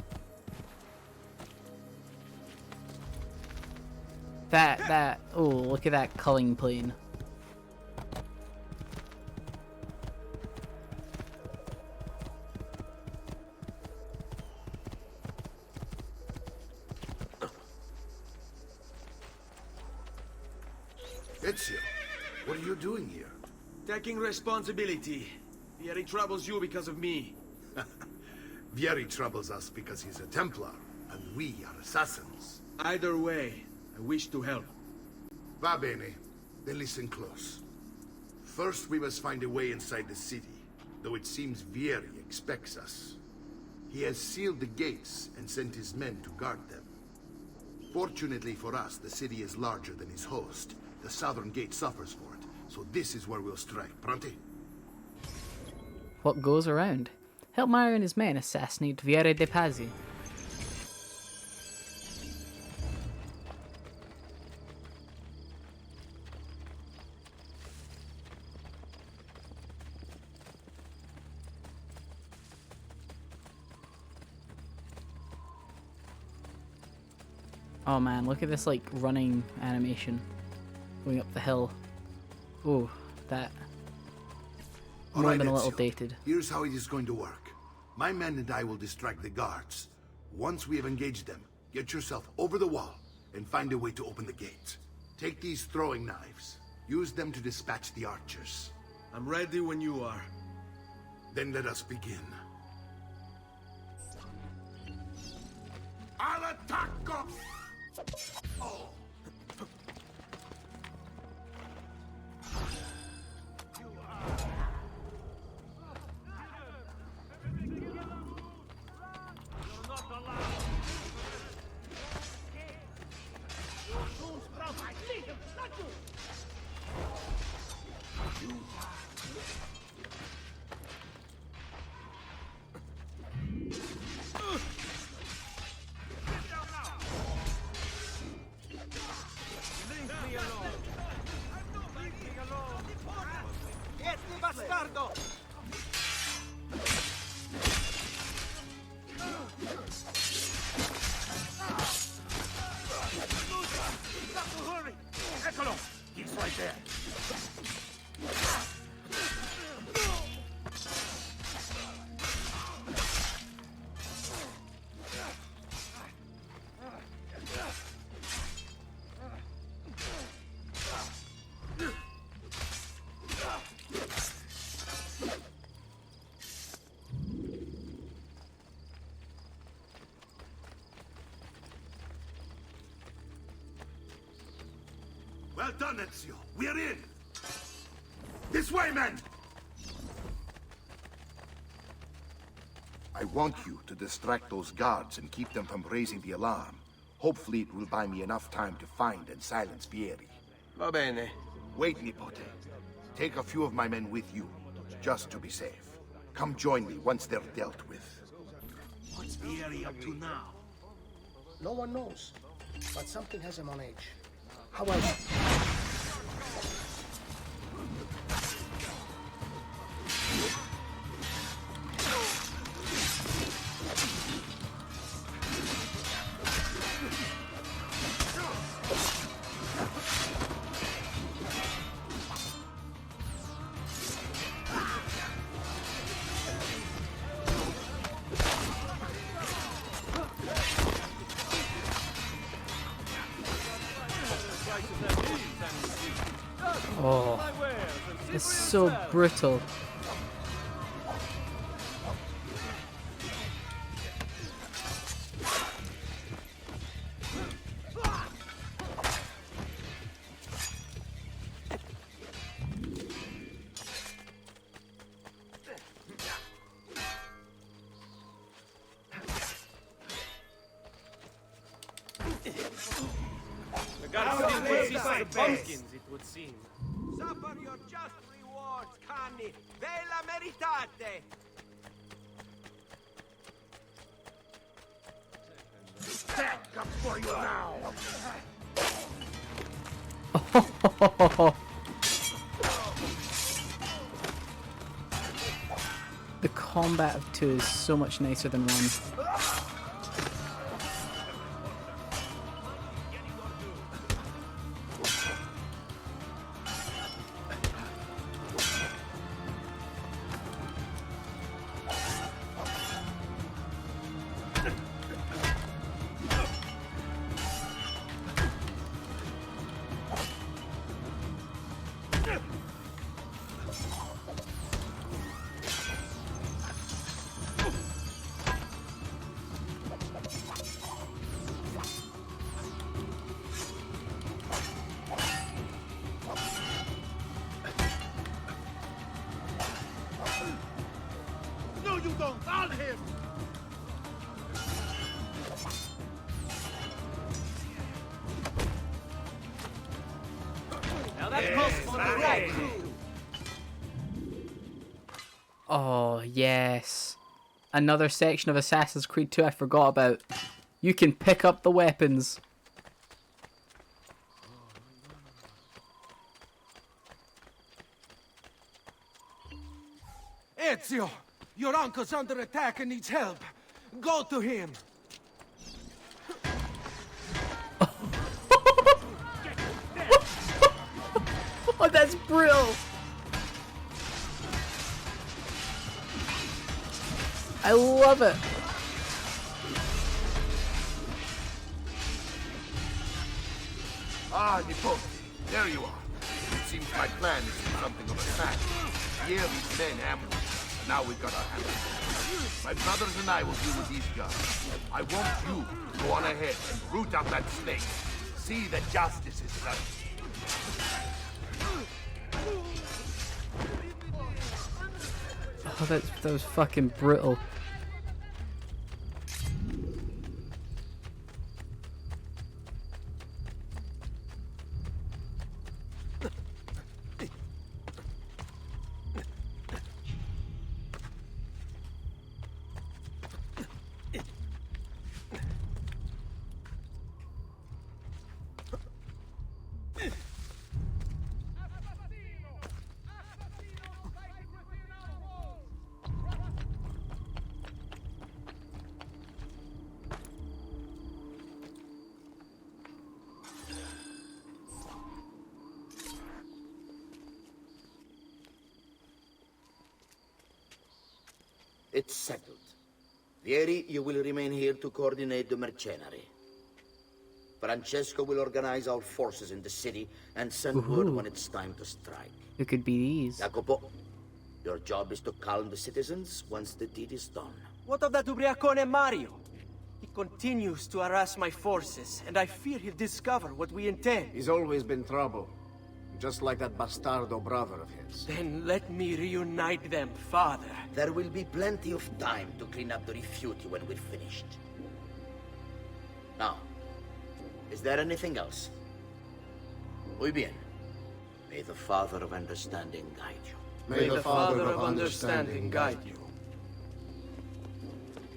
Oh, look at that culling plane. Ezio, what are you doing here? Taking responsibility. Vieri troubles you because of me. Vieri troubles us because he's a Templar, and we are assassins. Either way, I wish to help. Va bene. Then listen close. First, we must find a way inside the city, though it seems Vieri expects us. He has sealed the gates and sent his men to guard them. Fortunately for us, the city is larger than his host. The southern gate suffers for it, so this is where we'll strike. Pronti? What goes around? Help Mario and his men assassinate Vieri de Pazzi. Oh man, look at this like running animation going up the hill. Oh, that All more right, than a Ezio. little dated. Here's how it is going to work. My men and I will distract the guards. Once we have engaged them, get yourself over the wall and find a way to open the gate. Take these throwing knives. Use them to dispatch the archers. I'm ready when you are. Then let us begin. Al attacco! Oh. Bastardo! Hurry! Eccolo! He's right there. Well done, Ezio. We're in. This way, men! I want you to distract those guards and keep them from raising the alarm. Hopefully it will buy me enough time to find and silence Vieri. Va bene. Wait, Nipote. Take a few of my men with you, just to be safe. Come join me once they're dealt with. What's Vieri up to now? No one knows, but something has him on edge. However... Oh, it's so brutal. The god still consists of pumpkins, it would seem. Suffer your just rewards, Cani. Ve la meritate. That comes for you now. The combat of 2 is so much nicer than 1. No, you don't. I'll him. Now that calls for the right. Oh, yes. Another section of Assassin's Creed 2 I forgot about. You can pick up the weapons. Ezio, your uncle's under attack and needs help. Go to him. Oh, that's brutal. I love it. Ah, Nipote, there you are. It seems my plan is something of a fact. Here these men ambushed us, and now we've got our hands full. My brothers and I will deal with these guys. I want you to go on ahead and root out that snake. See that justice is served. Oh, that was fucking brutal. It's settled. Vieri, you will remain here to coordinate the mercenary. Francesco will organize our forces in the city and send word when it's time to strike. It could be these. Jacopo, your job is to calm the citizens once the deed is done. What of that Ubriacone Mario? He continues to harass my forces, and I fear he'll discover what we intend. He's always been trouble. Just like that bastardo brother of his. Then let me reunite them, father. There will be plenty of time to clean up the rifiuti when we're finished. Now, is there anything else? Muy bien. May the Father of Understanding guide you. May the Father of Understanding guide you.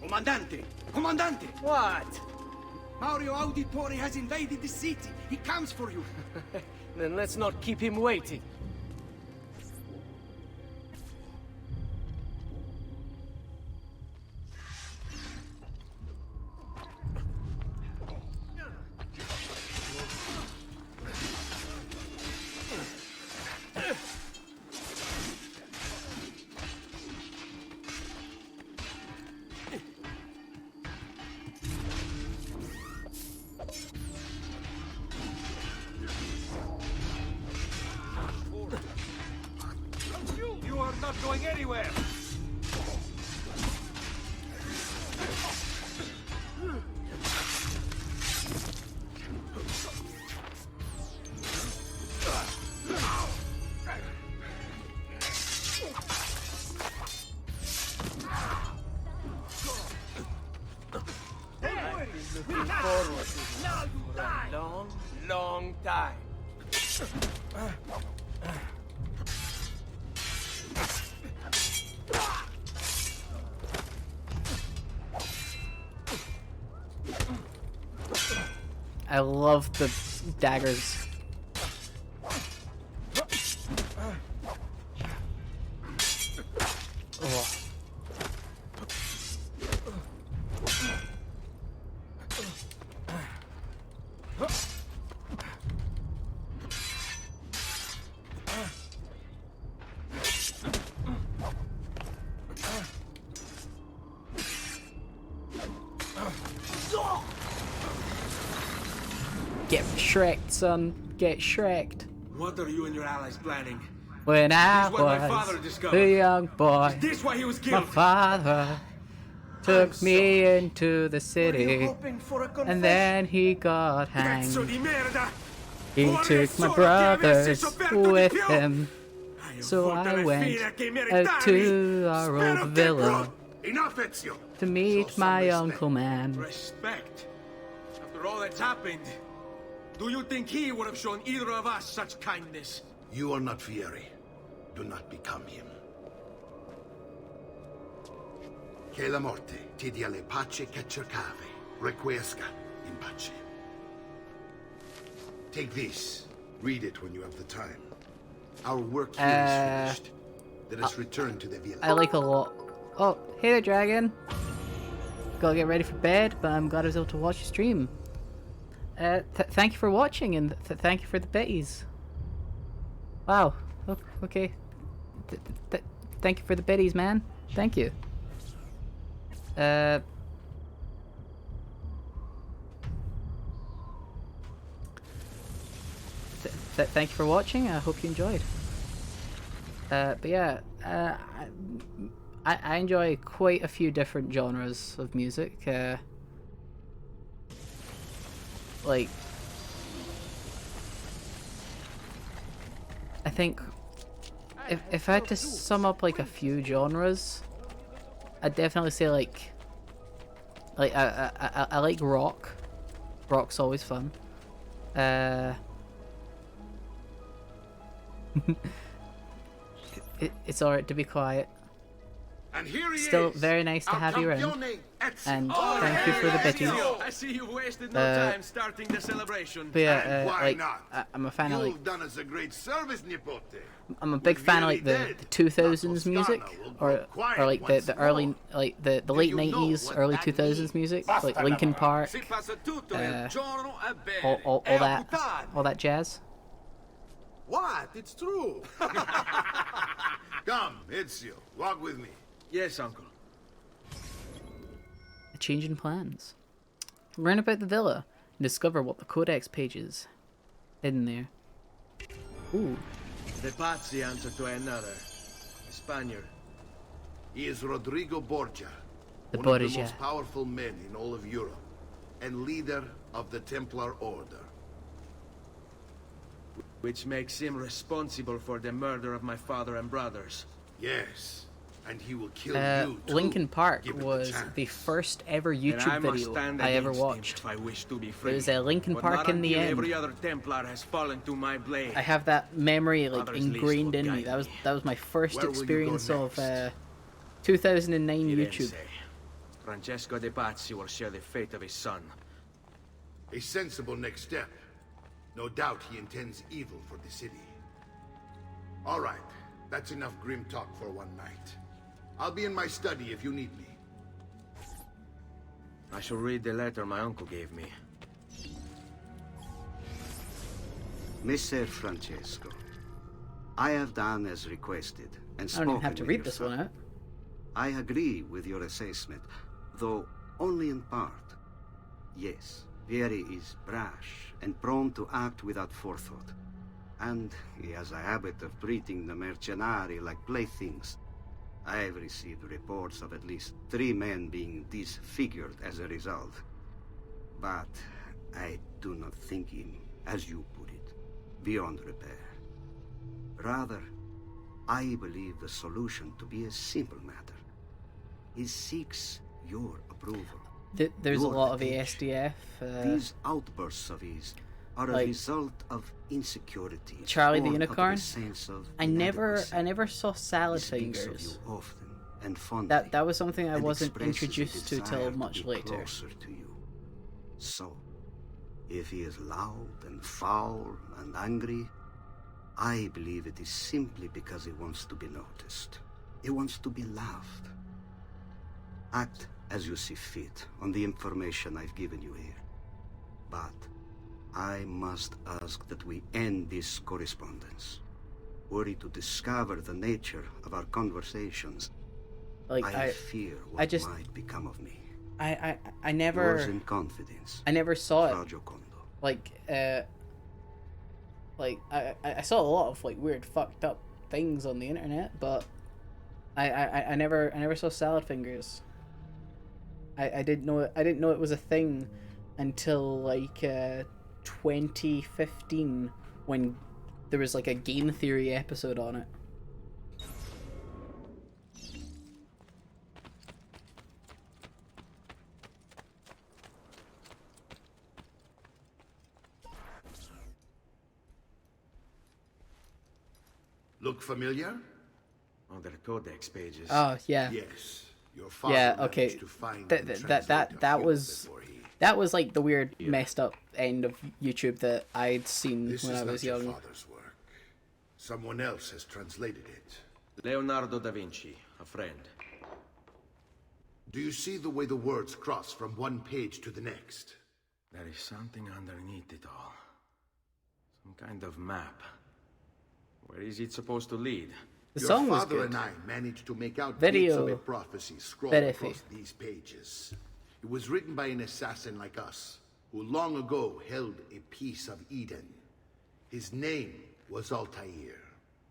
Comandante! Comandante! What? Mario Auditore has invaded the city. He comes for you. Then let's not keep him waiting. You are not going anywhere. Looking forward to this. Now you die. I love the daggers. Oh. Get shreked, son. Get shreked. What are you and your allies planning? When I This is what my father was discovered. a young boy, Is this why he was my killed? father took me into the city, hoping for a and then he got hanged. Pezzo di merda! He Vorrei took my solo che avessi brothers sofferto di with più. him, so avuto I le went fine che out meritavi. to our Spero old che villa Enough, Ezio! to meet my uncle man. Respect. After all that's happened, do you think he would have shown either of us such kindness? You are not Fieri. Do not become him. Che la morte ti dia le pace che cercavi. Requiesca in pace. Take this. Read it when you have the time. Our work here is finished. Let us return to the villa. I like a lot. Oh, hey there, dragon. Gotta get ready for bed, but I'm glad I was able to watch your stream. Thank you for watching, and thank you for the bitties. Wow. Okay. Thank you for the bitties, man. Thank you. Thank you for watching. I hope you enjoyed. But yeah, I enjoy quite a few different genres of music. Like, I think if I had to sum up like a few genres, I'd definitely say like I like rock. Rock's always fun. It's alright to be quiet. And here he Still is, very nice to our have you around. campione, Ezio. And thank you for the bitties. I see you wasted no time starting the celebration. But yeah, Why like not? I'm a fan of like You've done us a great service, Nipote. I'm a big fan of like the 2000s music, or like the early like the late 90s, early 2000s music, like Linkin Park, all that jazz. What? It's true. Come, Ezio, walk with me. Yes, uncle. A change in plans. Learn about the villa and discover what the codex pages hidden there. Ooh. The Pazzi answer to another. A Spaniard. He is Rodrigo Borgia, The one of Borgia. the most powerful men in all of Europe, and leader of the Templar Order. Which makes him responsible for the murder of my father and brothers. Yes, and he will kill you too. Linkin Park Give it a was chance. the first ever And I YouTube must video stand I ever against him watched. if I wish to be free. It was Linkin But Park not in the until end. every other Templar has fallen to my blade. I have that memory like Father's least ingrained will in me. guide That was my first Where will you go experience of next? 2009 He didn't YouTube. say. Francesco de Pazzi will share the fate of his son. A sensible next step. No doubt he intends evil for the city. All right, that's enough grim talk for one night. I'll be in my study if you need me. I shall read the letter my uncle gave me. Messer Francesco, I have done as requested and I spoken don't even have to with read your this son. one out. I agree with your assessment, though only in part. Yes, Vieri is brash and prone to act without forethought. And he has a habit of treating the mercenari like playthings. I have received reports of at least 3 men being disfigured as a result. But I do not think him, as you put it, beyond repair. Rather, I believe the solution to be a simple matter. He seeks your approval. There's a your lot of attention. ASDF. These outbursts of his are a like result of insecurity. Charlie the born out of a Unicorn. sense of I never saw salad He speaks of you fingers. often and fondly, That was something I and wasn't expresses a introduced to desire till to much be later. closer to you. So, if he is loud and foul and angry, I believe it is simply because he wants to be noticed. He wants to be loved. Act as you see fit on the information I've given you here. But I must ask that we end this correspondence. Were he to discover the nature of our conversations, Like I fear what I just might become of me. I never Yours in confidence, I never saw it. Fra Giocondo. I saw a lot of like weird fucked up things on the internet, but I never saw salad fingers. I didn't know it was a thing until like 2015 when there was like a game theory episode on it. Look familiar? Oh, they're codex pages. Oh yeah. Yes. Your father Yeah. managed Okay. to find That and that translate that a that few was before he- that was like the weird messed up end of YouTube that I'd seen This when is I not was your young. father's work. Someone else has translated it. Leonardo da Vinci, a friend. Do you see the way the words cross from one page to the next? There is something underneath it all. Some kind of map. Where is it supposed to lead? The Your song was father good. and I managed to make out Video. bits of a prophecy scrawled Very across these pages. It was written by an assassin like us, who long ago held a piece of Eden. His name was Altair.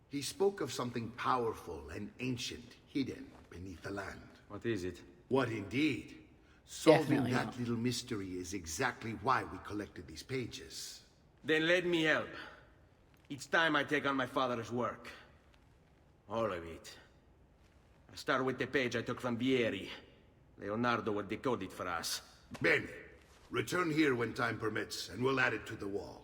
He spoke of something powerful and ancient hidden beneath the land. What is it? What indeed? Solving Definitely that not. little mystery is exactly why we collected these pages. Then let me help. Each time I take on my father's work. All of it. I start with the page I took from Vieri. Leonardo will decode it for us. Bene. Return here when time permits, and we'll add it to the wall.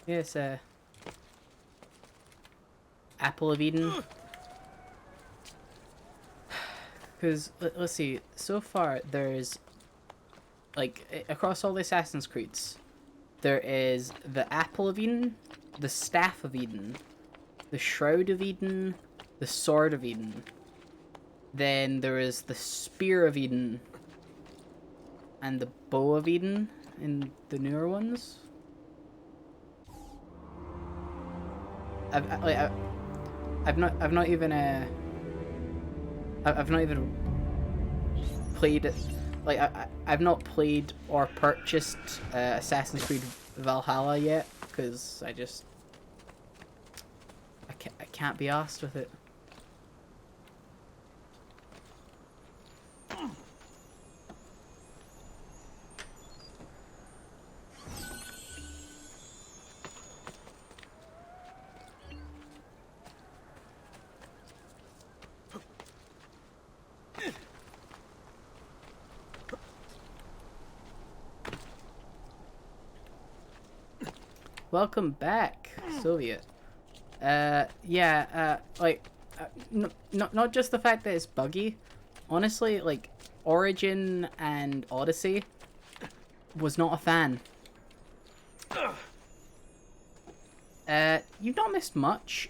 Yes, Apple of Eden. Because let's see, so far there's like across all the Assassin's Creeds, there is the Apple of Eden, the Staff of Eden, the Shroud of Eden, the Sword of Eden. Then there is the Spear of Eden, and the Bow of Eden in the newer ones. I've not even played it. Like I've not played or purchased Assassin's Creed Valhalla yet because I can't be arsed with it. Welcome back, Soviet. Not just the fact that it's buggy. Honestly, like, Origin and Odyssey was not a fan. You've not missed much.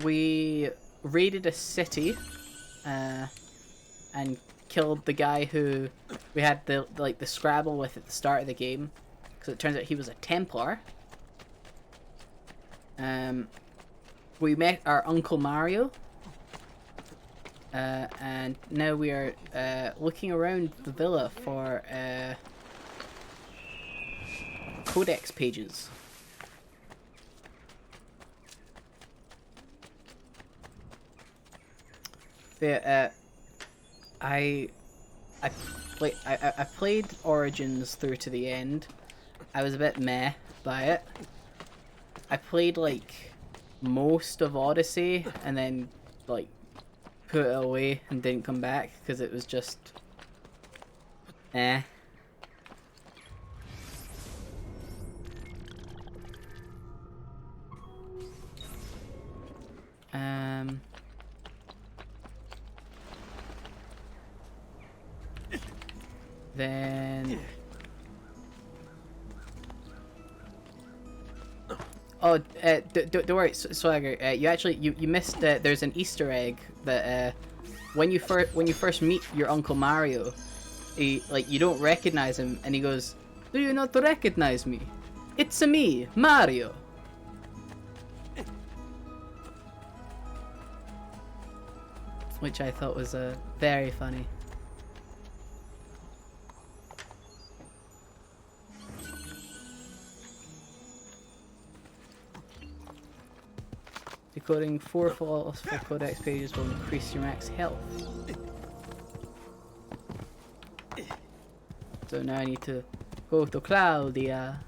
We raided a city, and killed the guy who we had the Scrabble with at the start of the game. Because it turns out he was a Templar. We met our Uncle Mario. And now we are looking around the villa for codex pages. Yeah, I played Origins through to the end. I was a bit meh by it. I played like most of Odyssey and then like put it away and didn't come back because it was just eh. Then oh, don't worry, Swagger. You actually you missed. There's an Easter egg that when you first meet your Uncle Mario, you don't recognize him, and he goes, "Do you not recognize me? It's a me, Mario." Which I thought was very funny. Decoding 4 philosophical codex pages will increase your max health. So now I need to go to Claudia.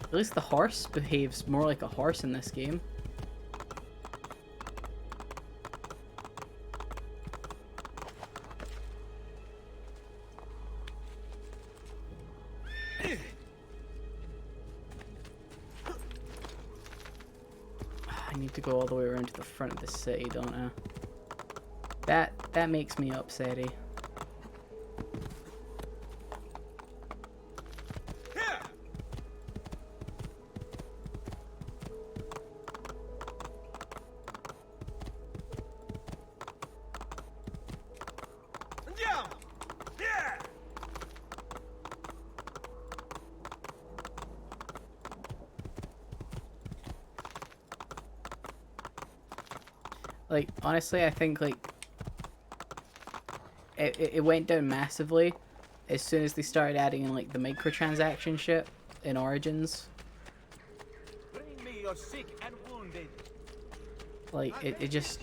At least the horse behaves more like a horse in this game. I need to go all the way around to the front of the city, don't I? That makes me upsetty. Like, honestly, I think, like, it went down massively as soon as they started adding in, like, the microtransaction shit in Origins. Bring me your sick and wounded. Like, it just...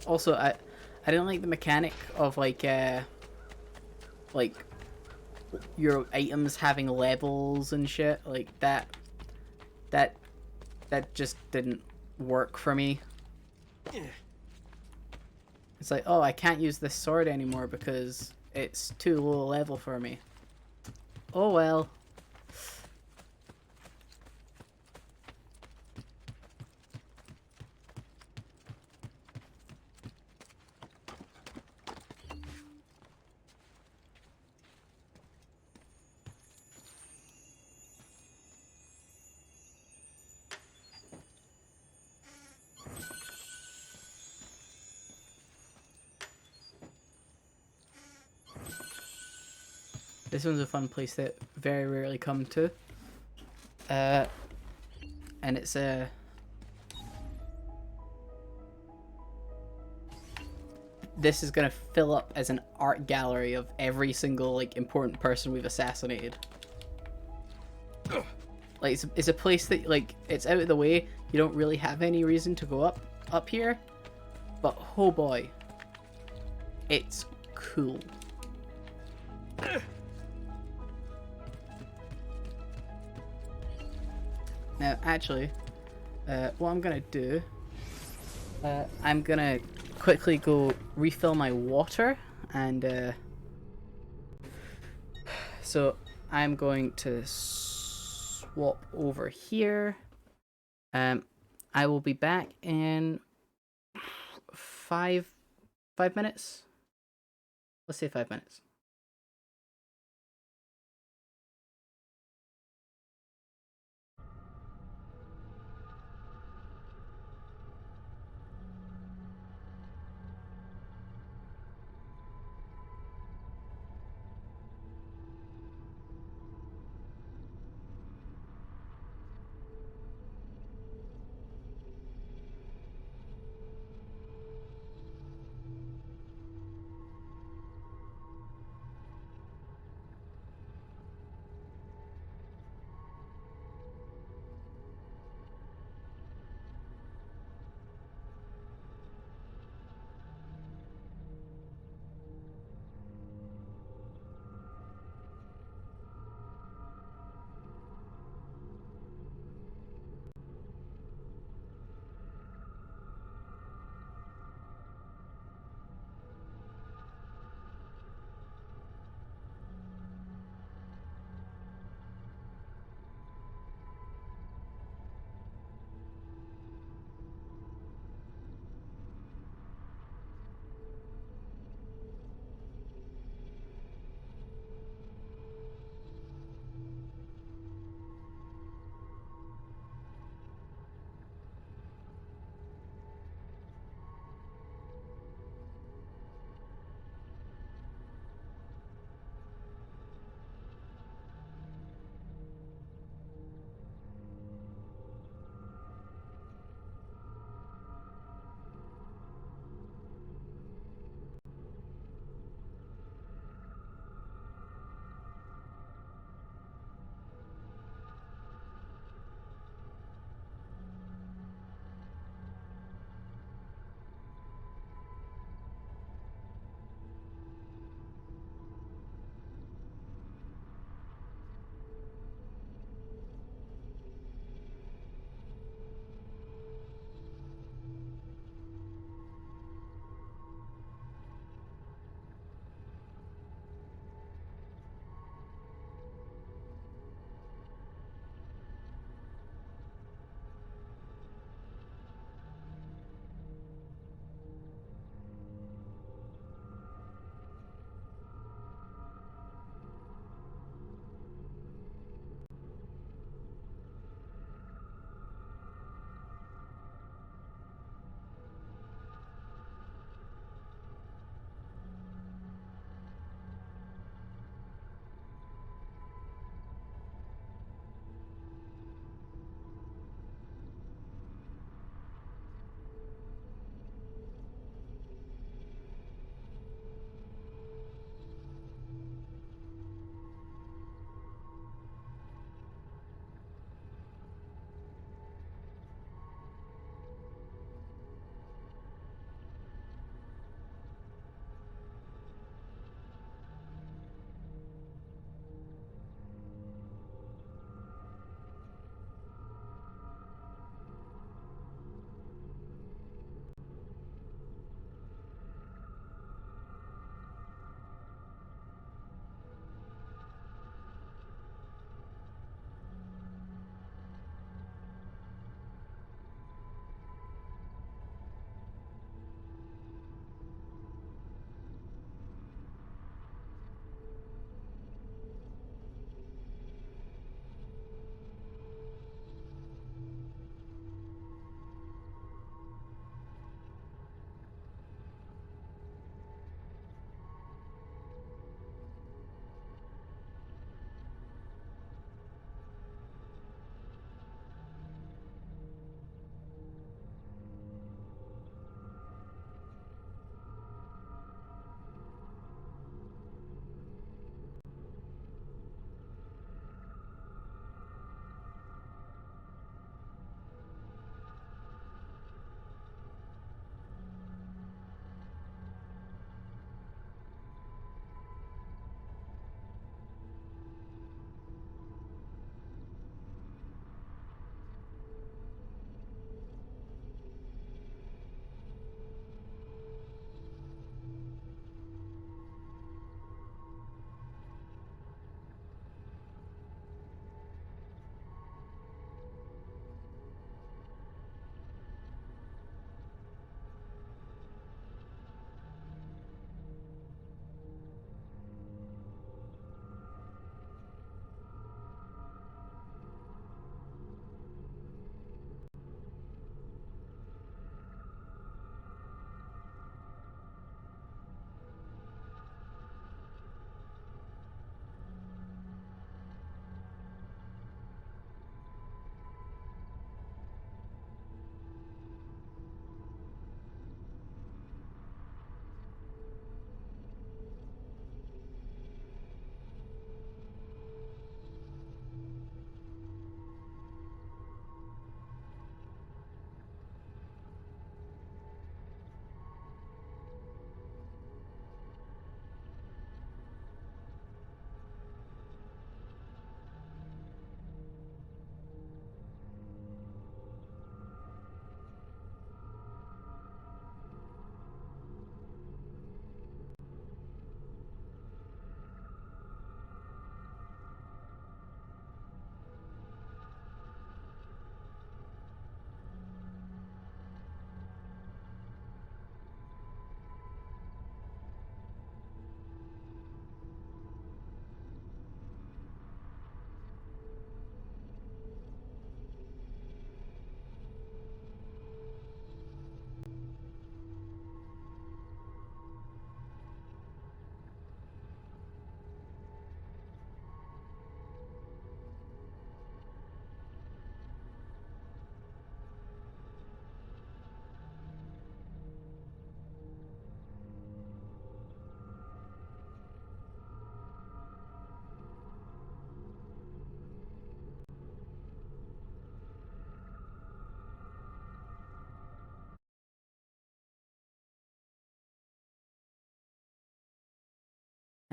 also, I didn't like the mechanic of, like, your items having levels and shit. Like, that just didn't work for me. It's like, oh, I can't use this sword anymore because it's too low level for me. Oh well. This one's a fun place that very rarely come to. And it's a... This is gonna fill up as an art gallery of every single, like, important person we've assassinated. Like, it's a place that, like, it's out of the way. You don't really have any reason to go up here. But, oh boy. It's cool. Now, actually, what I'm gonna do, I'm gonna quickly go refill my water, and so I'm going to swap over here. I will be back in 5 minutes. Let's say 5 minutes.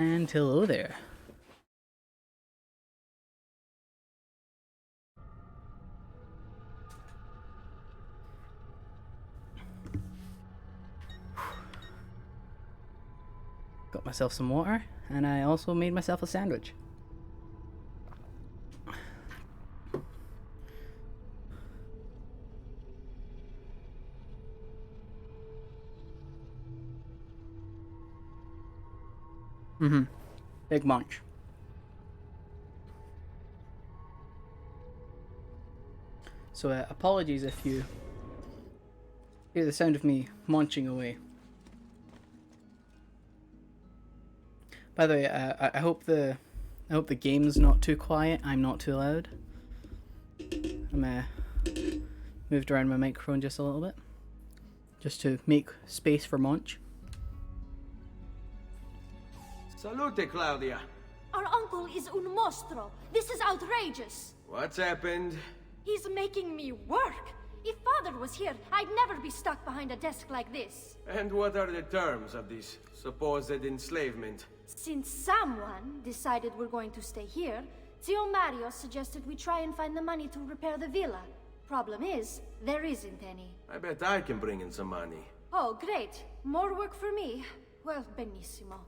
And hello there. Got myself some water, and I also made myself a sandwich. Big munch. So apologies if you hear the sound of me munching away. By the way, I hope the game's not too quiet. I'm not too loud. I'm moved around my microphone just a little bit, just to make space for munch. Salute, Claudia. Our uncle is un mostro. This is outrageous. What's happened? He's making me work. If Father was here, I'd never be stuck behind a desk like this. And what are the terms of this supposed enslavement? Since someone decided we're going to stay here, Zio Mario suggested we try and find the money to repair the villa. Problem is, there isn't any. I bet I can bring in some money. Oh, great. More work for me. Well, benissimo.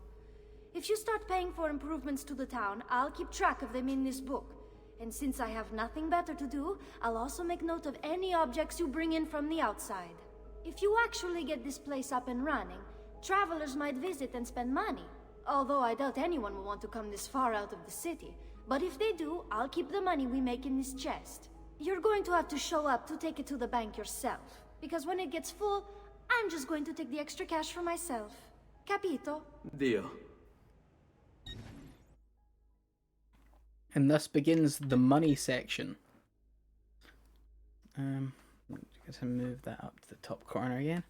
If you start paying for improvements to the town, I'll keep track of them in this book. And since I have nothing better to do, I'll also make note of any objects you bring in from the outside. If you actually get this place up and running, travelers might visit and spend money. Although I doubt anyone will want to come this far out of the city. But if they do, I'll keep the money we make in this chest. You're going to have to show up to take it to the bank yourself. Because when it gets full, I'm just going to take the extra cash for myself. Capito? Deal. And thus begins the money section. I guess I move that up to the top corner again.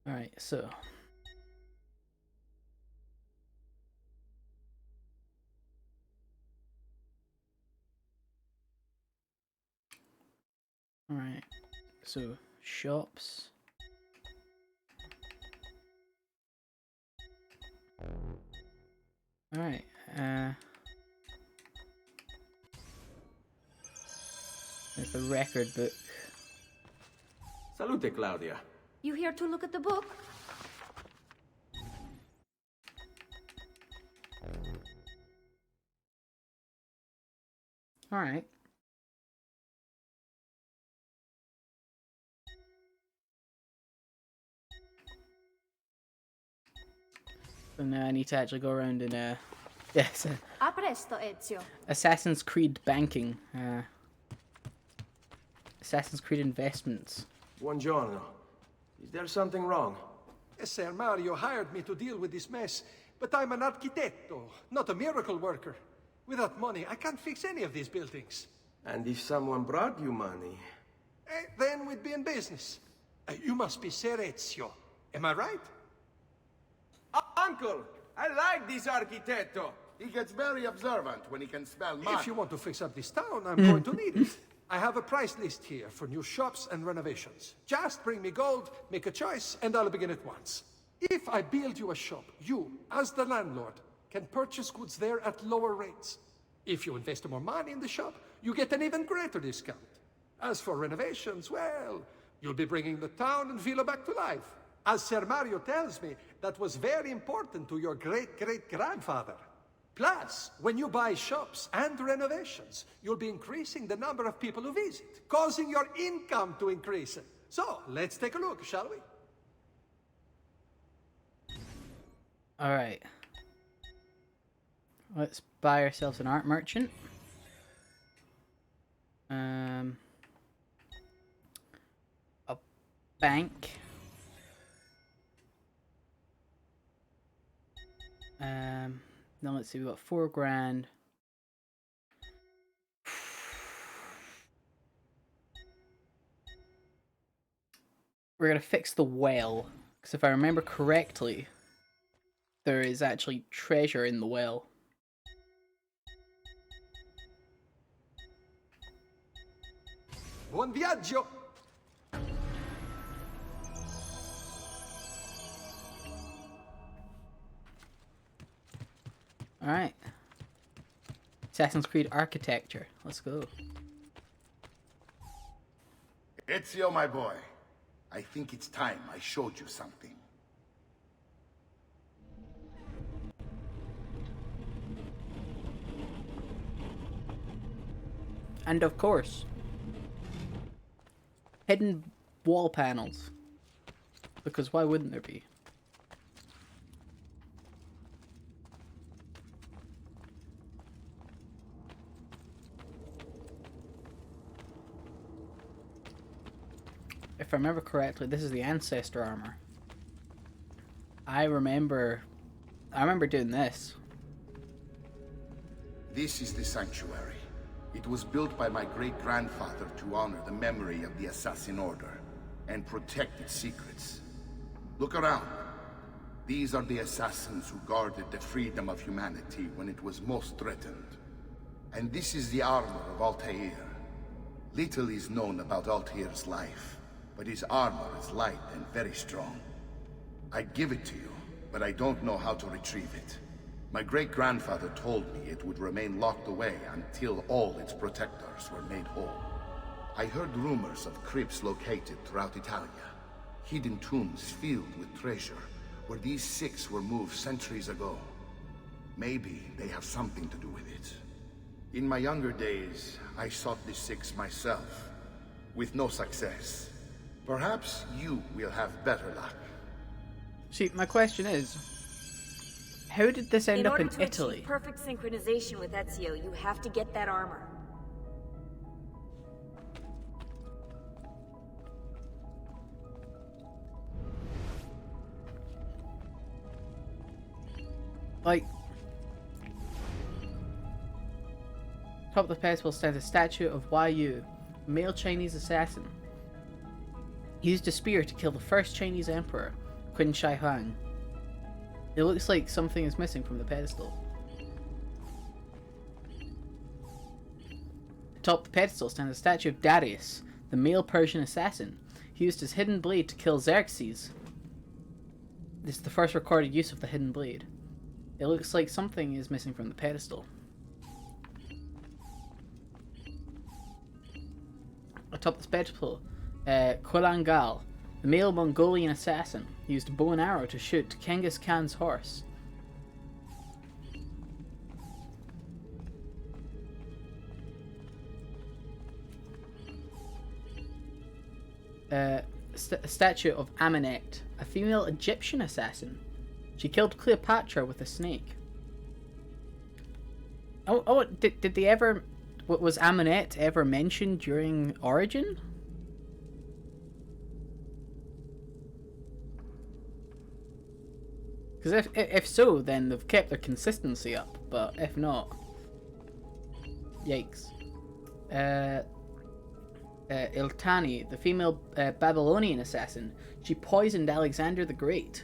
Alright, so. Alright, so shops. Alright, there's the record book. Salute, Claudia. You here to look at the book? Alright. So now I need to actually go around and yes, A presto, Ezio. Assassin's Creed banking. Assassin's Creed investments. Buongiorno. Is there something wrong? Ser Mario hired me to deal with this mess, but I'm an architetto, not a miracle worker. Without money, I can't fix any of these buildings. And if someone brought you money? Then we'd be in business. You must be Ser Ezio. Am I right? Uncle, I like this architetto. He gets very observant when he can smell mud. If you want to fix up this town, I'm going to need it. I have a price list here for new shops and renovations. Just bring me gold, make a choice, and I'll begin at once. If I build you a shop, you, as the landlord, can purchase goods there at lower rates. If you invest more money in the shop, you get an even greater discount. As for renovations, well, you'll be bringing the town and villa back to life. As Ser Mario tells me, that was very important to your great-great-grandfather. Plus, when you buy shops and renovations, you'll be increasing the number of people who visit, causing your income to increase. So, let's take a look, shall we? Alright. Let's buy ourselves an art merchant. A bank. Now let's see, we've got 4 grand. We're gonna fix the well, because if I remember correctly, there is actually treasure in the well. Buon viaggio! Alright. Assassin's Creed architecture. Let's go. Ezio, my boy. I think it's time I showed you something. And of course, hidden wall panels. Because why wouldn't there be? If I remember correctly, this is the ancestor armor. I remember doing this. This is the sanctuary. It was built by my great-grandfather to honor the memory of the Assassin Order and protect its secrets. Look around. These are the assassins who guarded the freedom of humanity when it was most threatened. And this is the armor of Altair. Little is known about Altair's life, but his armor is light and very strong. I'd give it to you, but I don't know how to retrieve it. My great-grandfather told me it would remain locked away until all its protectors were made whole. I heard rumors of crypts located throughout Italia, hidden tombs filled with treasure, where these six were moved centuries ago. Maybe they have something to do with it. In my younger days, I sought the six myself, with no success. Perhaps you will have better luck. See, my question is, how did this end up in order to Italy? achieve perfect synchronization with Ezio, you have to get that armor. Like, top of the pedestal stands a statue of Yu, a male Chinese assassin. He used a spear to kill the first Chinese emperor, Qin Shi Huang. It looks like something is missing from the pedestal. Atop the pedestal stands a statue of Darius, the male Persian assassin. He used his hidden blade to kill Xerxes. This is the first recorded use of the hidden blade. It looks like something is missing from the pedestal. Atop this pedestal, Kulangal, the male Mongolian assassin, used a bow and arrow to shoot Genghis Khan's horse. A statue of Amenet, a female Egyptian assassin. She killed Cleopatra with a snake. Did they ever... Was Amenet ever mentioned during Origin? Because if so, then they've kept their consistency up, but if not... Yikes. Iltani, the female Babylonian assassin, she poisoned Alexander the Great.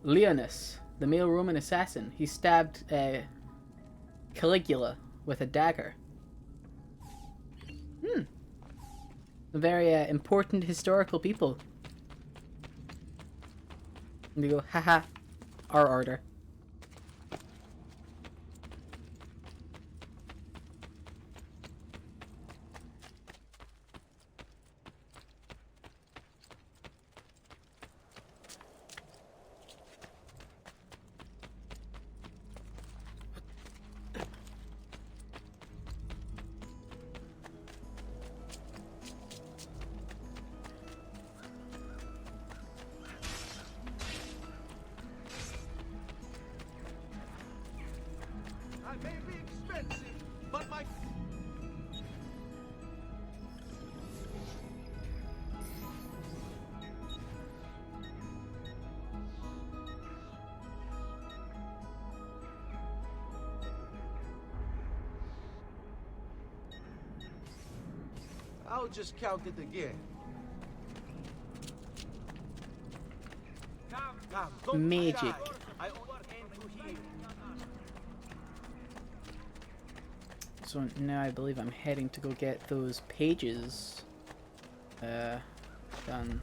Leonus, the male Roman assassin, he stabbed Caligula with a dagger. Very important historical people. And they go, haha, our order. I may be expensive, but my... I'll just count it again. Come, don't Magic. shy. I overhand you here. So now I believe I'm heading to go get those pages done.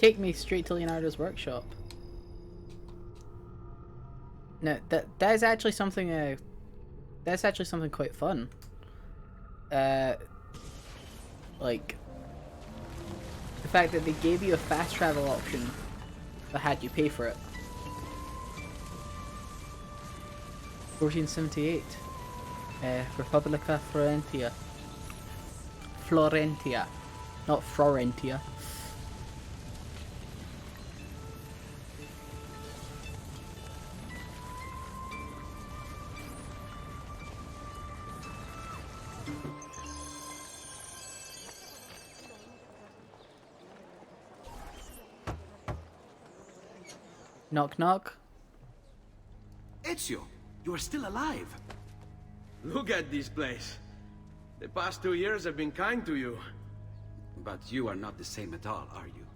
take me straight to Leonardo's workshop. No, that is actually something. That's actually something quite fun. Like the fact that they gave you a fast travel option, but had you pay for it. 1478. Republica Florentia. Florentia, not Florentia. Knock knock. Ezio, you are still alive. Look at this place. The past 2 years have been kind to you. But you are not the same at all, are you?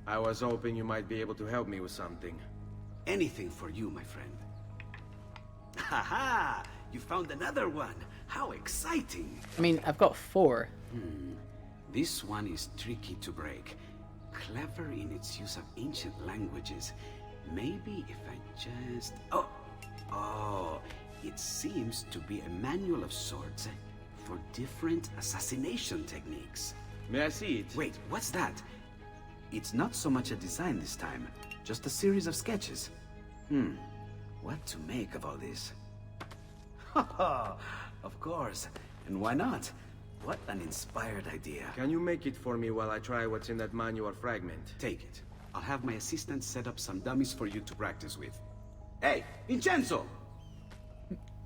I was hoping you might be able to help me with something. Anything for you, my friend. Haha! You found another one! How exciting! I mean, I've got 4. This one is tricky to break. Clever in its use of ancient languages. Maybe if I just... Oh, it seems to be a manual of sorts for different assassination techniques. May I see it? Wait, what's that? It's not so much a design this time, just a series of sketches. What to make of all this? Of course, and why not? What an inspired idea. Can you make it for me while I try what's in that manual fragment? Take it. I'll have my assistant set up some dummies for you to practice with. Hey, Vincenzo!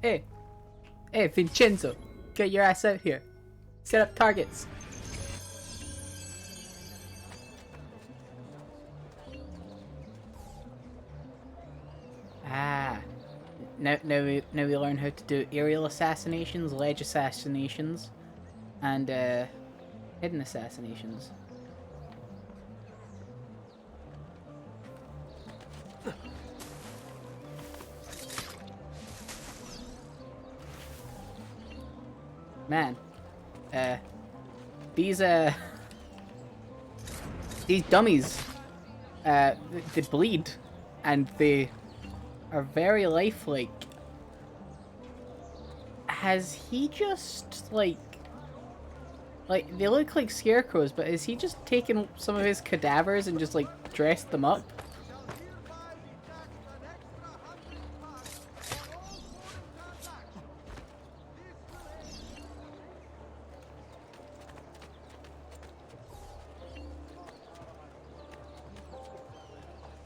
Hey, Vincenzo, get your ass out here. Set up targets. Now we learn how to do aerial assassinations, ledge assassinations, and hidden assassinations. Man, these dummies, they bleed, and they are very lifelike. Has he just like they look like scarecrows, but has he just taken some of his cadavers and just like dressed them up?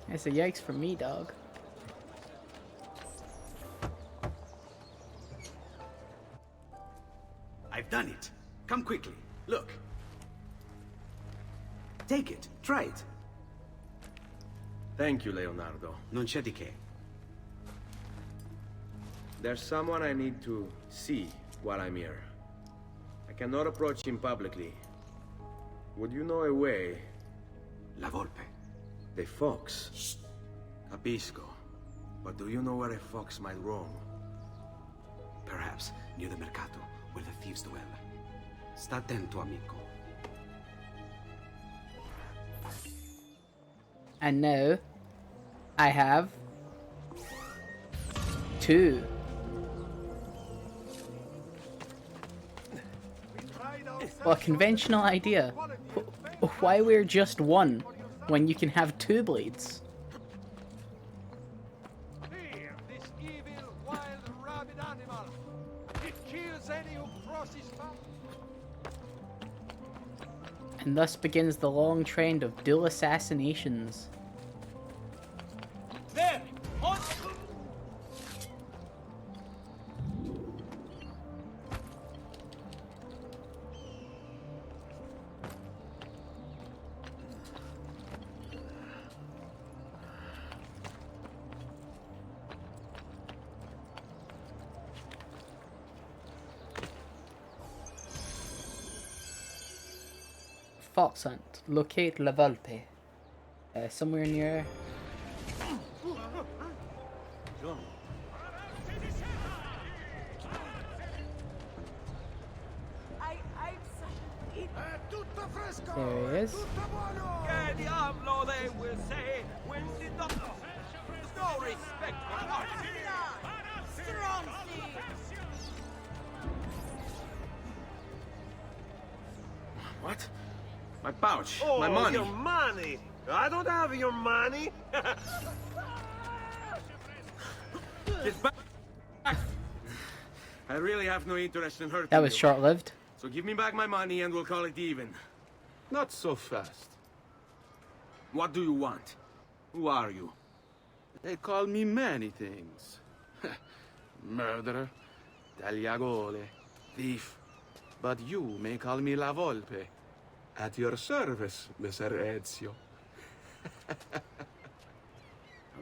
It's a yikes for me, dog. I've done it. Come quickly. Look. Take it. Try it. Thank you, Leonardo. Non c'è di che. There's someone I need to see while I'm here. I cannot approach him publicly. Would you know a way? La Volpe. The fox. Shh. Capisco. But do you know where a fox might roam? Perhaps near the Mercato, where the thieves dwell. Sta attento, amico. And now, I have 2. Well, a conventional idea. Why wear just 1 when you can have 2 blades? Here, this evil, wild, rabid animal. It kills any who crosses path. And thus begins the long trend of dual assassinations. There! On! Fox hunt. Locate La Volpe. Somewhere near... There he is. Che diablo they will say when there's no respect for art. Strong sea! What? My pouch. Oh, my money. your money! I don't have your money! Get back! I really have no interest in hurting That was you. short-lived. So give me back my money and we'll call it even. Not so fast. What do you want? Who are you? They call me many things. Murderer, tagliagole, thief. But you may call me La Volpe. At your service, Messer Ezio. How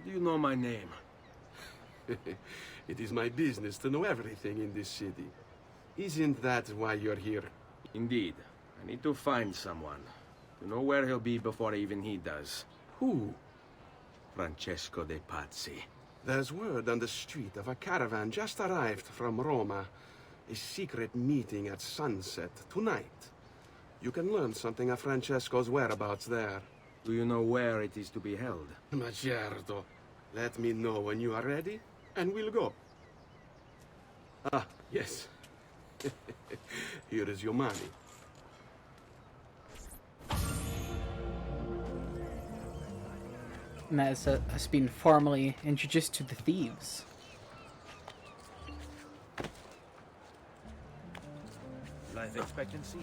do you know my name? It is my business to know everything in this city. Isn't that why you're here? Indeed. I need to find someone. To know where he'll be before even he does. Who? Francesco de Pazzi. There's word on the street of a caravan just arrived from Roma. A secret meeting at sunset tonight. You can learn something of Francesco's whereabouts there. Do you know where it is to be held? Ma certo. Let me know when you are ready, and we'll go. Ah, yes. Here is your money. Meza has been formally introduced to the thieves. Life expectancy?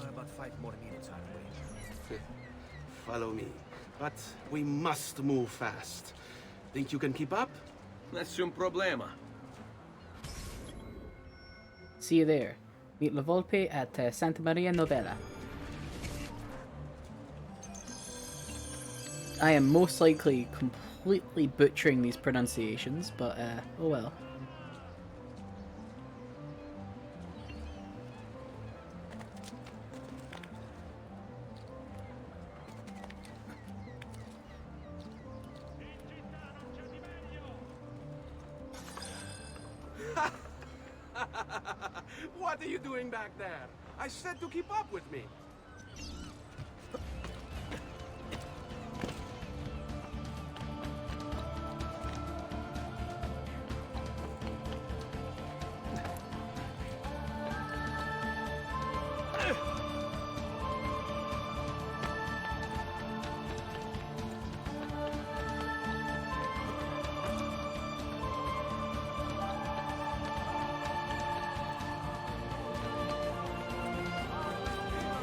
About 5 more minutes, I wait. Follow me. But we must move fast. Think you can keep up? Nessun problema. See you there. Meet La Volpe at Santa Maria Novella. I am most likely completely butchering these pronunciations, but oh well. What are you doing back there? I said to keep up with me.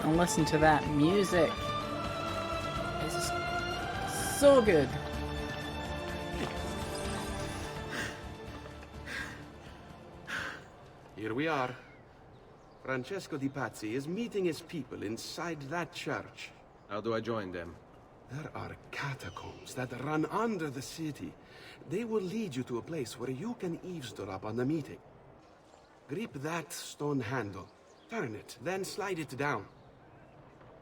And listen to that music. It's so good. Here we are. Francesco di Pazzi is meeting his people inside that church. How do I join them? There are catacombs that run under the city. They will lead you to a place where you can eavesdrop on the meeting. Grip that stone handle. Turn it, then slide it down.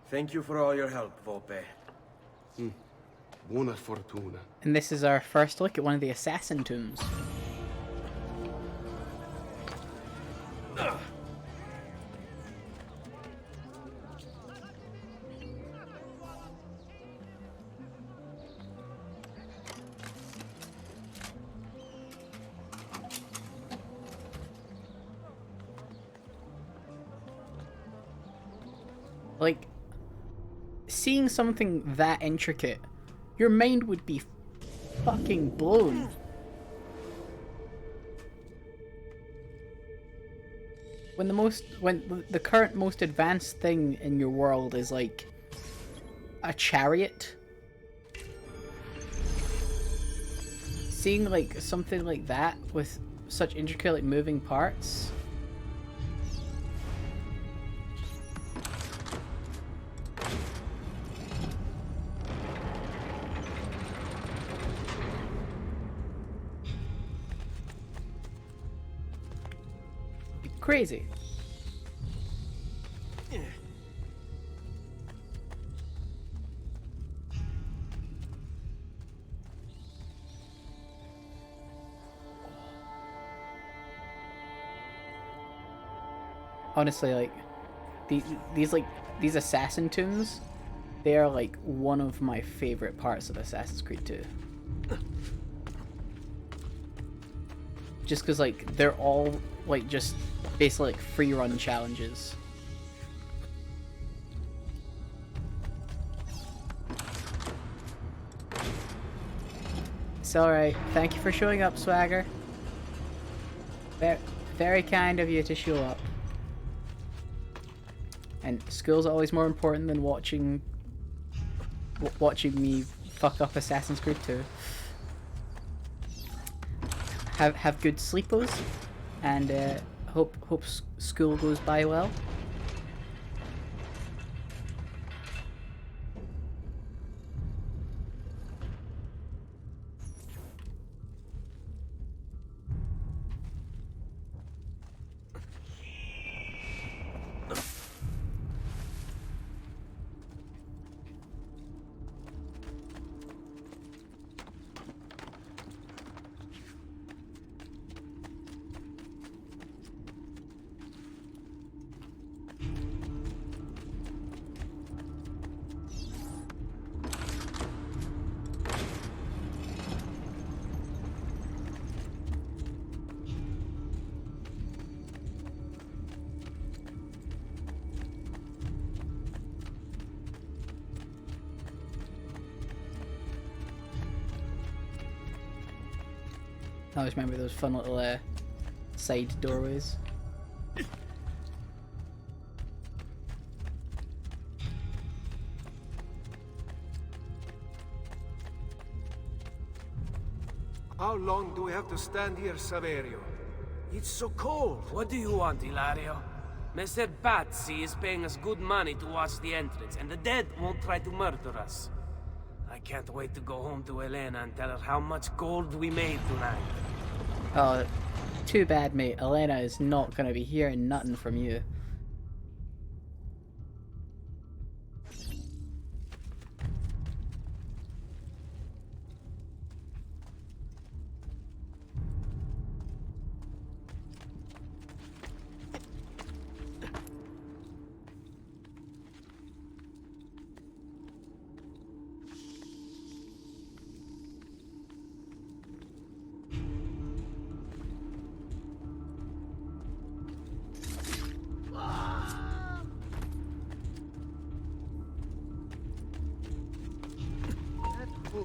Thank you for all your help, Volpe. Buona fortuna. And this is our first look at one of the assassin tombs. Like, seeing something that intricate, your mind would be fucking blown. When the current most advanced thing in your world is like a chariot, seeing like something like that with such intricate like moving parts. Crazy. Honestly, like, these assassin tombs, they are like one of my favorite parts of Assassin's Creed 2. Just because like they're all like just basically like free run challenges. It's alright. Thank you for showing up, Swagger. Very kind of you to show up. And school's always more important than watching me fuck up Assassin's Creed 2. Have good sleepos, and hope school goes by well. I always remember those fun little side doorways. How long do we have to stand here, Saverio? It's so cold. What do you want, Hilario? Messer Pazzi is paying us good money to watch the entrance, and the dead won't try to murder us. I can't wait to go home to Elena and tell her how much gold we made tonight. Oh, too bad, mate. Elena is not gonna be hearing nothing from you.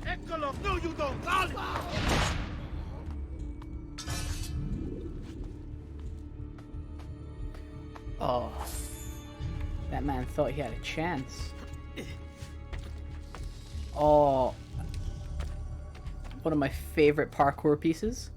Eccolo! No, you don't! Sali! Oh, that man thought he had a chance. Oh, one of my favorite parkour pieces.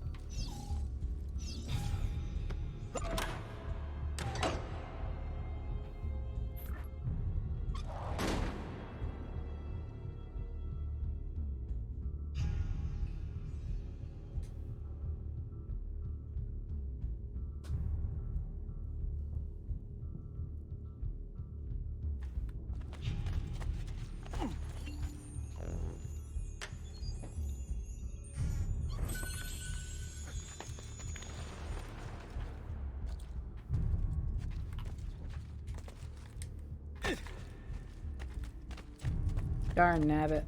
Darn nabbit.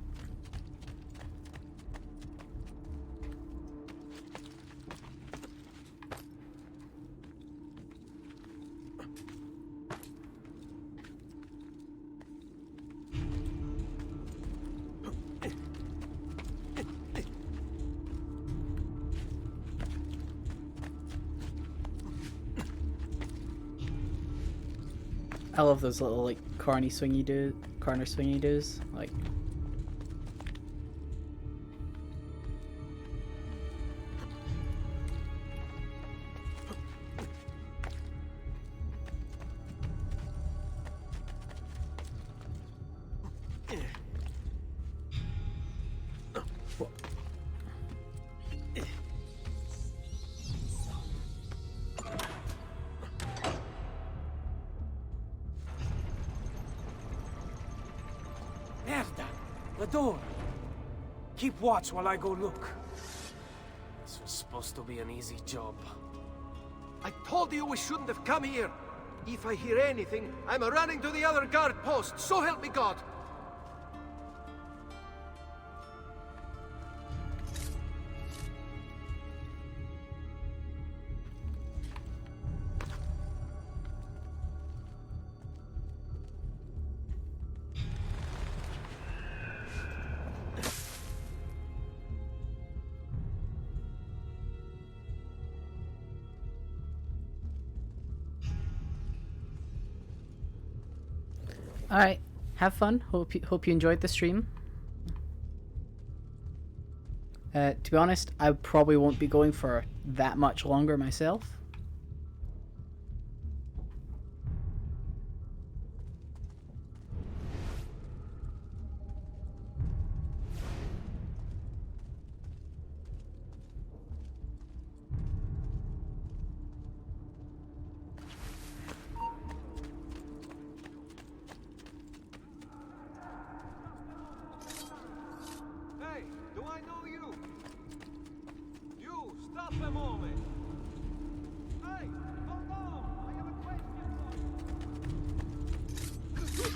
I love those little like corner swingy doos. Like, Merda! The door! Keep watch while I go look. This was supposed to be an easy job. I told you we shouldn't have come here! If I hear anything, I'm running to the other guard post. So help me God. All right, have fun. Hope you enjoyed the stream. To be honest, I probably won't be going for that much longer myself. Hey, do I know you? You, stop a moment. Hey, hold on. I have a question for you.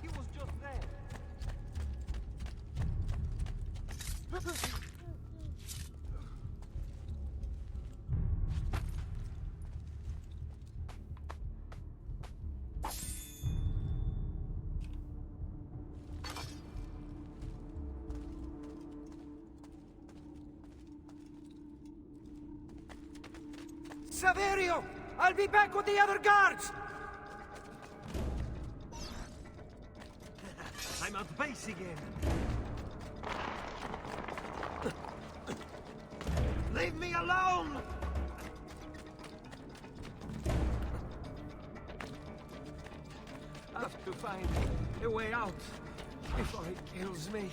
He was just there. Saverio! I'll be back with the other guards! I'm at base again. Leave me alone! I have to find a way out before it kills me.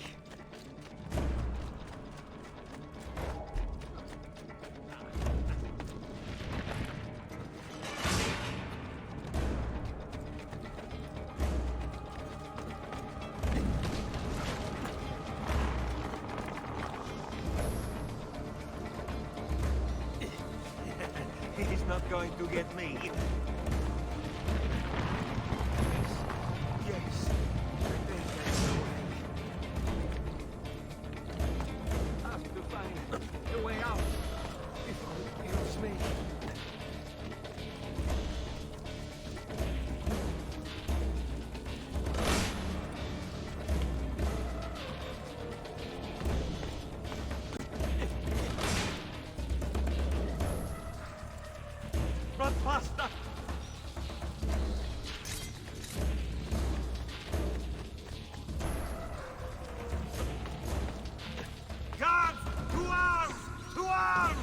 He's not going to get me. Yes. I think that's the way. I have to find a way out before it kills me. Run faster! Guards! To arms! To arms!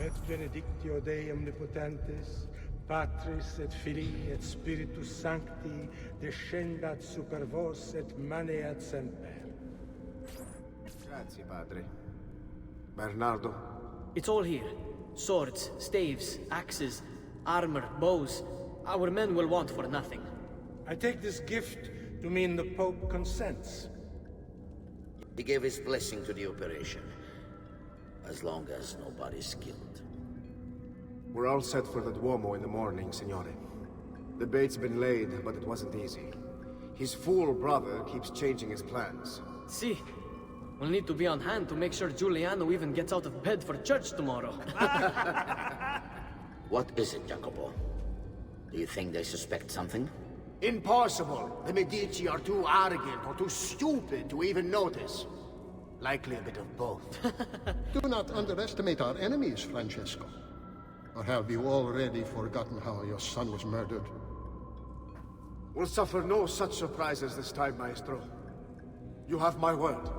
Et benedictio Dei omnipotentis, Patris et Filii et Spiritus Sancti descendat super vos et maneat semper. Grazie, Padre. Bernardo? It's all here. Swords, staves, axes, armor, bows. Our men will want for nothing. I take this gift to mean the Pope consents. He gave his blessing to the operation, as long as nobody's killed. We're all set for the Duomo in the morning, Signore. The bait's been laid, but it wasn't easy. His fool brother keeps changing his plans. See, we'll need to be on hand to make sure Giuliano even gets out of bed for church tomorrow. What is it, Jacopo? Do you think they suspect something? Impossible! The Medici are too arrogant or too stupid to even notice. Likely a bit of both. Do not underestimate our enemies, Francesco. Or have you already forgotten how your son was murdered? We'll suffer no such surprises this time, Maestro. You have my word.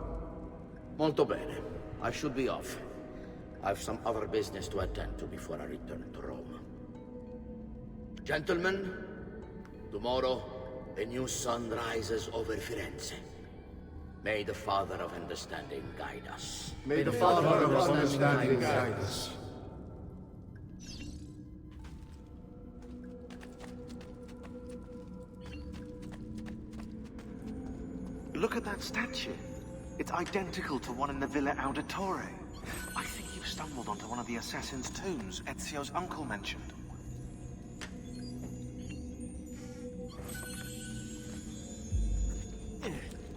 Molto bene. I should be off. I've some other business to attend to before I return to Rome. Gentlemen, tomorrow, a new sun rises over Firenze. May the Father of Understanding guide us. May the Father of Understanding guide us. Look at that statue. It's identical to one in the Villa Auditore. I think you've stumbled onto one of the assassin's tombs Ezio's uncle mentioned.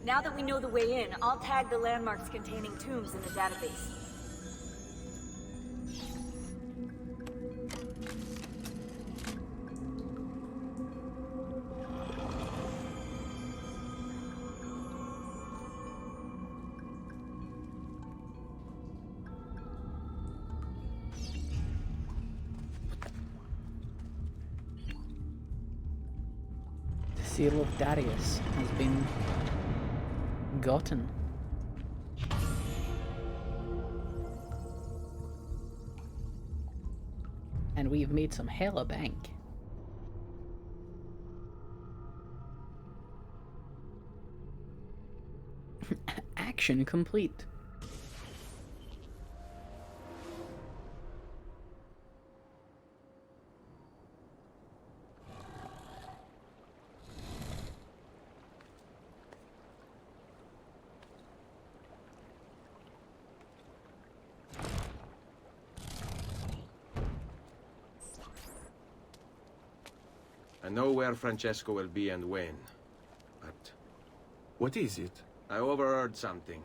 Now that we know the way in, I'll tag the landmarks containing tombs in the database. The seal of Darius has been gotten. And we've made some hella bank. Action complete. I know where Francesco will be and when, but... What is it? I overheard something.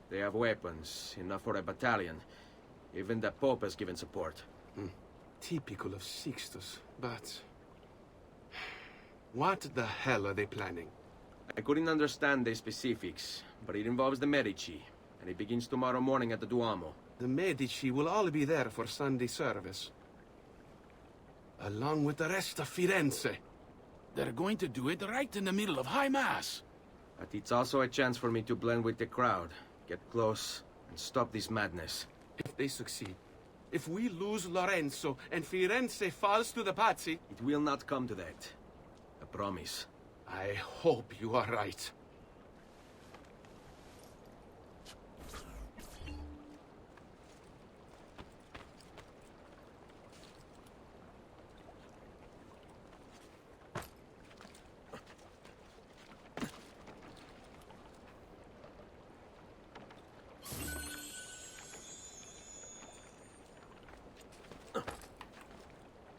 They have weapons, enough for a battalion. Even the Pope has given support. Typical of Sixtus, but... What the hell are they planning? I couldn't understand the specifics, but it involves the Medici, and it begins tomorrow morning at the Duomo. The Medici will all be there for Sunday service. Along with the rest of Firenze. They're going to do it right in the middle of High Mass. But it's also a chance for me to blend with the crowd, get close, and stop this madness. If they succeed, if we lose Lorenzo and Firenze falls to the Pazzi... It will not come to that. I promise. I hope you are right.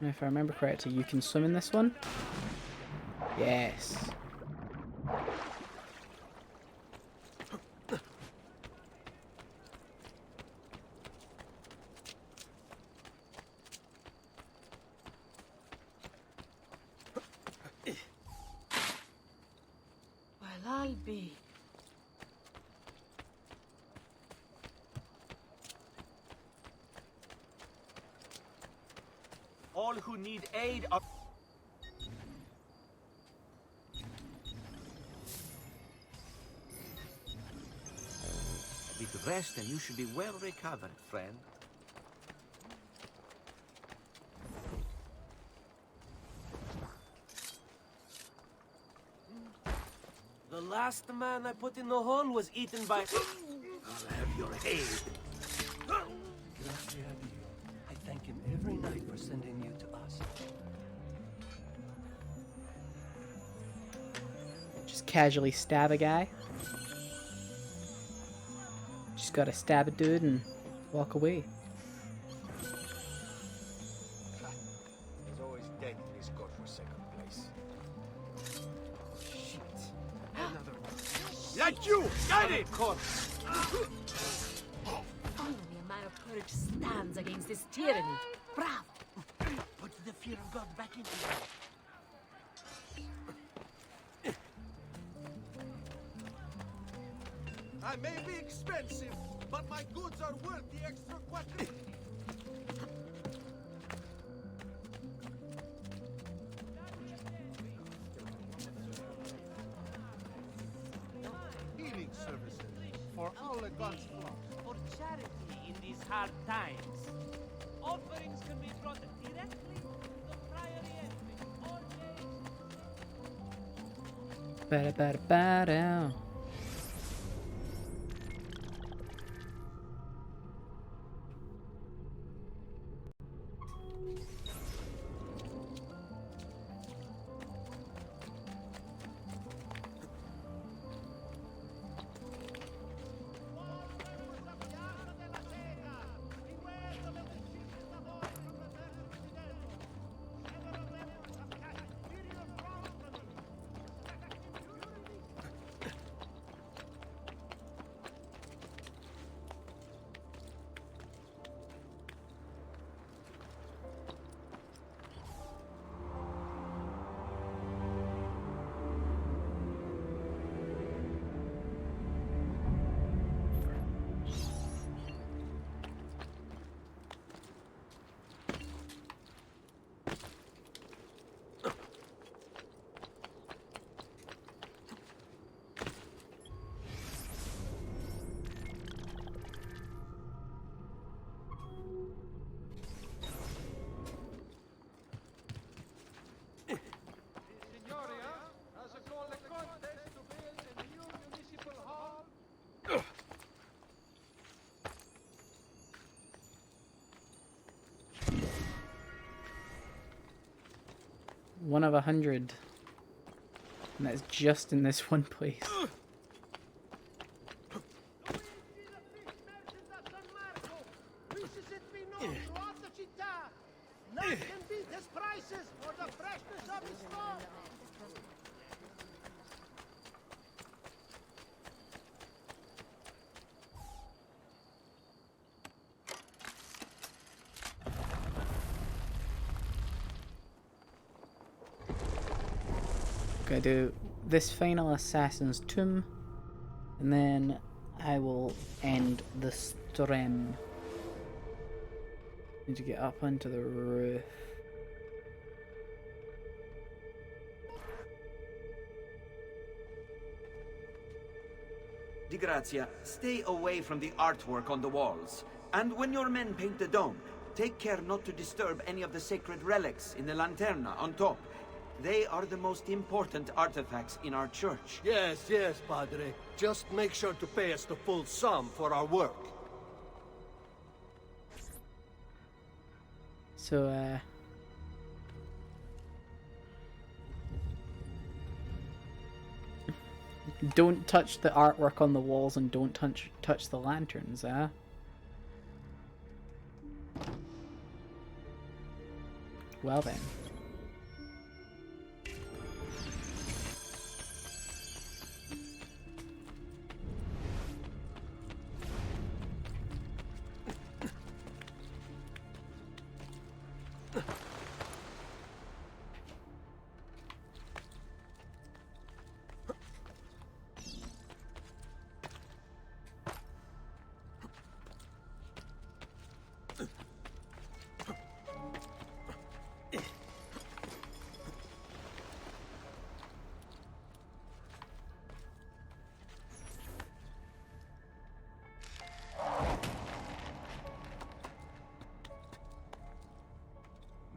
And if I remember correctly, you can swim in this one? Yes. Well, I'll be. All who need aid are... A bit of rest and you should be well recovered, friend. last man I put in the hole was eaten by... I'll have your head. Grazie a Dio. I thank him every night for sending you to us. Just casually stab a guy. Just gotta stab a dude and walk away. He's always dead in this godforsaken place. Oh, shit. Another one. Like you! Got it! Corpse! Only a man of courage stands against this tyranny. Bravo! Put the fear of God back into you. I may be expensive, but my goods are worth the extra quattro. Healing services for all the gods' flock. For charity in these hard times. Offerings can be brought directly to the priory entry all day. Ba-da-ba-da-ba-da. One of 100. And that's just in this one place. Gonna do this final assassin's tomb, and then I will end the stream. Need to get up onto the roof. Di Grazia, stay away from the artwork on the walls. And when your men paint the dome, take care not to disturb any of the sacred relics in the lanterna on top. They are the most important artifacts in our church. Yes, yes, Padre. Just make sure to pay us the full sum for our work. So, don't touch the artwork on the walls and don't touch the lanterns, eh? Well then.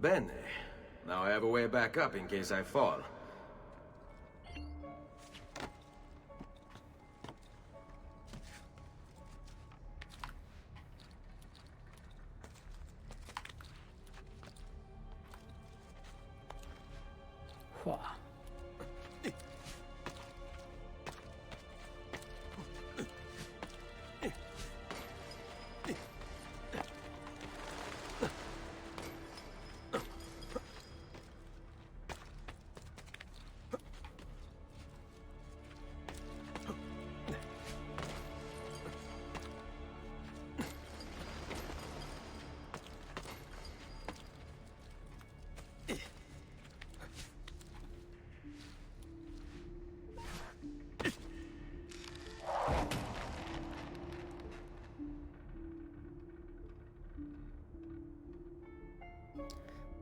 Bene. Now I have a way back up in case I fall. Whoa.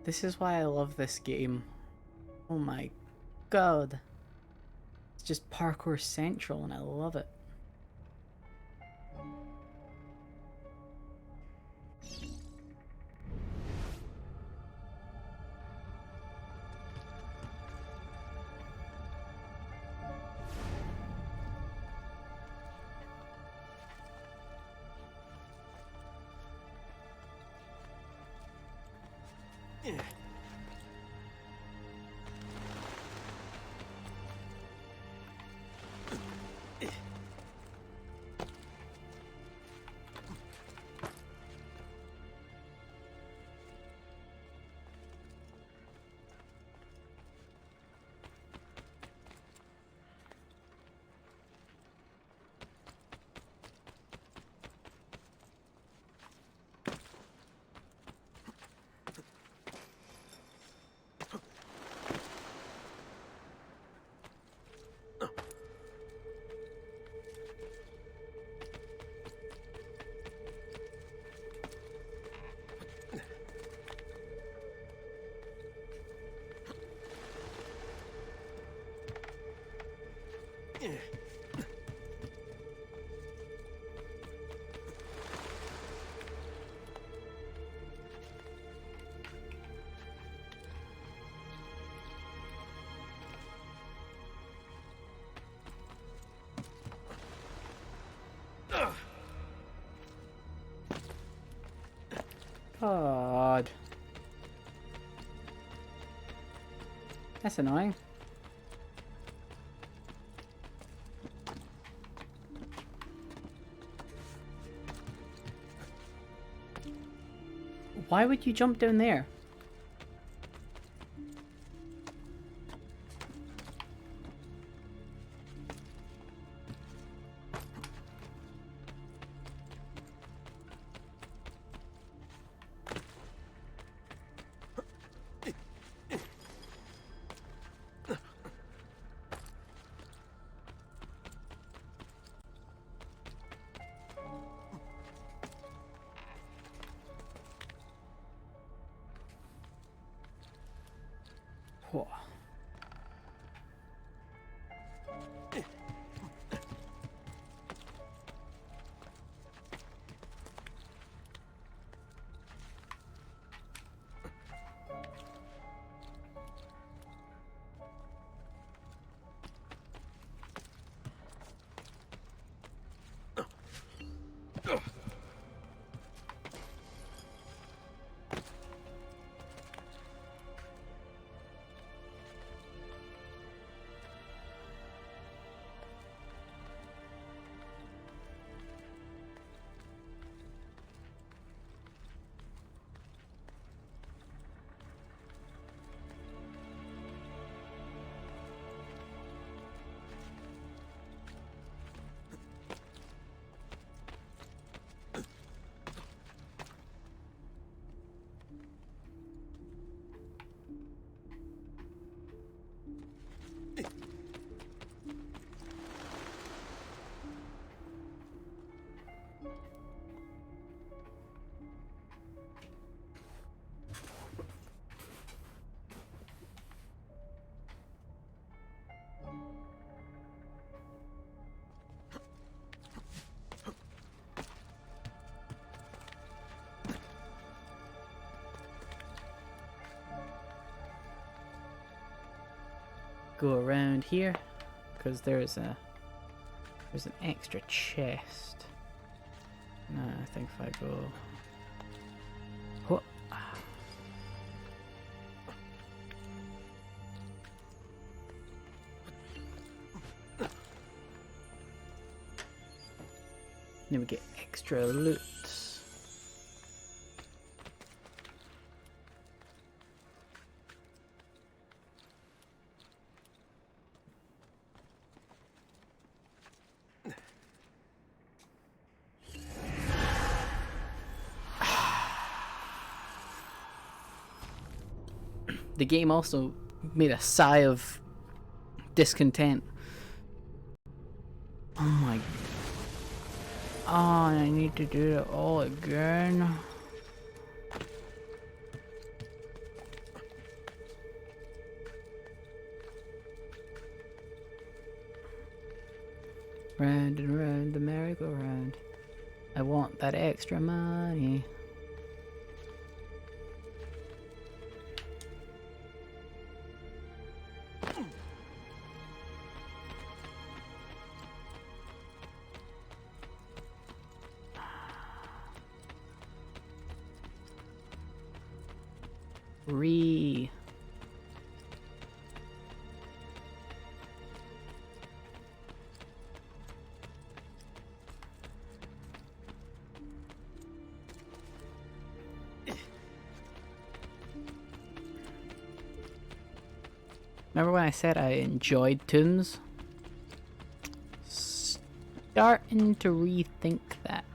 This is why I love this game. Oh my god. It's just parkour central and I love it. God. That's annoying. Why would you jump down there? Whoa. Go around here because there's an extra chest. No, I think if I go then we get extra loot. The game also made a sigh of discontent. Oh my... Oh, and I need to do it all again. Round and round the merry-go-round. I want that extra money. Re. Remember when I said I enjoyed tunes? Starting to rethink that.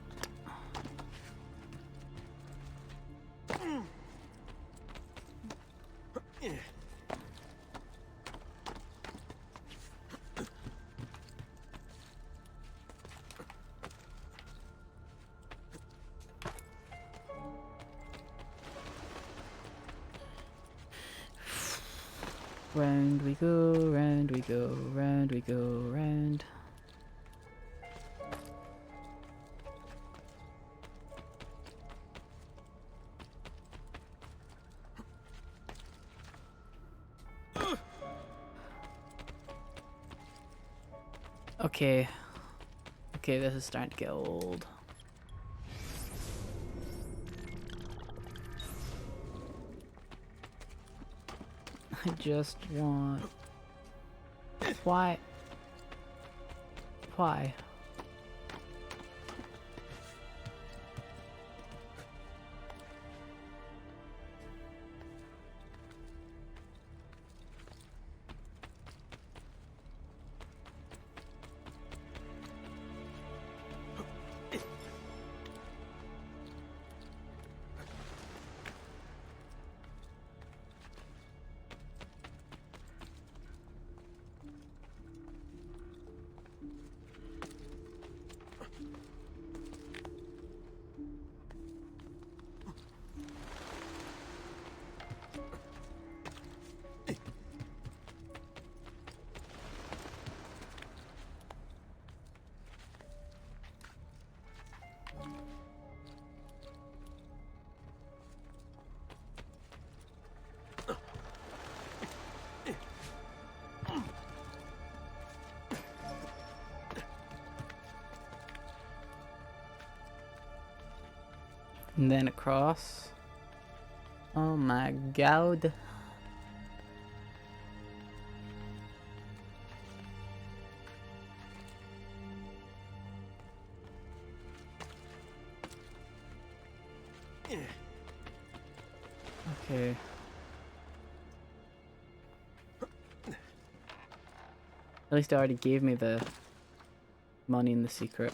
Round we go, round we go, round we go, round. Okay. Okay, this is starting to get old. I just want... Why? Why? And then across. Oh my god. Okay. At least it already gave me the money in the secret.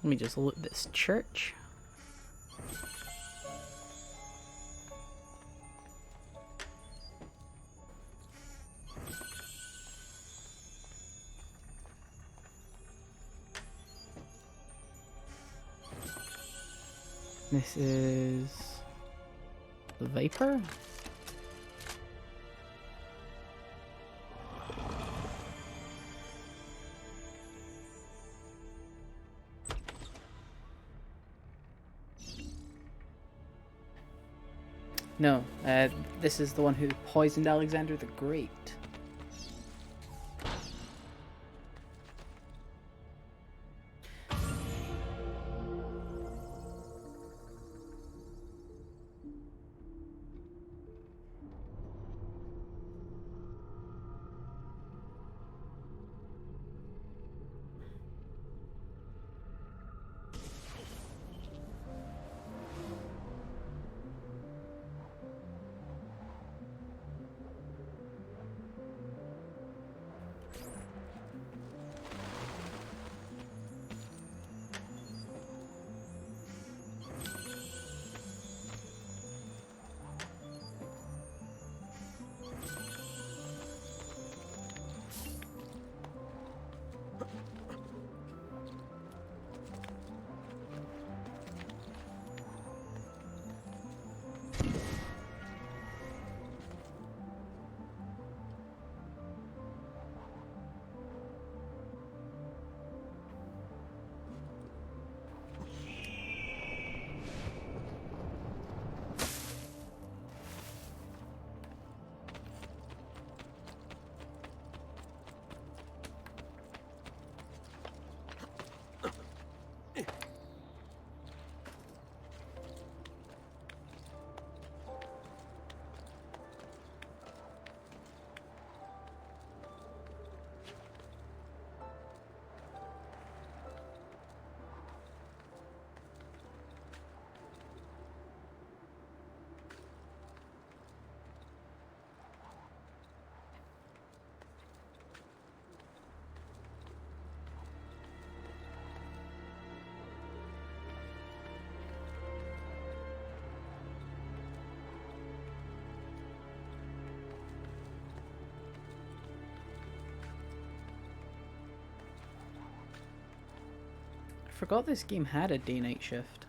Let me just loot this church. This is the Viper. No, this is the one who poisoned Alexander the Great. I forgot this game had a day-night shift.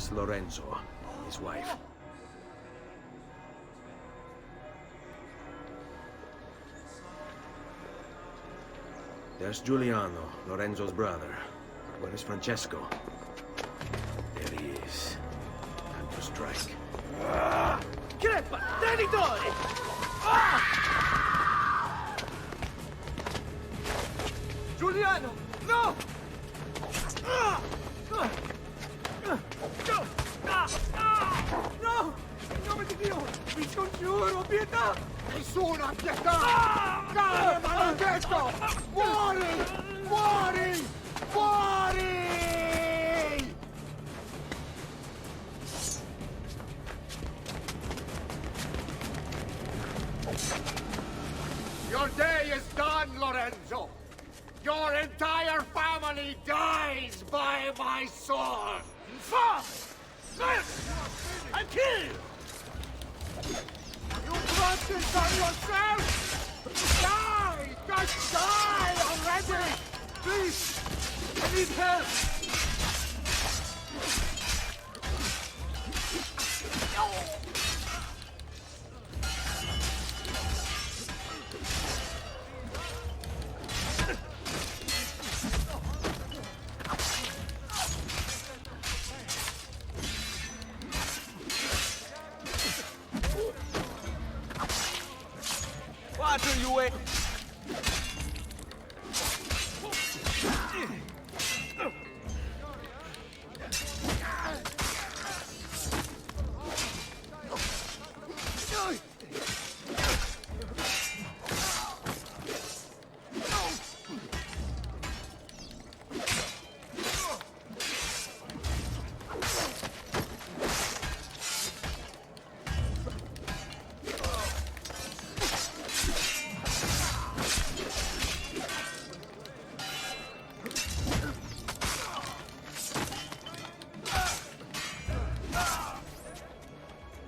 Miss Lorenzo, his wife. There's Giuliano, Lorenzo's brother. Where is Francesco? There he is. Time to strike. Crepa! Traditore! Giuliano! No! No! In nome di Dio! Vi scongiuro, pietà! Nessuna pietà! Cane maledetto! Muori! Muori! Muori! Your day is done, Lorenzo! Your entire family dies by my sword! Infame! And kill! You brought this on yourself! Die! Just die already! Please! I need help! What are you waiting?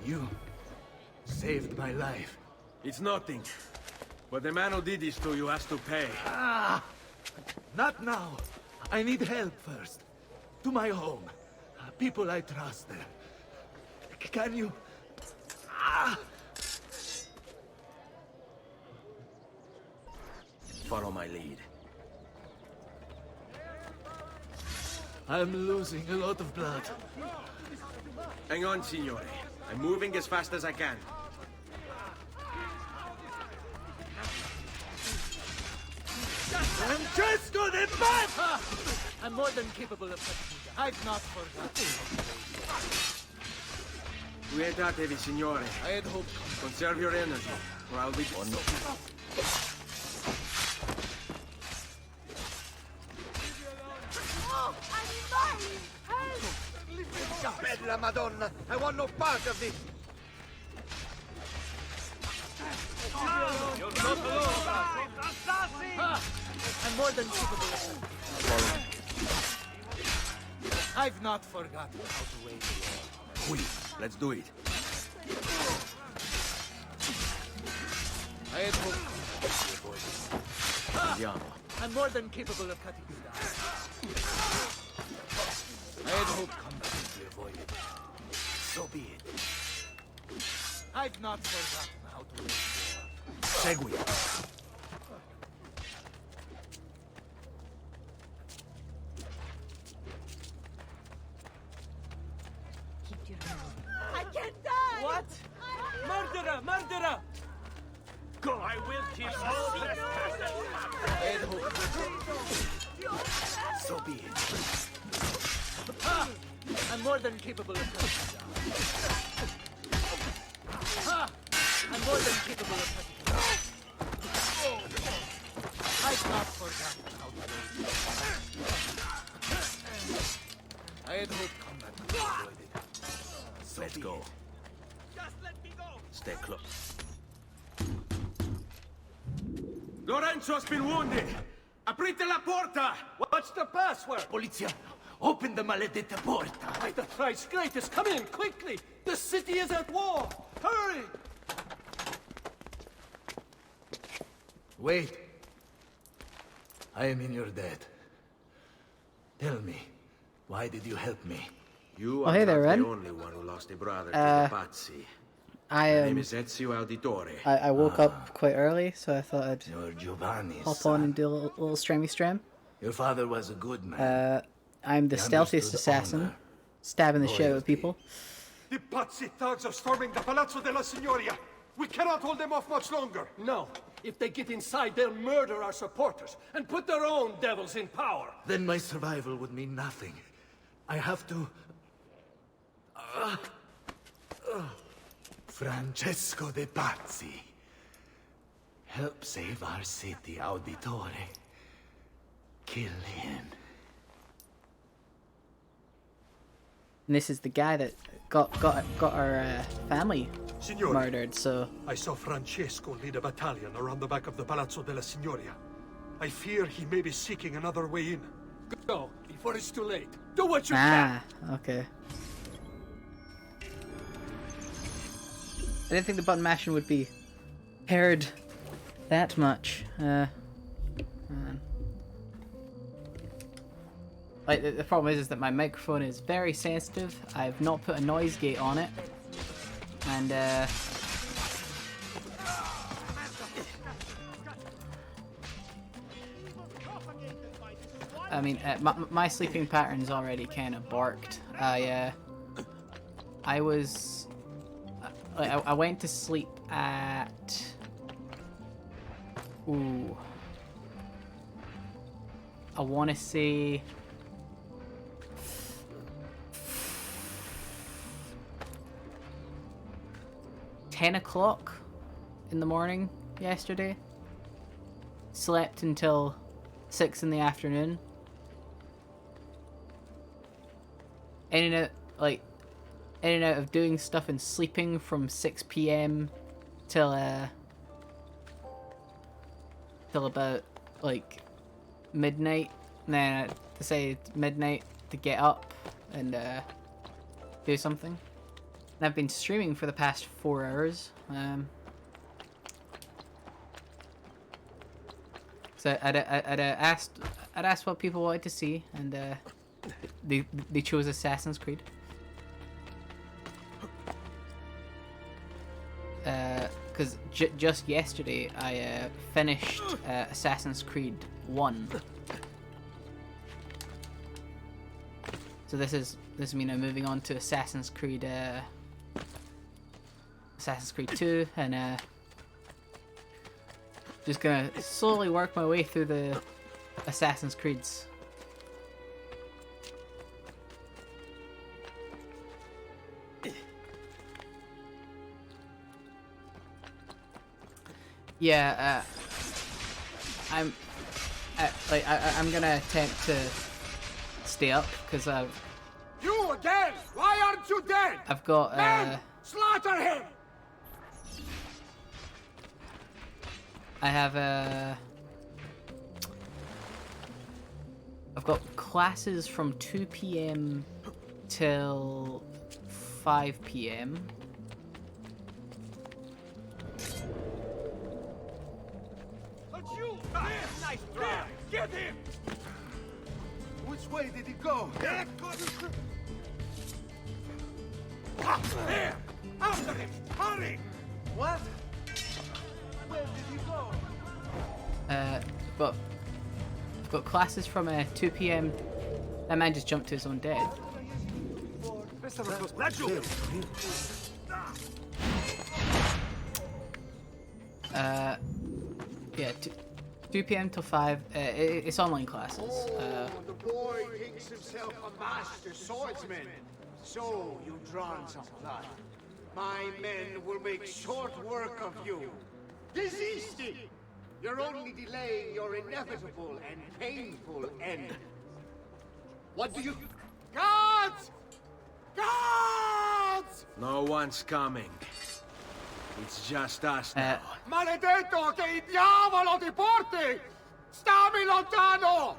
You saved my life. It's nothing. But the man who did this to you has to pay. Not now. I need help first. To my home. People I trust there. Can you... Follow my lead. I'm losing a lot of blood. Hang on, signore. I'm moving as fast as I can. Francesco de Papa! I'm more than capable of cutting you down. I've not forgotten. Quietate, signore. I had hoped. Conserve your energy, or I'll be... Oh, no. Bella Madonna! I want no part of this! You're not alone! I'm more than capable of it. I've not forgotten how to wage war. Oui, let's do it. I had hoped to avoid it. Andiamo. I'm more than capable of cutting you down. I had hoped combat would be avoided. So be it. I've not forgotten how to wage war. Segui. I can't die! What? Murderer! Murderer! Go! I will kill all trespassers! I had hoped. So be it. I'm more than capable of cutting you down. I'm more than capable of cutting you down. I've not forgotten how to wage. I had hoped combat would be avoided. So Let's be go. it. Just let me go! Stay close. Lorenzo's been wounded! Aprite la porta! What's the password? Polizia, open the maledetta porta. By the thrice greatest, come in, quickly! The city is at war! Hurry! Wait. I am in your debt. Tell me, why did you help me? You Oh, are hey there, not Ren. the only one who lost a brother to the Pazzi. I My name is Ezio Auditore. I woke up quite early, so I thought I'd You're Giovanni's hop son. on and do a little streamy stream. Your father was a good man. I'm the He stealthiest understood assassin, honor, stabbing the shit out of loyalty. people. The Pazzi thugs are storming the Palazzo della Signoria. We cannot hold them off much longer. No. If they get inside, they'll murder our supporters and put their own devils in power. Then my survival would mean nothing. I have to... Francesco de Pazzi. Help save our city, Auditore. Kill him. And this is the guy that got our family Signore, murdered. So I saw Francesco lead a battalion around the back of the Palazzo della Signoria. I fear he may be seeking another way in. Go, before it's too late. Do what you can! Okay. I didn't think the button mashing would be heard that much. Like the problem is that my microphone is very sensitive. I've not put a noise gate on it, and I mean, my sleeping pattern's already kind of barked. I was, I went to sleep at, I want to say 10 o'clock in the morning yesterday. Slept until 6 in the afternoon. In and out of doing stuff and sleeping from 6 p.m. till about like midnight. And then I decided midnight to get up and do something. And I've been streaming for the past 4 hours. So I'd asked what people wanted to see, and they chose Assassin's Creed. Because just yesterday I finished Assassin's Creed 1. So this is me now moving on to Assassin's Creed 2, and just gonna slowly work my way through the Assassin's Creeds. Yeah, I'm gonna attempt to stay up because You again! Why aren't you dead? I've got Men, slaughter him! I have I've got classes from 2 p.m. till 5 p.m. But you! Nice try! Get him! Which way did he go? There! After him! Hurry! What? Where did he go? I've got classes from 2 p.m. That man just jumped to his own death. Yeah, 2 p.m. till 5. It's online classes. The boy thinks himself a master swordsman. So you've drawn some blood. My men will make short work of you. Desisting! You're only delaying your inevitable and painful end. What do you... Guards! Guards! No one's coming. It's just us now. Maledetto che il diavolo ti porti! Stammi lontano!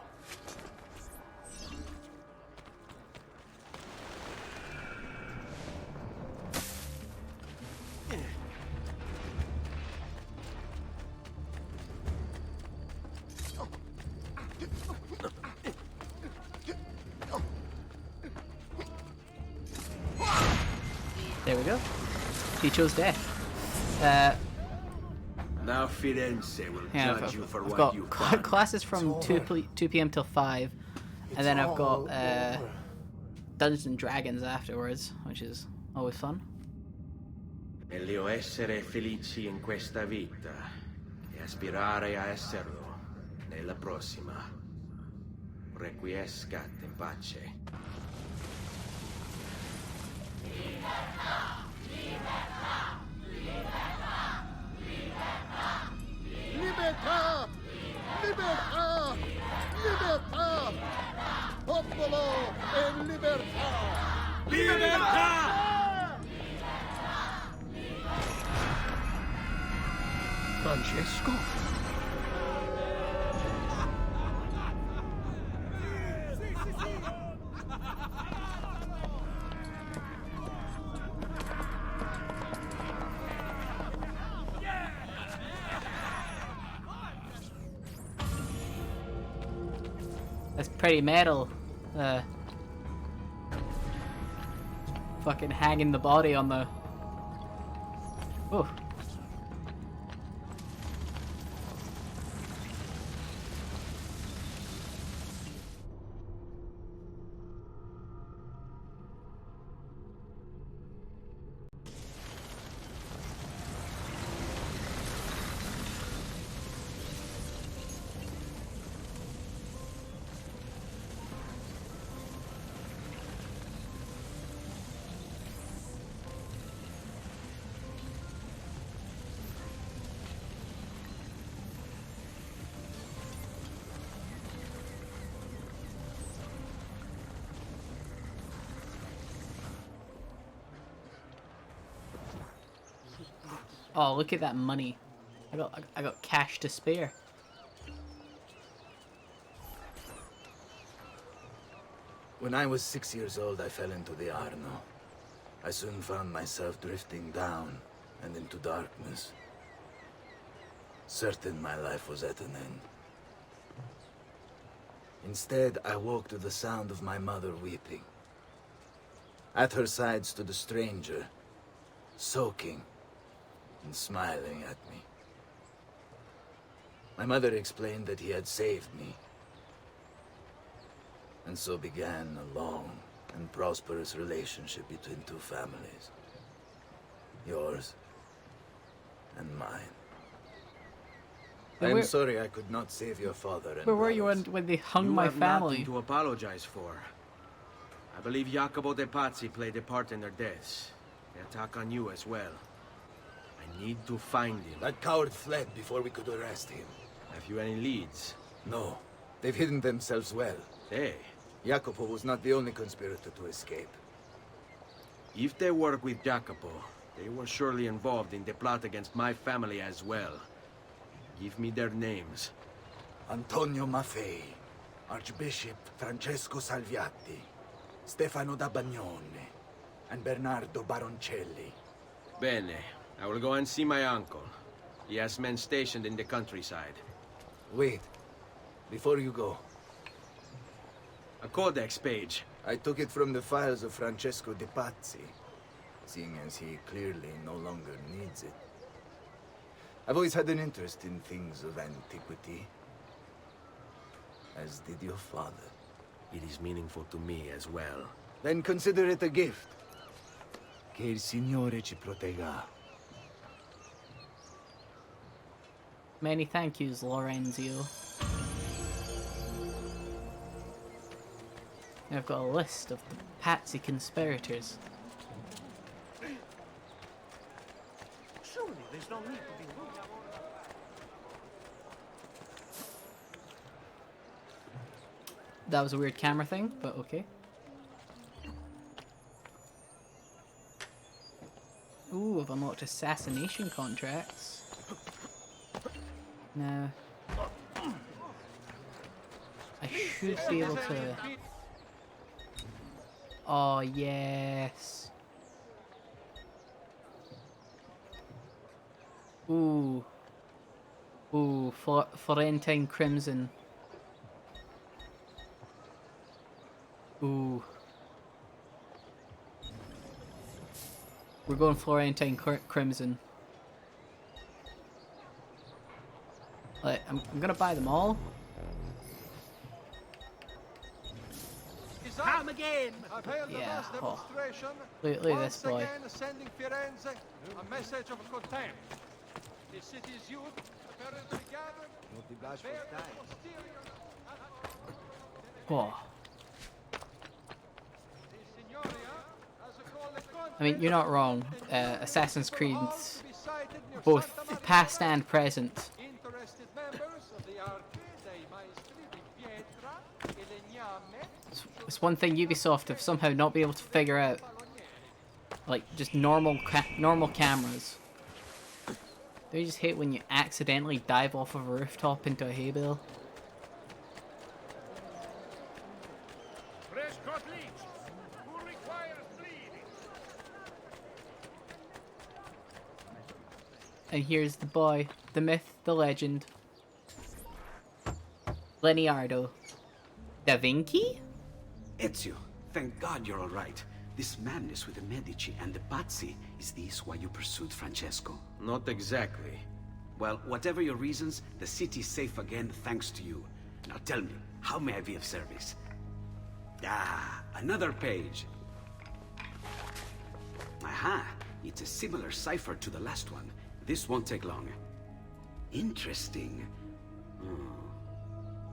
we go. She chose death. Now Firenze will Yeah, judge you for I've what got you've done. classes from 2 p.m. till 5, and then I've got Dungeons and Dragons afterwards, which is always fun. Meglio essere felici in questa vita e aspirare a esserlo nella prossima. Requiescat in pace. Libertà! Libertà! Libertà! Popolo e libertà! Libertà! Francesco? That's pretty metal. Fucking hanging the body on the... Oh. Oh, look at that money. I got cash to spare. When I was 6 years old, I fell into the Arno. I soon found myself drifting down and into darkness. Certain my life was at an end. Instead, I woke to the sound of my mother weeping. At her side stood a stranger, soaking and smiling at me. My mother explained that he had saved me. And so began a long and prosperous relationship between two families. Yours and mine. I am sorry I could not save your father and Where were you when they hung my have family? nothing to apologize for. I believe Jacopo de Pazzi played a part in their deaths. The attack on you as well. I need to find him. That coward fled before we could arrest him. Have you any leads? No. They've hidden themselves well. Hey. Jacopo was not the only conspirator to escape. If they work with Jacopo, they were surely involved in the plot against my family as well. Give me their names. Antonio Maffei, Archbishop Francesco Salviati, Stefano da Bagnone, and Bernardo Baroncelli. Bene. I will go and see my uncle. He has men stationed in the countryside. Wait. Before you go. A codex page. I took it from the files of Francesco de Pazzi, seeing as he clearly no longer needs it. I've always had an interest in things of antiquity, as did your father. It is meaningful to me as well. Then consider it a gift. Che il Signore ci protegga. Many thank yous, Lorenzio. I've got a list of the Patsy conspirators. Surely there's no need to be rude. That was a weird camera thing, but okay. Ooh, I've unlocked assassination contracts. Now, I should be able to... Oh, yes. Ooh. Ooh, Florentine Crimson. We're going Florentine Crimson. Like, I'm gonna buy them all. Come again! I've held a Yeah, mass demonstration. Look at this Once boy. again, sending Firenze a message of contempt. The city's youth apparently gathered. Oh. I mean, you're not wrong. Assassin's Creed, both past and present. Interested members of the Arche dei Maestri di Pietra e Legname. It's one thing Ubisoft have somehow not been able to figure out. Like, just normal cameras. They just hate when you accidentally dive off of a rooftop into a hay bale. And here's the boy, the myth, the legend. Leonardo da Vinci? Ezio, thank God you're all right. This madness with the Medici and the Pazzi, is this why you pursued Francesco? Not exactly. Well, whatever your reasons, the city's safe again thanks to you. Now tell me, how may I be of service? Ah, another page. Aha, it's a similar cipher to the last one. This won't take long. Interesting. Oh,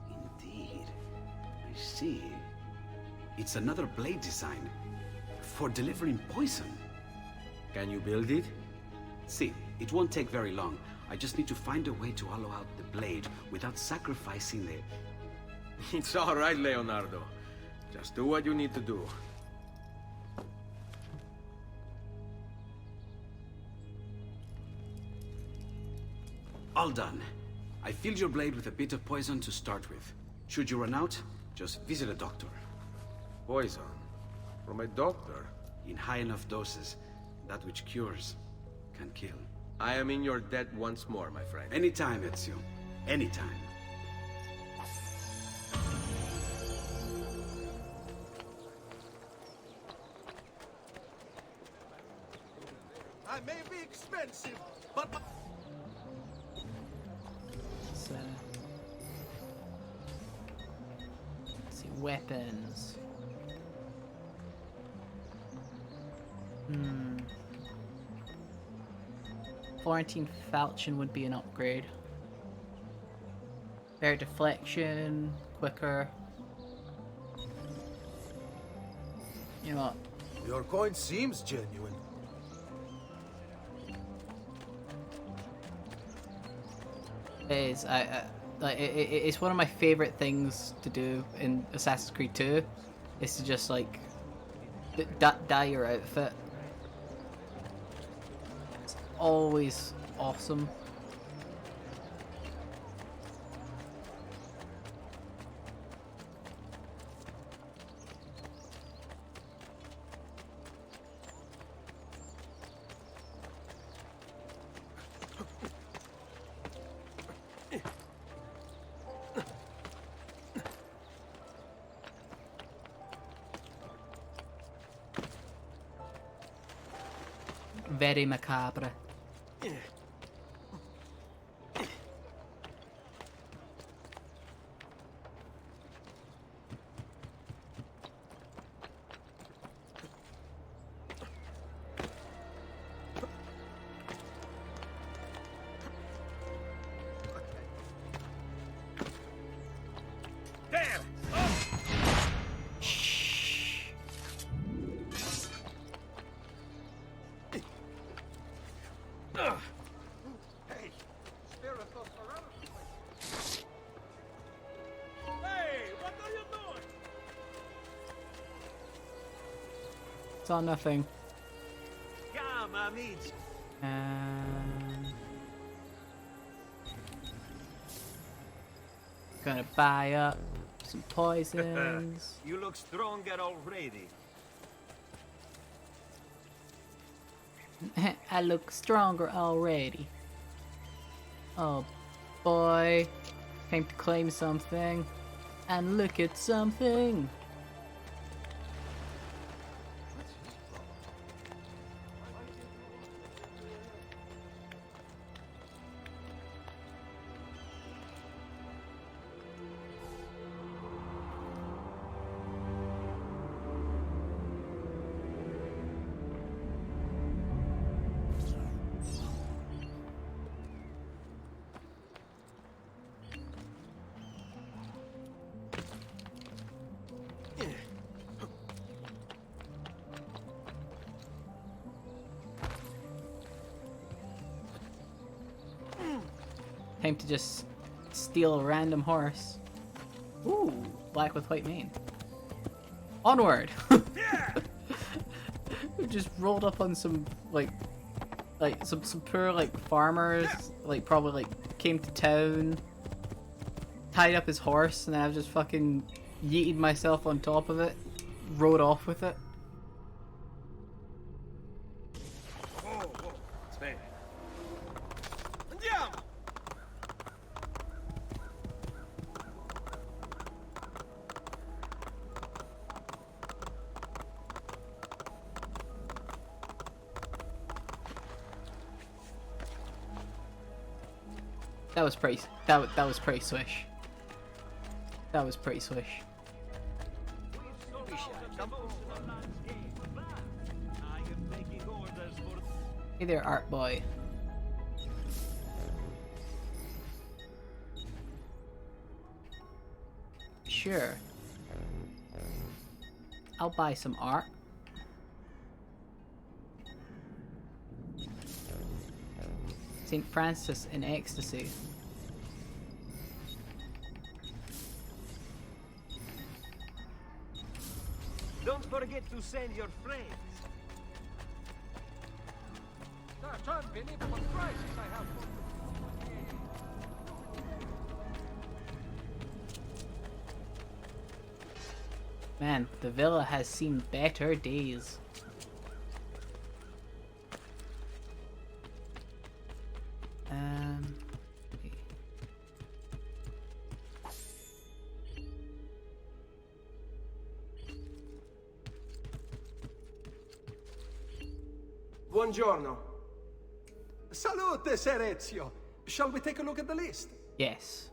indeed. I see. It's another blade design for delivering poison. Can you build it? See, it won't take very long. I just need to find a way to hollow out the blade without sacrificing the... It's all right, Leonardo. Just do what you need to do. All done. I filled your blade with a bit of poison to start with. Should you run out, just visit a doctor. Poison? From a doctor? In high enough doses, that which cures can kill. I am in your debt once more, my friend. Anytime, Ezio. Anytime. I may be expensive, but... Let's see, weapons. Florentine falchion would be an upgrade. Better deflection, quicker. You know what? Your coin seems genuine. It is. It's one of my favorite things to do in Assassin's Creed 2. Is to just like dye your outfit. It's always awesome. Very macabre. There! Hey, spirit of morality. Hey, what are you doing? It's all nothing. Come, amici. Gonna buy up some poisons. You look stronger already. I look stronger already. Oh boy. Came to claim something. And look at something. Time to just steal a random horse. Ooh, black with white mane. Onward! We just rolled up on some like some poor like farmers, like probably like came to town, tied up his horse, and then I just fucking yeeted myself on top of it, rode off with it. Whoa, Spain. Andiamo! That was pretty. That was pretty swish. That was pretty swish. Hey there, art boy. Sure. I'll buy some art. St. Francis in ecstasy. Don't forget to send your friends. Such unbelievable prices I have for Man, the villa has seen better days. Buongiorno. Salute, Ser Ezio. Shall we take a look at the list? Yes.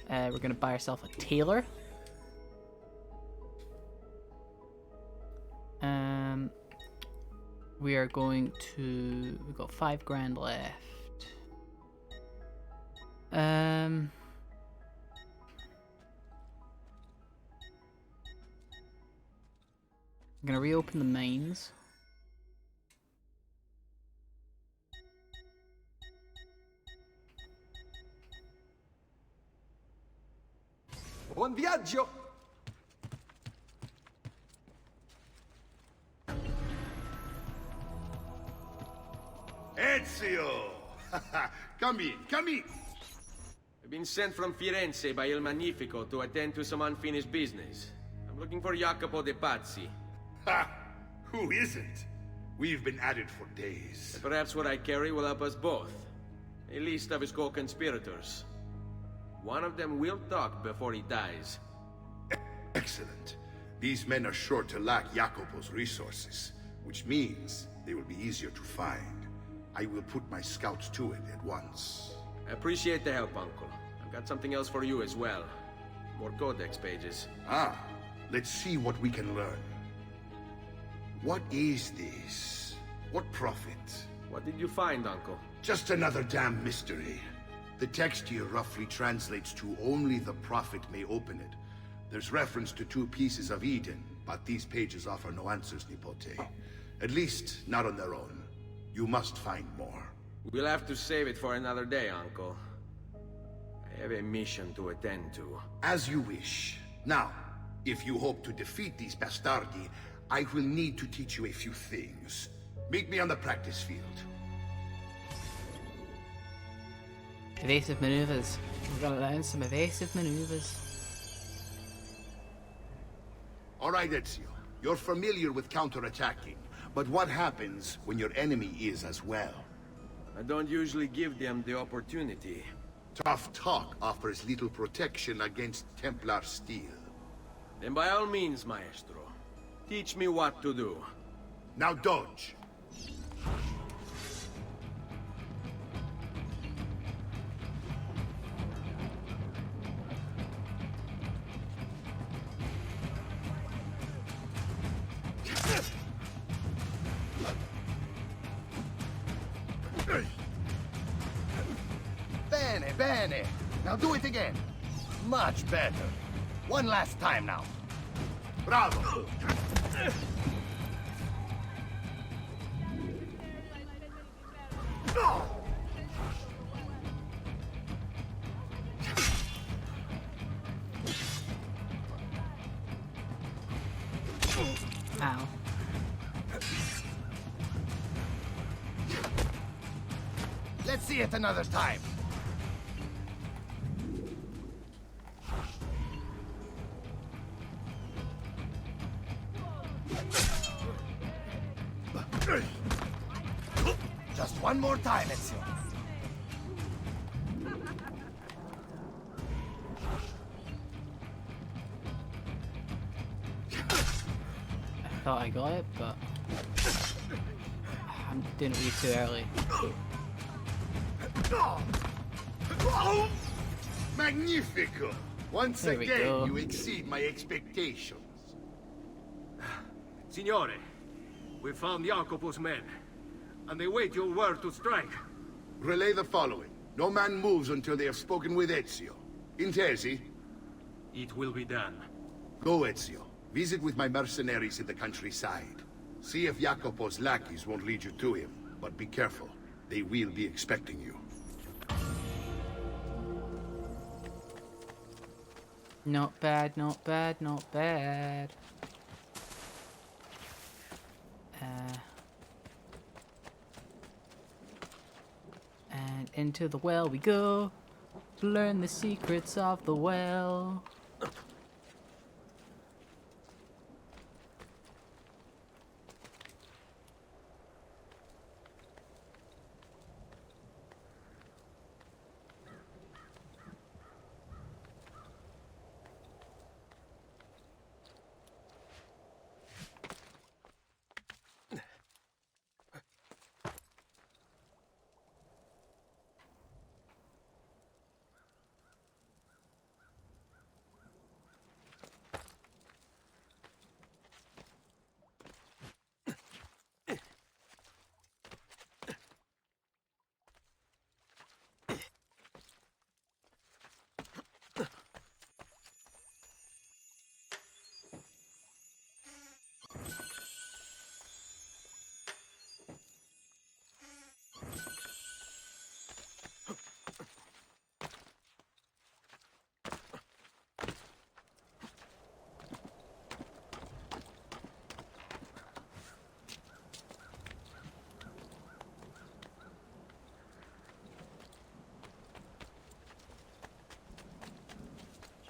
We're gonna buy ourselves a tailor. We are going to. We've got 5 grand left. I'm gonna reopen the mines. Buon viaggio! Ezio! Come in, come in! I've been sent from Firenze by Il Magnifico to attend to some unfinished business. I'm looking for Jacopo de Pazzi. Ha! Who isn't? We've been at it for days. Perhaps what I carry will help us both. A list of his co-conspirators. One of them will talk before he dies. Excellent. These men are sure to lack Jacopo's resources, which means they will be easier to find. I will put my scouts to it at once. I appreciate the help, Uncle. I've got something else for you as well. More codex pages. Ah, let's see what we can learn. What is this? What prophet? What did you find, Uncle? Just another damn mystery. The text here roughly translates to only the prophet may open it. There's reference to 2 pieces of Eden, but these pages offer no answers, Nipote. At least, not on their own. You must find more. We'll have to save it for another day, Uncle. I have a mission to attend to. As you wish. Now, if you hope to defeat these bastardi, I will need to teach you a few things. Meet me on the practice field. Evasive maneuvers. We're gonna learn some evasive maneuvers. All right, Ezio. You're familiar with counterattacking, but what happens when your enemy is as well? I don't usually give them the opportunity. Tough talk offers little protection against Templar steel. Then by all means, Maestro. Teach me what to do. Now dodge. Bene, bene. Now do it again. Much better. One last time now. Bravo! Let's see it another time. Just one more time, Ezio. I thought I got it, but I'm doing it way too early. Magnifico! Once There we again, go. you exceed my expectations. Signore, we found Jacopo's men, and they wait your word to strike. Relay the following. No man moves until they have spoken with Ezio. Intesi? It will be done. Go, Ezio. Visit with my mercenaries in the countryside. See if Jacopo's lackeys won't lead you to him. But be careful. They will be expecting you. Not bad, not bad, not bad. And into the well we go. Learn the secrets of the well.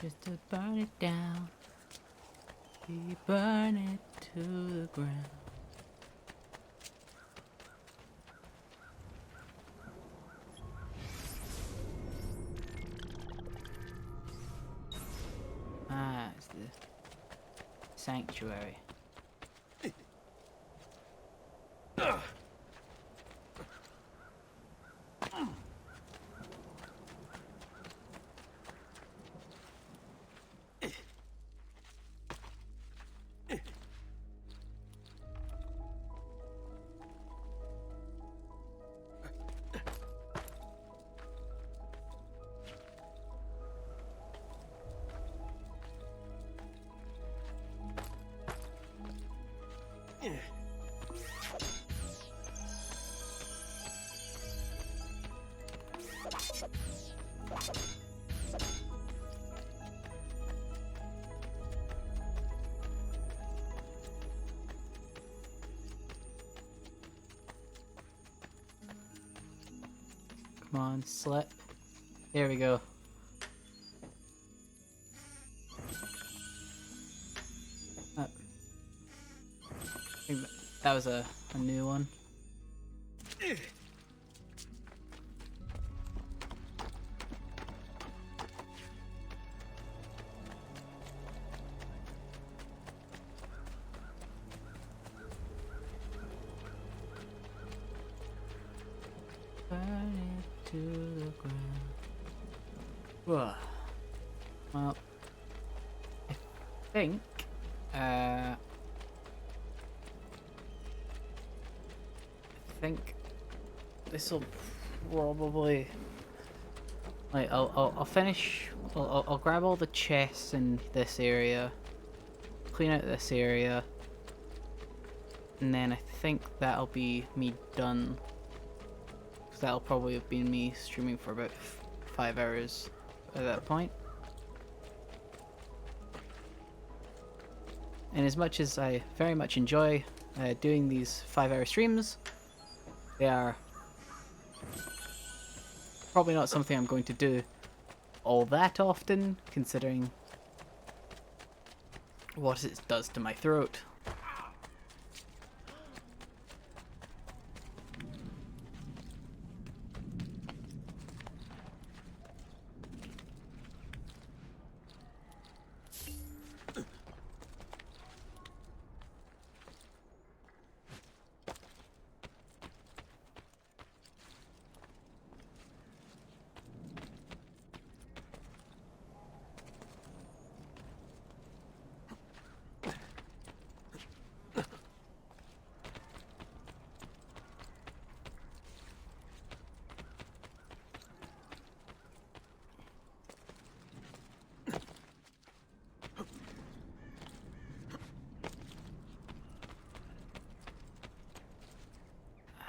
Just to burn it down. We burn it to the ground. Ah, it's the sanctuary. Come on, slip. There we go. I think that was a new one. Burn it to the ground. Whoa. Well, I think this will probably, like, I'll finish. I'll grab all the chests in this area, clean out this area, and then I think that'll be me done. Because that'll probably have been me streaming for about 5 hours at that point. And as much as I very much enjoy doing these 5-hour streams, they are probably not something I'm going to do all that often, considering what it does to my throat.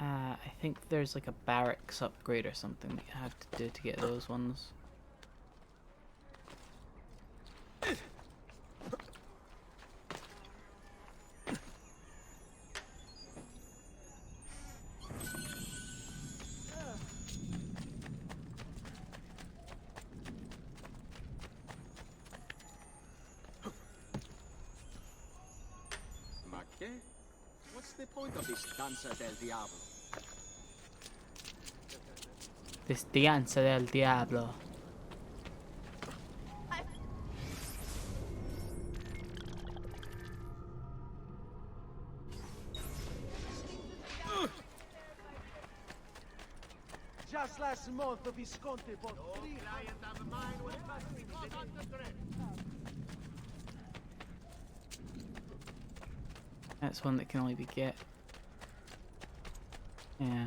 I think there's like a barracks upgrade or something that you have to do to get those ones. Ma che? What's the point of this Danza del Diablo? This Danza del Diablo. Just last month, the Visconti bought 3 client of mine when it cost me 400 grand. That's one that can only be get. Yeah.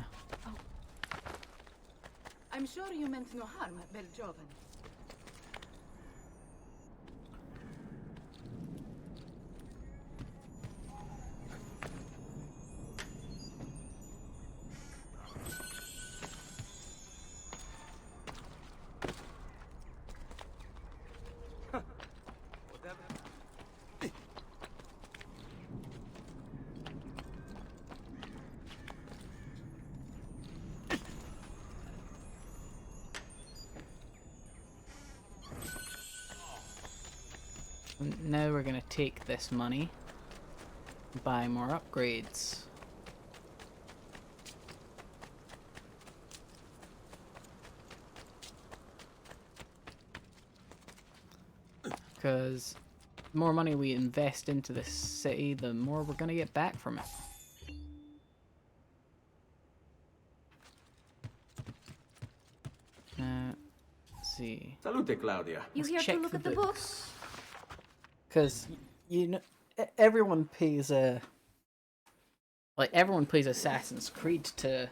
I'm sure you meant no harm, bel giovane. Now we're gonna take this money, buy more upgrades. Because the more money we invest into this city, the more we're gonna get back from it. Let's see. Salute, Claudia. You here to look at the books? Because you know, everyone pays everyone plays Assassin's Creed to,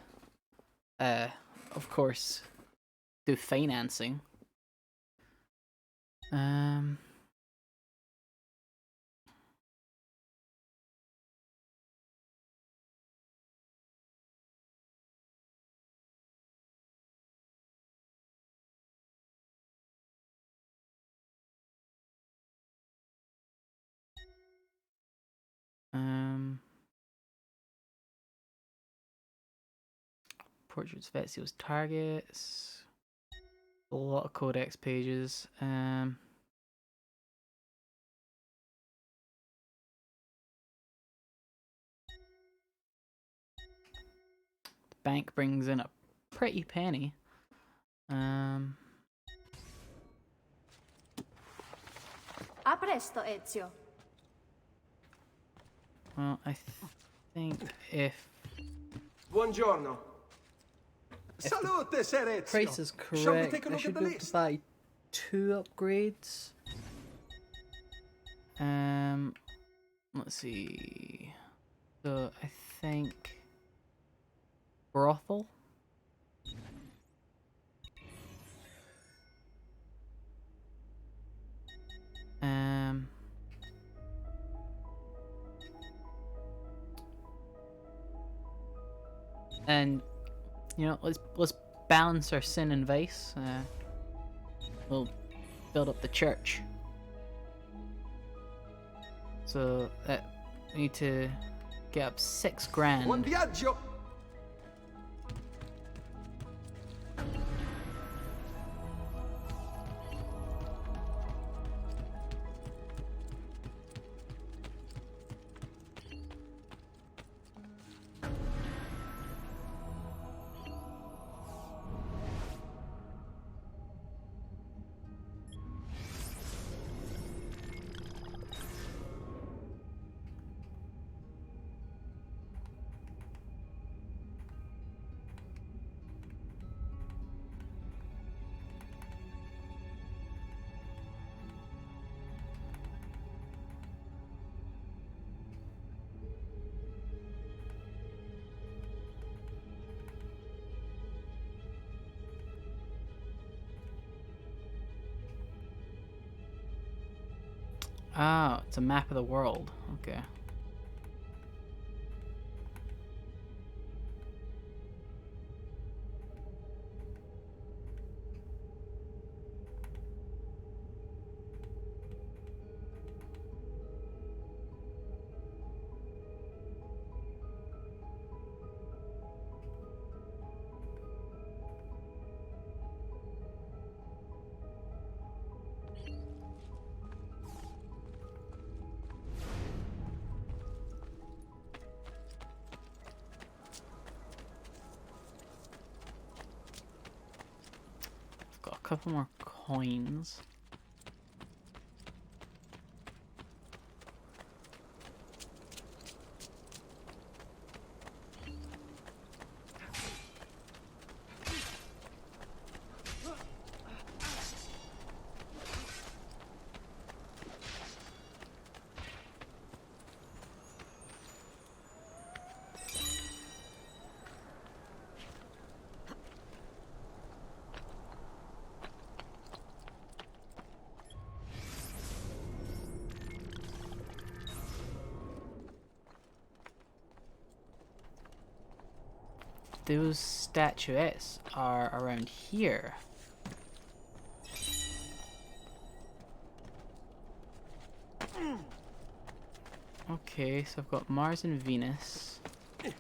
of course, do financing. Portraits of Ezio's targets. A lot of codex pages. The bank brings in a pretty penny. A presto, Ezio. Well, I think if Buongiorno. Salute, Ser Ezio. price is Shall we correct, take a I look should at be the able to list? buy 2 upgrades. Let's see. So I think brothel. And you know, let's balance our sin and vice. We'll build up the church. So that we need to get up 6 grand. Buon viaggio. Oh, it's a map of the world. Okay. Got a couple more coins. Those statuettes are around here. Okay, so I've got Mars and Venus. I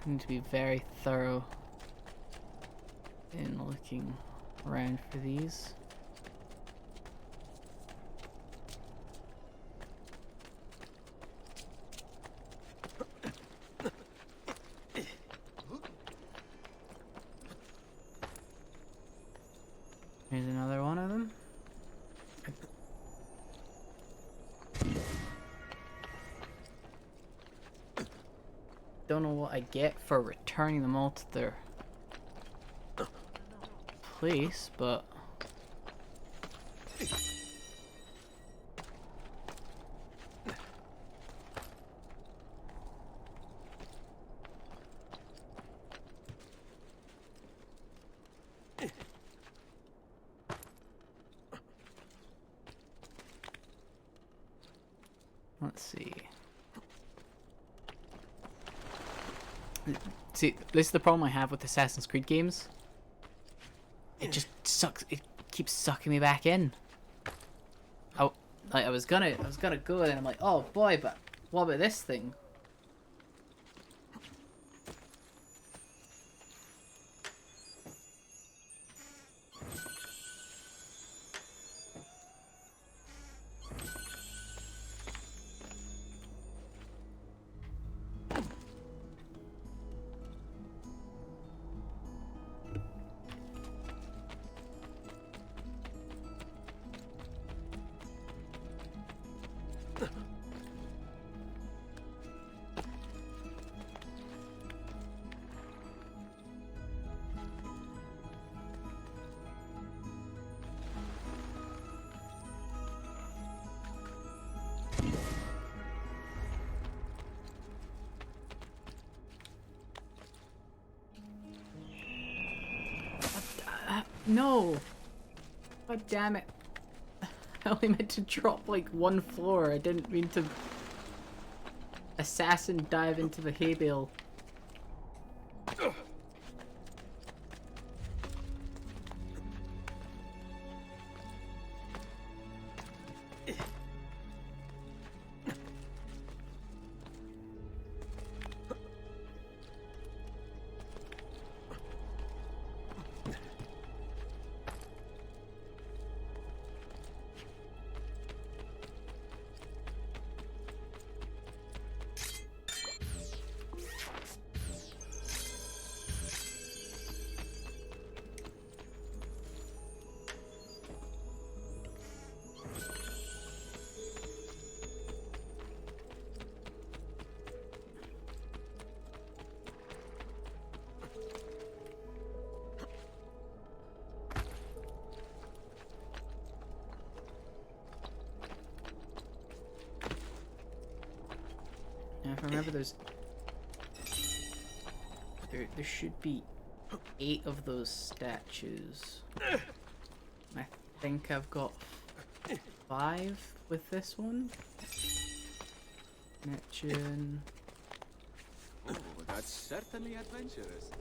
need to be very thorough in looking around for these. Here's another one of them. Don't know what I get for returning them all to their place, but let's see. See, this is the problem I have with Assassin's Creed games. It just sucks. It keeps sucking me back in. Oh, like I was gonna go, and I'm like, oh boy, but what about this thing? No! God damn it. I only meant to drop like one floor. I didn't mean to assassin dive into the hay bale. If I remember, there's there should be 8 of those statues. I think I've got 5 with this one. Neptune. Oh, that's certainly adventurous.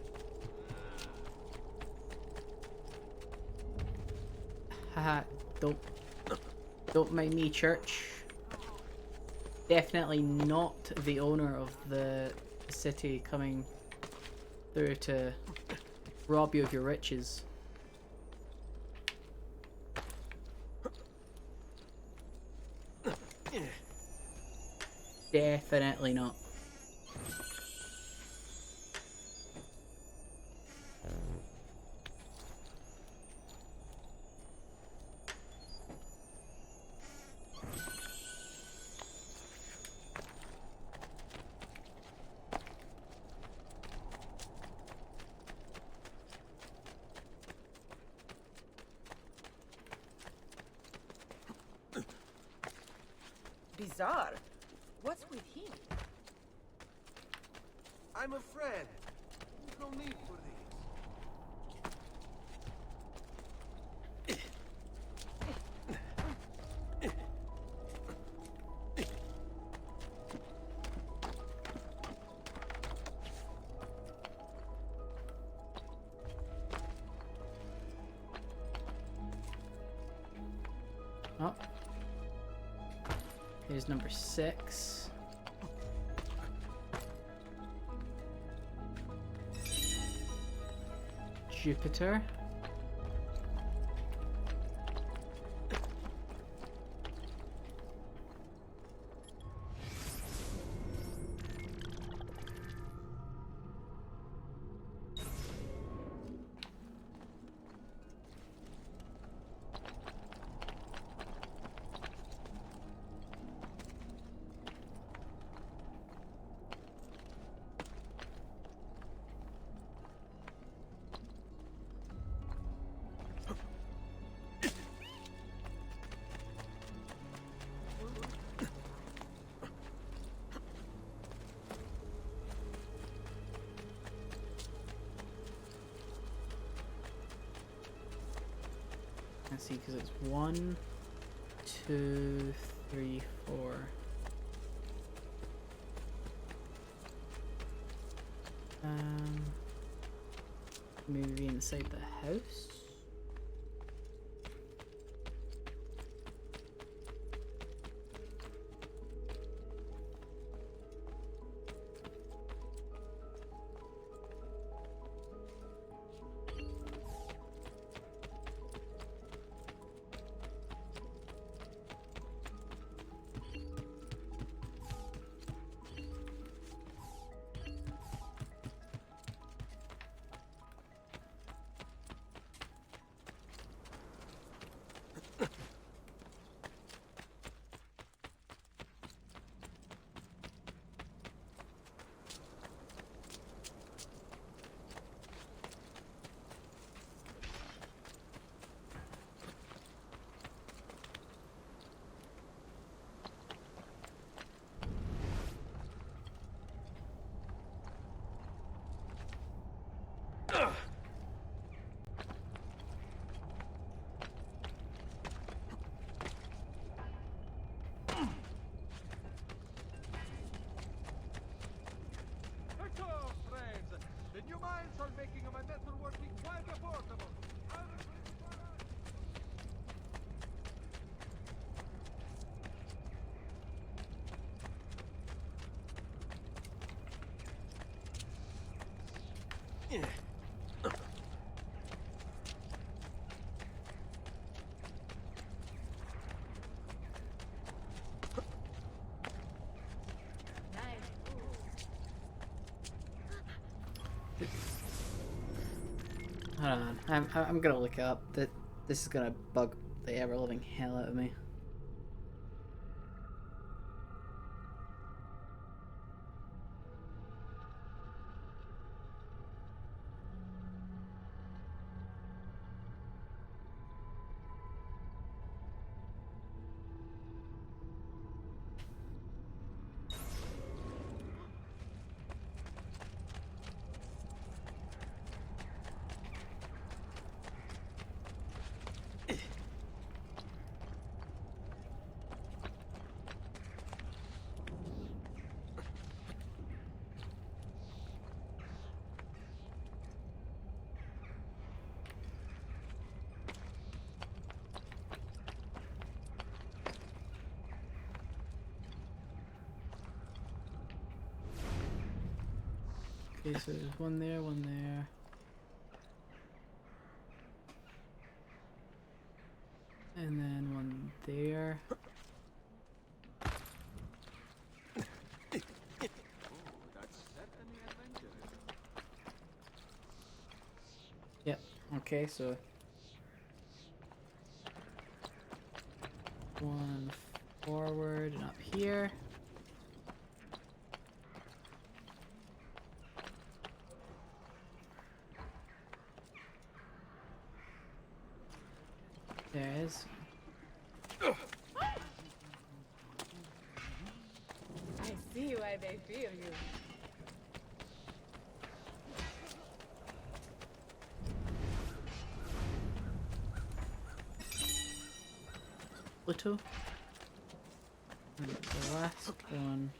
Haha, don't mind me, church. Definitely not the owner of the city coming through to rob you of your riches. Definitely not. Bizarre. What's with him? I'm a friend. No need for Oh. Here's number 6. Jupiter. Let's see, because it's 1, 2, 3, 4. Maybe inside the house. The new mines are making my metalworking quite affordable. Hold on, I'm gonna look it up. That this is gonna bug the ever living hell out of me. Okay, so there's one there, one there. And then one there. Yep, okay, so one forward and up here. There it is. I see why they fear you. Little. And the last one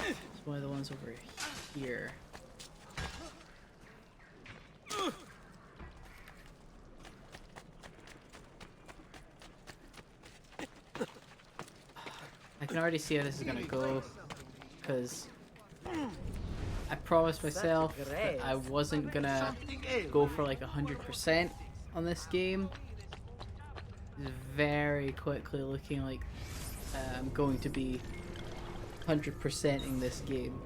is one of the ones over here. I can already see how this is gonna go, because I promised myself that I wasn't gonna go for like 100% on this game. It's very quickly looking like I'm going to be 100%ing this game.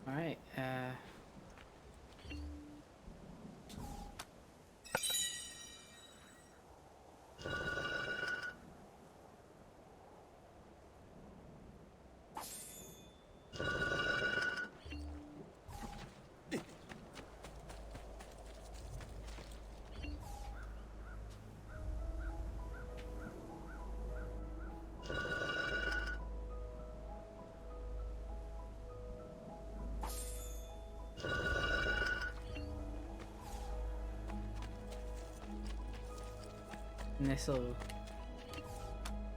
Alright, and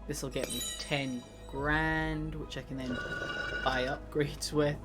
this'll get me 10 grand, which I can then buy upgrades with.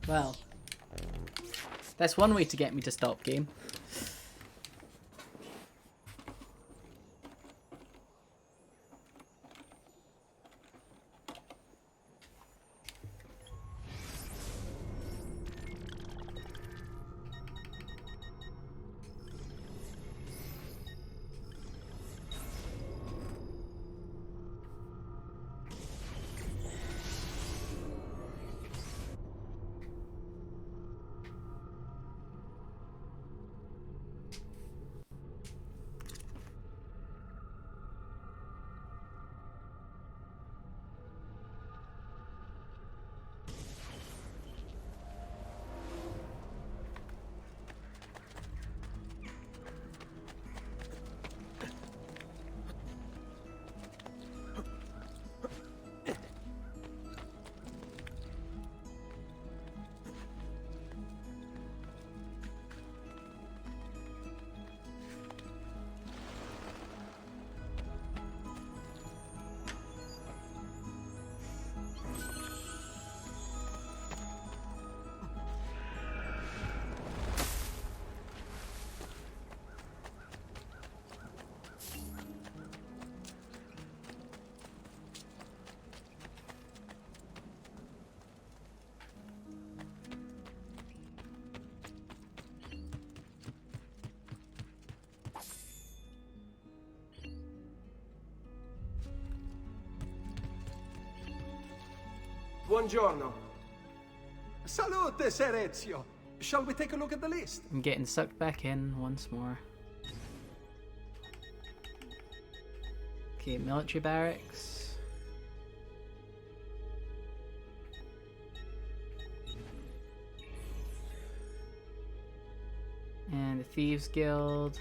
Well, that's one way to get me to stop game. Buongiorno. Salute, Ser Ezio. Shall we take a look at the list? I'm getting sucked back in once more. Okay, military barracks. And the Thieves Guild.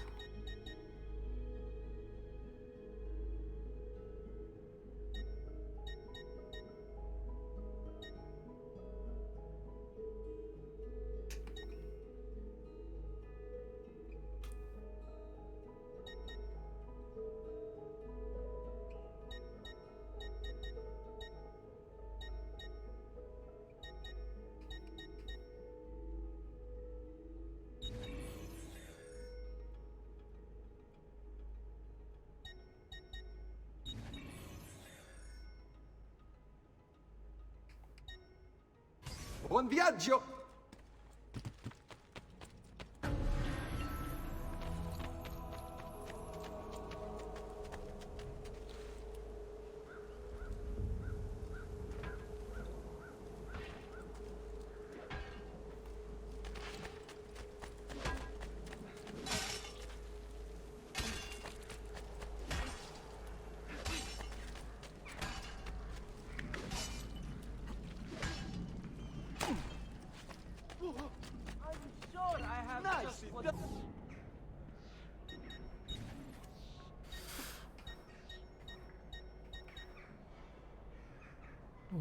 Buon viaggio!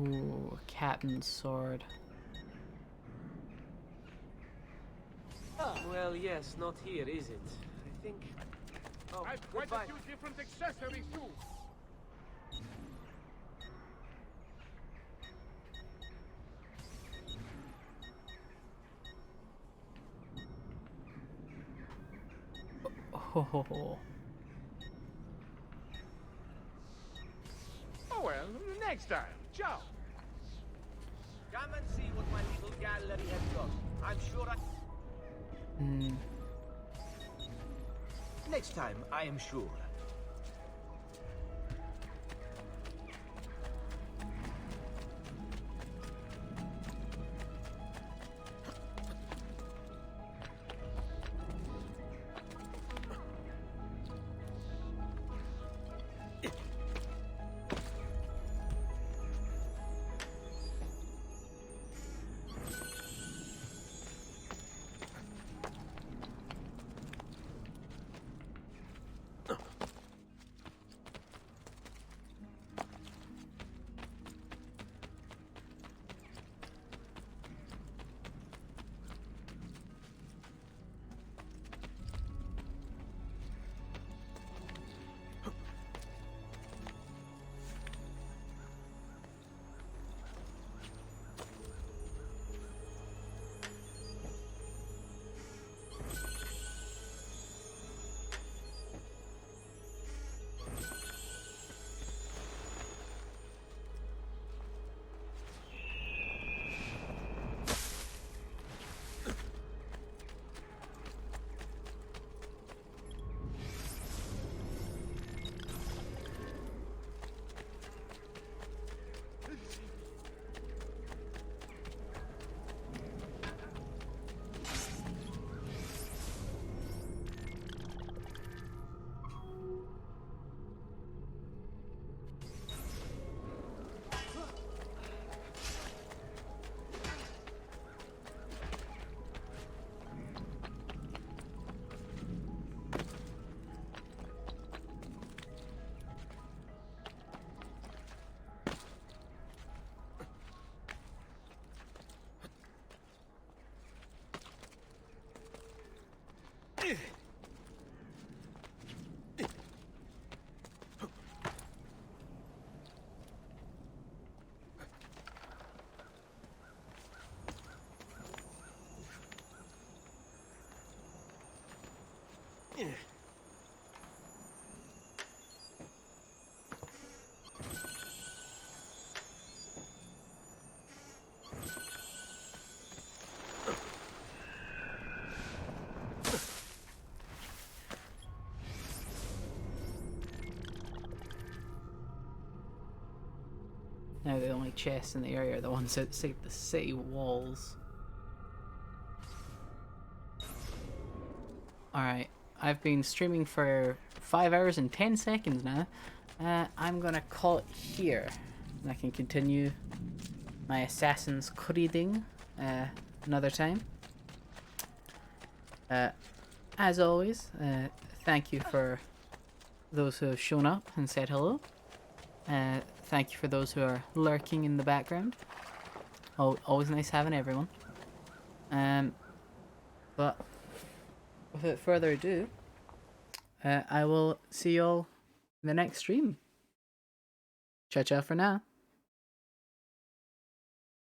Ooh, a captain's sword. Well, yes, not here, is it? I think... Oh, I've quite goodbye. a few different accessories too. Oh, Oh well, next time. Ciao. Come and see what my little gallery has got. I'm sure I... Hmm. Next time, I am sure. Now the only chests in the area are the ones outside the city walls. Alright, I've been streaming for 5 hours and 10 seconds now. I'm gonna call it here. And I can continue my Assassin's Creeding another time. As always, thank you for those who have shown up and said hello. Thank you for those who are lurking in the background. Always nice having everyone. But without further ado, I will see y'all in the next stream. Ciao ciao for now.